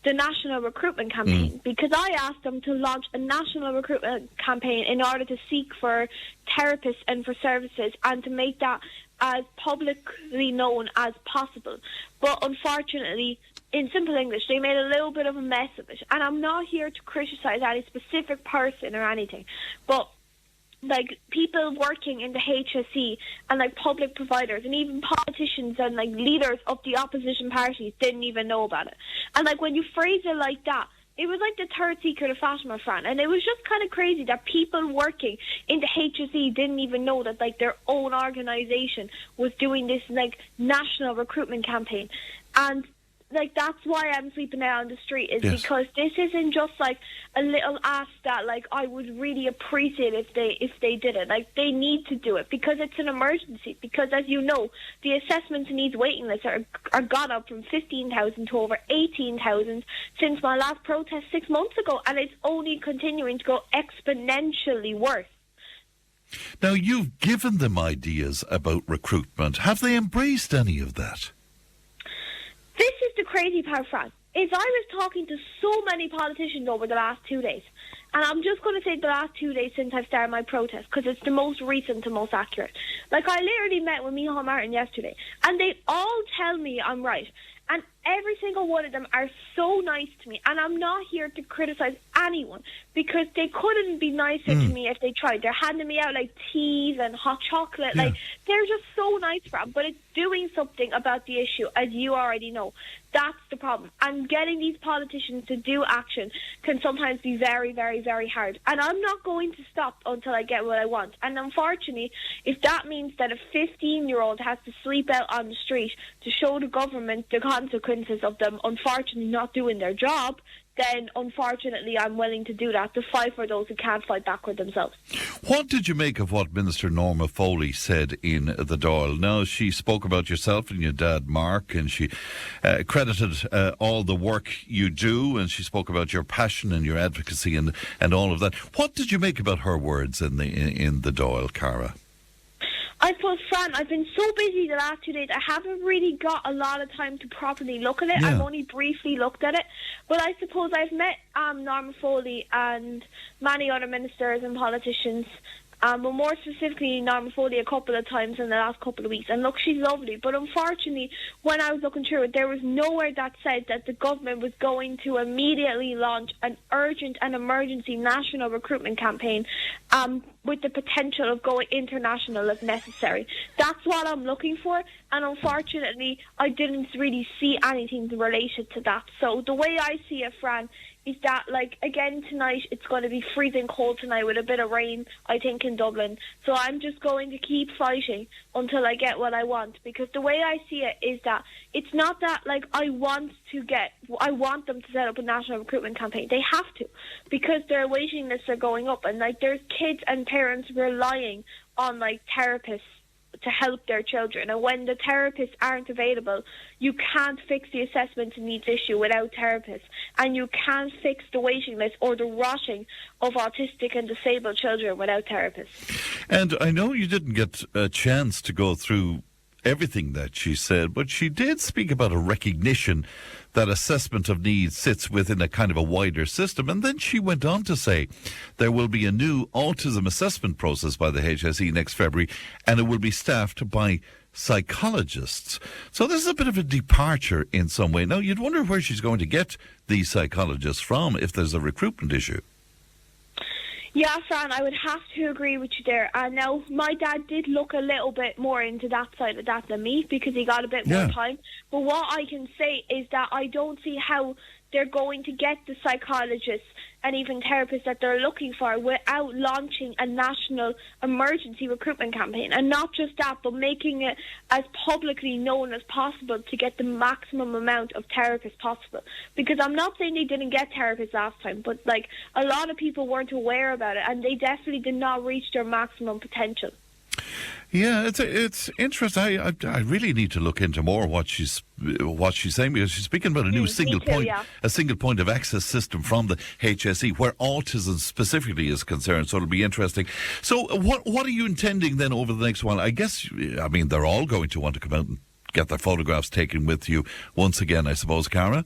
the national recruitment campaign, because I asked them to launch a national recruitment campaign in order to seek for therapists and for services, and to make that as publicly known as possible. But unfortunately, in simple English, they made a little bit of a mess of it. And I'm not here to criticise any specific person or anything, but like people working in the HSE and like public providers and even politicians and like leaders of the opposition parties didn't even know about it. And like when you phrase it like that, it was like the third secret of Fatima, Fran, and it was just kind of crazy that people working in the HSE didn't even know that like their own organisation was doing this like national recruitment campaign. And like that's why I'm sleeping out on the street is because this isn't just like a little ask that like I would really appreciate if they did it. Like they need to do it because it's an emergency. Because as you know, the assessment needs waiting lists are gone up from 15,000 to over 18,000 since my last protest 6 months ago, and it's only continuing to go exponentially worse. Now you've given them ideas about recruitment. Have they embraced any of that? This is the crazy part, Fran, is I was talking to so many politicians over the last 2 days. And I'm just going to say the last 2 days since I've started my protest, because it's the most recent and most accurate. Like, I literally met with Micheál Martin yesterday, and they all tell me I'm right. And every single one of them are so nice to me. And I'm not here to criticise anyone, because they couldn't be nicer to me if they tried. They're handing me out, like, teas and hot chocolate. Like, they're just so nice, Fran. But it's doing something about the issue, as you already know. That's the problem. And getting these politicians to do action can sometimes be very, very, very hard. And I'm not going to stop until I get what I want. And unfortunately, if that means that a 15-year-old has to sleep out on the street to show the government the consequences of them unfortunately not doing their job, then unfortunately I'm willing to do that, to fight for those who can't fight back for themselves. What did you make of what Minister Norma Foley said in the Dáil? Now, she spoke about yourself and your dad Mark, and she credited all the work you do, and she spoke about your passion and your advocacy and all of that. What did you make about her words in the Dáil, Cara? I suppose, Fran, I've been so busy the last 2 days, I haven't really got a lot of time to properly look at it. I've only briefly looked at it. But I suppose I've met Norma Foley and many other ministers and politicians, but more specifically Norma Foley a couple of times in the last couple of weeks. And look, she's lovely. But unfortunately, when I was looking through it, there was nowhere that said that the government was going to immediately launch an urgent and emergency national recruitment campaign with the potential of going international if necessary. That's what I'm looking for. And unfortunately, I didn't really see anything related to that. So the way I see it, Fran, is that, like, again tonight, it's going to be freezing cold tonight with a bit of rain, I think, in Dublin. So I'm just going to keep fighting until I get what I want. Because the way I see it is that it's not that, like, I want them to set up a national recruitment campaign. They have to, because their waiting lists are going up. And, like, there's kids and parents relying on, like, therapists to help their children, and when the therapists aren't available, you can't fix the assessment needs issue without therapists, and you can't fix the waiting list or the rotting of autistic and disabled children without therapists. And I know you didn't get a chance to go through everything that she said, but she did speak about a recognition that assessment of needs sits within a kind of a wider system. And then she went on to say there will be a new autism assessment process by the HSE next February, and it will be staffed by psychologists. So this is a bit of a departure in some way. Now, you'd wonder where she's going to get these psychologists from if there's a recruitment issue. Yeah, Fran, I would have to agree with you there. And now, my dad did look a little bit more into that side of that than me, because he got a bit more time. But what I can say is that I don't see how they're going to get the psychologists and even therapists that they're looking for without launching a national emergency recruitment campaign. And not just that, but making it as publicly known as possible to get the maximum amount of therapists possible. Because I'm not saying they didn't get therapists last time, but like a lot of people weren't aware about it, and they definitely did not reach their maximum potential. Yeah, it's interesting. I really need to look into more what she's saying, because she's speaking about a new single point of access system from the HSE where autism specifically is concerned. So it'll be interesting. So what are you intending then over the next while? I guess, I mean, they're all going to want to come out and get their photographs taken with you once again, I suppose, Cara?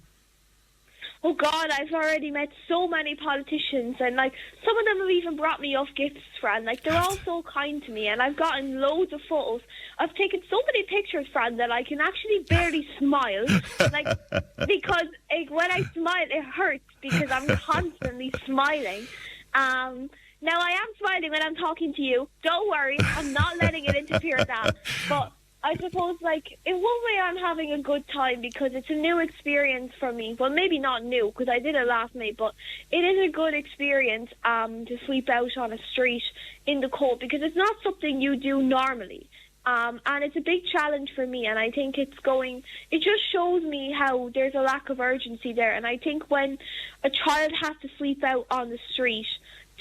oh God, I've already met so many politicians, and like some of them have even brought me off gifts, Fran. Like they're all so kind to me, and I've gotten loads of photos. I've taken so many pictures, Fran, that I can actually barely smile, like because when I smile, it hurts because I'm constantly smiling. Now I am smiling when I'm talking to you. Don't worry, I'm not letting it interfere with that. But I suppose, like, in one way I'm having a good time because it's a new experience for me. Well, maybe not new because I did it last night, but it is a good experience to sleep out on a street in the cold because it's not something you do normally. And it's a big challenge for me, and I think it just shows me how there's a lack of urgency there. And I think when a child has to sleep out on the street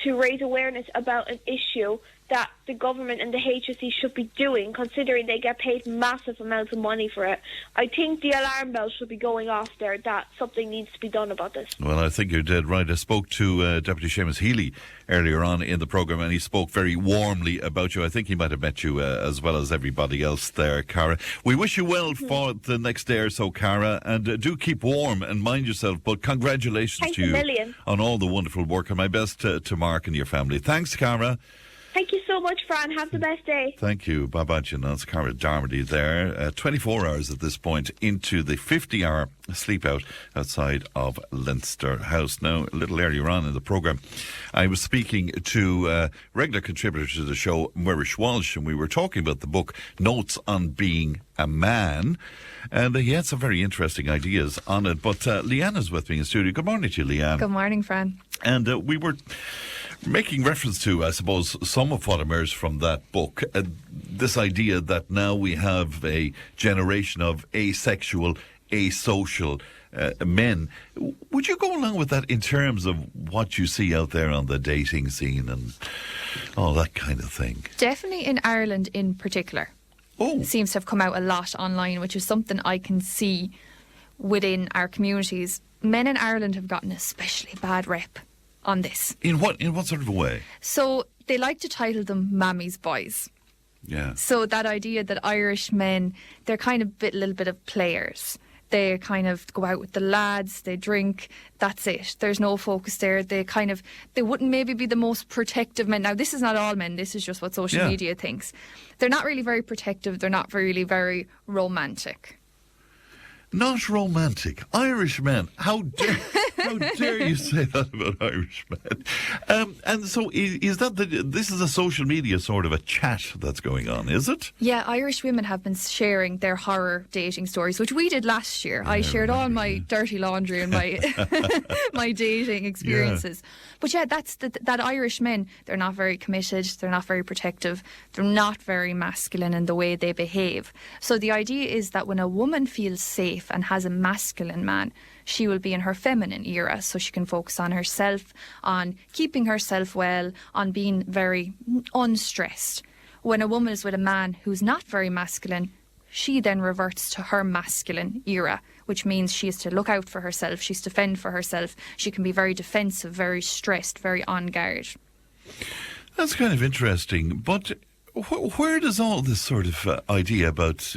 to raise awareness about an issue that the government and the HSE should be doing, considering they get paid massive amounts of money for it, I think the alarm bell should be going off there that something needs to be done about this. Well, I think you're dead right. I spoke to Deputy Seamus Healy earlier on in the programme, and he spoke very warmly about you. I think he might have met you as well as everybody else there, Cara. We wish you well for the next day or so, Cara, and do keep warm and mind yourself. But congratulations to you on all the wonderful work, and my best to Mark and your family. Thanks, Cara. Thank you so much, Fran. Have the best day. Thank you. Bye-bye, It's Cara Darmody there. 24 hours at this point into the 50-hour sleep out outside of Leinster House. Now, a little earlier on in the programme, I was speaking to regular contributor to the show, Muiris Walsh, and we were talking about the book Notes on Being a Man. And he had some very interesting ideas on it. But Leanna's with me in studio. Good morning to you, Leanne. Good morning, Fran. And we were making reference to, I suppose, some of what emerged from that book. This idea that now we have a generation of asexual, asocial men. Would you go along with that in terms of what you see out there on the dating scene and all that kind of thing? Definitely in Ireland in particular. It seems to have come out a lot online, which is something I can see within our communities. Men in Ireland have gotten an especially bad rep on this. In what sort of a way? So they like to title them Mammy's boys. Yeah. So that idea that Irish men, they're kind of a little bit of players. They kind of go out with the lads, they drink, that's it. There's no focus there. They wouldn't maybe be the most protective men. Now, this is not all men, this is just what social media thinks. They're not really very protective, they're not really very romantic. Not romantic. Irish men. How dare you say that about Irish men? And so is that this is a social media sort of a chat that's going on, is it? Yeah, Irish women have been sharing their horror dating stories, which we did last year. I shared all my dirty laundry and my my dating experiences. Yeah. But yeah, that's that Irish men, they're not very committed, they're not very protective, they're not very masculine in the way they behave. So the idea is that when a woman feels safe and has a masculine man, she will be in her feminine era, so she can focus on herself, on keeping herself well, on being very unstressed. When a woman is with a man who's not very masculine, she then reverts to her masculine era, which means she has to look out for herself, she's to fend for herself, she can be very defensive, very stressed, very on guard. That's kind of interesting, but where does all this sort of idea about,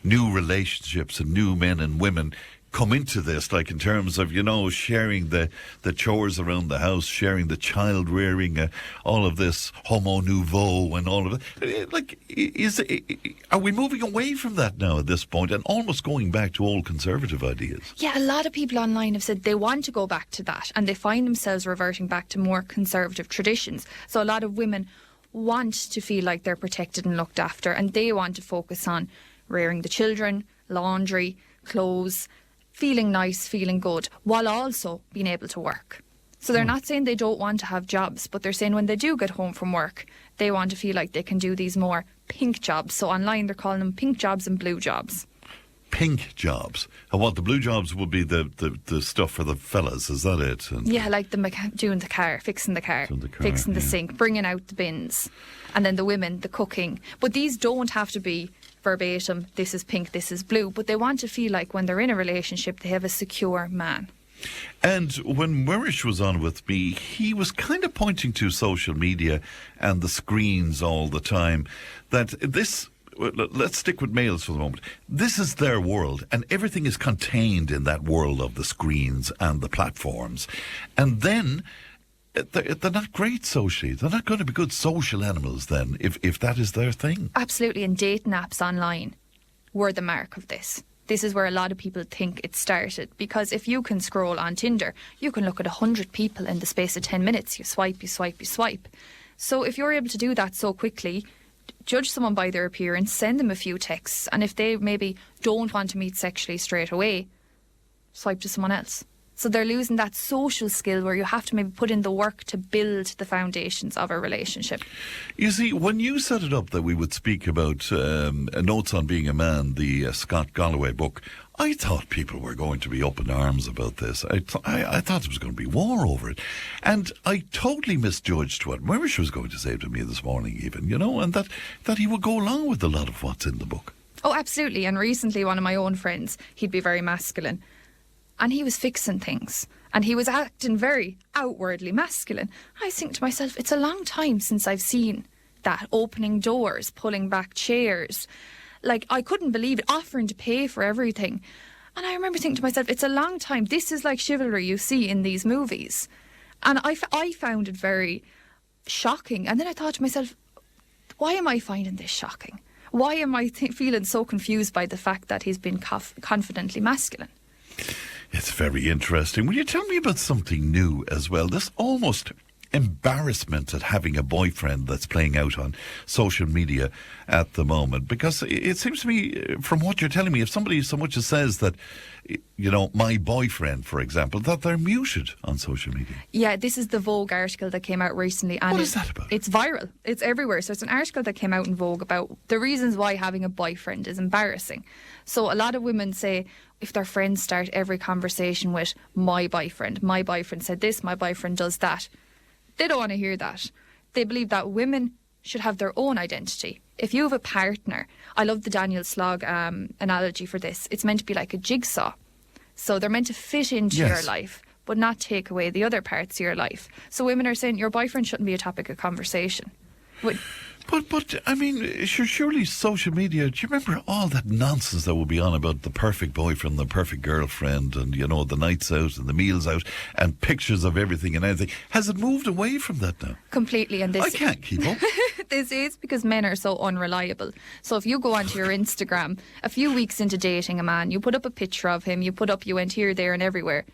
new relationships and new men and women come into this, like in terms of, sharing the chores around the house, sharing the child rearing, all of this homo nouveau and all of it. Like, are we moving away from that now at this point and almost going back to old conservative ideas? Yeah, a lot of people online have said they want to go back to that and they find themselves reverting back to more conservative traditions. So a lot of women want to feel like they're protected and looked after, and they want to focus on rearing the children, laundry, clothes, feeling nice, feeling good, while also being able to work. So they're not saying they don't want to have jobs, but they're saying when they do get home from work, they want to feel like they can do these more pink jobs. So online they're calling them pink jobs and blue jobs. Pink jobs? And what, the blue jobs would be the stuff for the fellas, is that it? And yeah, like doing the car, fixing the car, fixing the sink, bringing out the bins. And then the women, the cooking. But these don't have to be verbatim, this is pink, this is blue, but they want to feel like when they're in a relationship they have a secure man. And when Muiris was on with me, he was kind of pointing to social media and the screens all the time, that this let's stick with males for the moment. This is their world, and everything is contained in that world of the screens and the platforms. And then they're not great socially. They're not going to be good social animals then, if that is their thing. Absolutely, and dating apps online were the mark of this. This is where a lot of people think it started, because if you can scroll on Tinder, you can look at 100 people in the space of 10 minutes. You swipe, you swipe, you swipe. So if you're able to do that so quickly, judge someone by their appearance, send them a few texts, and if they maybe don't want to meet sexually straight away, swipe to someone else. So they're losing that social skill where you have to maybe put in the work to build the foundations of a relationship. You see, when you set it up that we would speak about Notes on Being a Man, the Scott Galloway book, I thought people were going to be up in arms about this. I thought there was going to be war over it. And I totally misjudged what Muiris was going to say to me this morning even, and that he would go along with a lot of what's in the book. Oh, absolutely. And recently one of my own friends, he'd be very masculine, and he was fixing things, and he was acting very outwardly masculine. I think to myself, it's a long time since I've seen that, opening doors, pulling back chairs. Like, I couldn't believe it, offering to pay for everything. And I remember thinking to myself, it's a long time. This is like chivalry you see in these movies. And I found it very shocking. And then I thought to myself, why am I finding this shocking? Why am I feeling so confused by the fact that he's been confidently masculine? It's very interesting. Will you tell me about something new as well? This almost embarrassment at having a boyfriend that's playing out on social media at the moment. Because it seems to me, from what you're telling me, if somebody so much as says that, my boyfriend, for example, that they're muted on social media. Yeah, this is the Vogue article that came out recently. And what is that about? It's viral. It's everywhere. So it's an article that came out in Vogue about the reasons why having a boyfriend is embarrassing. So a lot of women say, if their friends start every conversation with, my boyfriend said this, my boyfriend does that. They don't want to hear that. They believe that women should have their own identity. If you have a partner, I love the Daniel Slog analogy for this. It's meant to be like a jigsaw. So they're meant to fit into your life, but not take away the other parts of your life. So women are saying your boyfriend shouldn't be a topic of conversation. But I mean, surely social media, do you remember all that nonsense that would be on about the perfect boyfriend, the perfect girlfriend, and, the nights out and the meals out and pictures of everything and anything? Has it moved away from that now? Completely. And this, I can't keep up. This is because men are so unreliable. So if you go onto your Instagram, a few weeks into dating a man, you put up a picture of him, you went here, there and everywhere.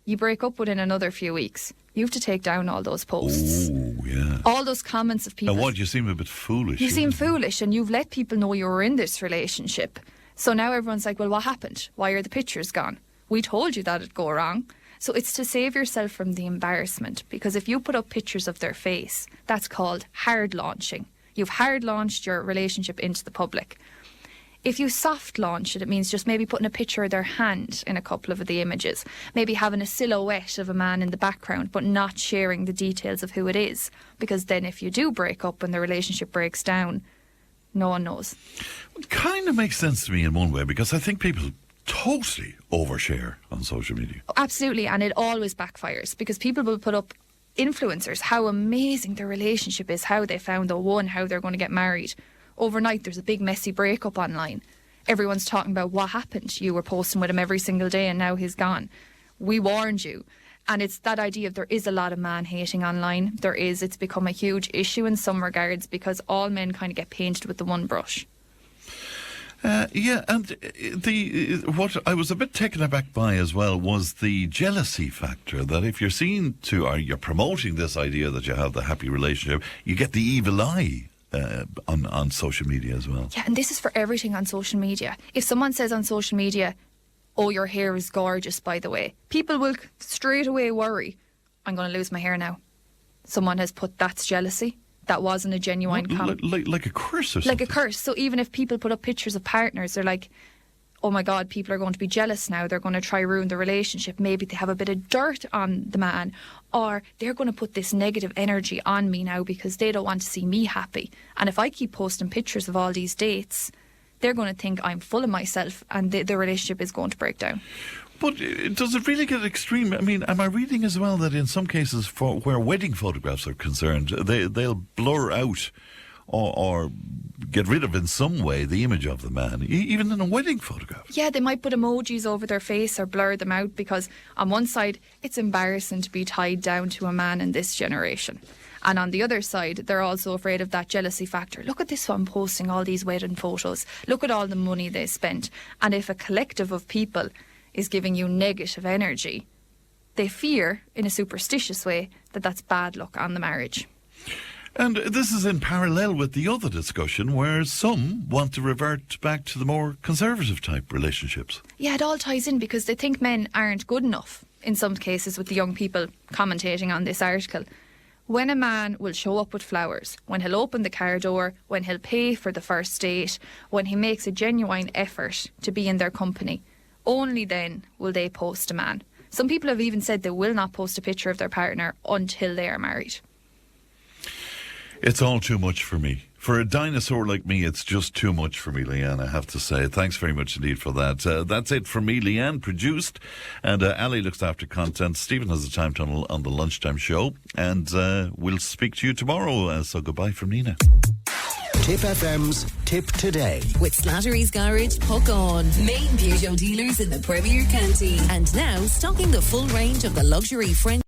You break up within another few weeks. You have to take down all those posts. Oh, yeah. All those comments of people. Now what, you seem a bit foolish. You seem foolish, and you've let people know you were in this relationship. So now everyone's like, well, what happened? Why are the pictures gone? We told you that it'd go wrong. So it's to save yourself from the embarrassment, because if you put up pictures of their face, that's called hard launching. You've hard launched your relationship into the public. If you soft launch it means just maybe putting a picture of their hand in a couple of the images, maybe having a silhouette of a man in the background, but not sharing the details of who it is. Because then if you do break up and the relationship breaks down, no one knows. It kind of makes sense to me in one way, because I think people totally overshare on social media. Absolutely, and it always backfires, because people will put up influencers, how amazing their relationship is, how they found the one, how they're going to get married. Overnight there's a big messy breakup online. Everyone's talking about what happened. You were posting with him every single day and now he's gone. We warned you. And it's that idea of there is a lot of man hating online. It's become a huge issue in some regards, because all men kind of get painted with the one brush. Yeah, and what I was a bit taken aback by as well was the jealousy factor, that if you're seen to, or you're promoting this idea that you have the happy relationship, you get the evil eye on social media as well. Yeah, and this is for everything on social media. If someone says on social media, oh, your hair is gorgeous, by the way, people will straight away worry, I'm going to lose my hair now. Someone has put, that's jealousy. That wasn't a genuine comment. Like a curse or something? Like a curse. So even if people put up pictures of partners, they're like, oh my God, people are going to be jealous now. They're going to try ruin the relationship. Maybe they have a bit of dirt on the man, or they're going to put this negative energy on me now because they don't want to see me happy. And if I keep posting pictures of all these dates, they're going to think I'm full of myself, and the relationship is going to break down. But does it really get extreme? I mean, am I reading as well that in some cases, where wedding photographs are concerned, they'll blur out or get rid of in some way the image of the man, even in a wedding photograph. Yeah, they might put emojis over their face or blur them out because on one side it's embarrassing to be tied down to a man in this generation. And on the other side, they're also afraid of that jealousy factor. Look at this one posting all these wedding photos. Look at all the money they spent. And if a collective of people is giving you negative energy, they fear, in a superstitious way, that that's bad luck on the marriage. And this is in parallel with the other discussion where some want to revert back to the more conservative type relationships. Yeah, it all ties in because they think men aren't good enough, in some cases, with the young people commentating on this article. When a man will show up with flowers, when he'll open the car door, when he'll pay for the first date, when he makes a genuine effort to be in their company, only then will they post a man. Some people have even said they will not post a picture of their partner until they are married. It's all too much for me. For a dinosaur like me, it's just too much for me, Leanne, I have to say. Thanks very much indeed for that. That's it from me. Leanne produced, and Ali looks after content. Stephen has a time tunnel on the lunchtime show, and we'll speak to you tomorrow. So goodbye from Nenagh. Tipp FM's Tipp Today. With Slattery's Garage, Puck On. Main Peugeot dealers in the Premier County. And now stocking the full range of the luxury French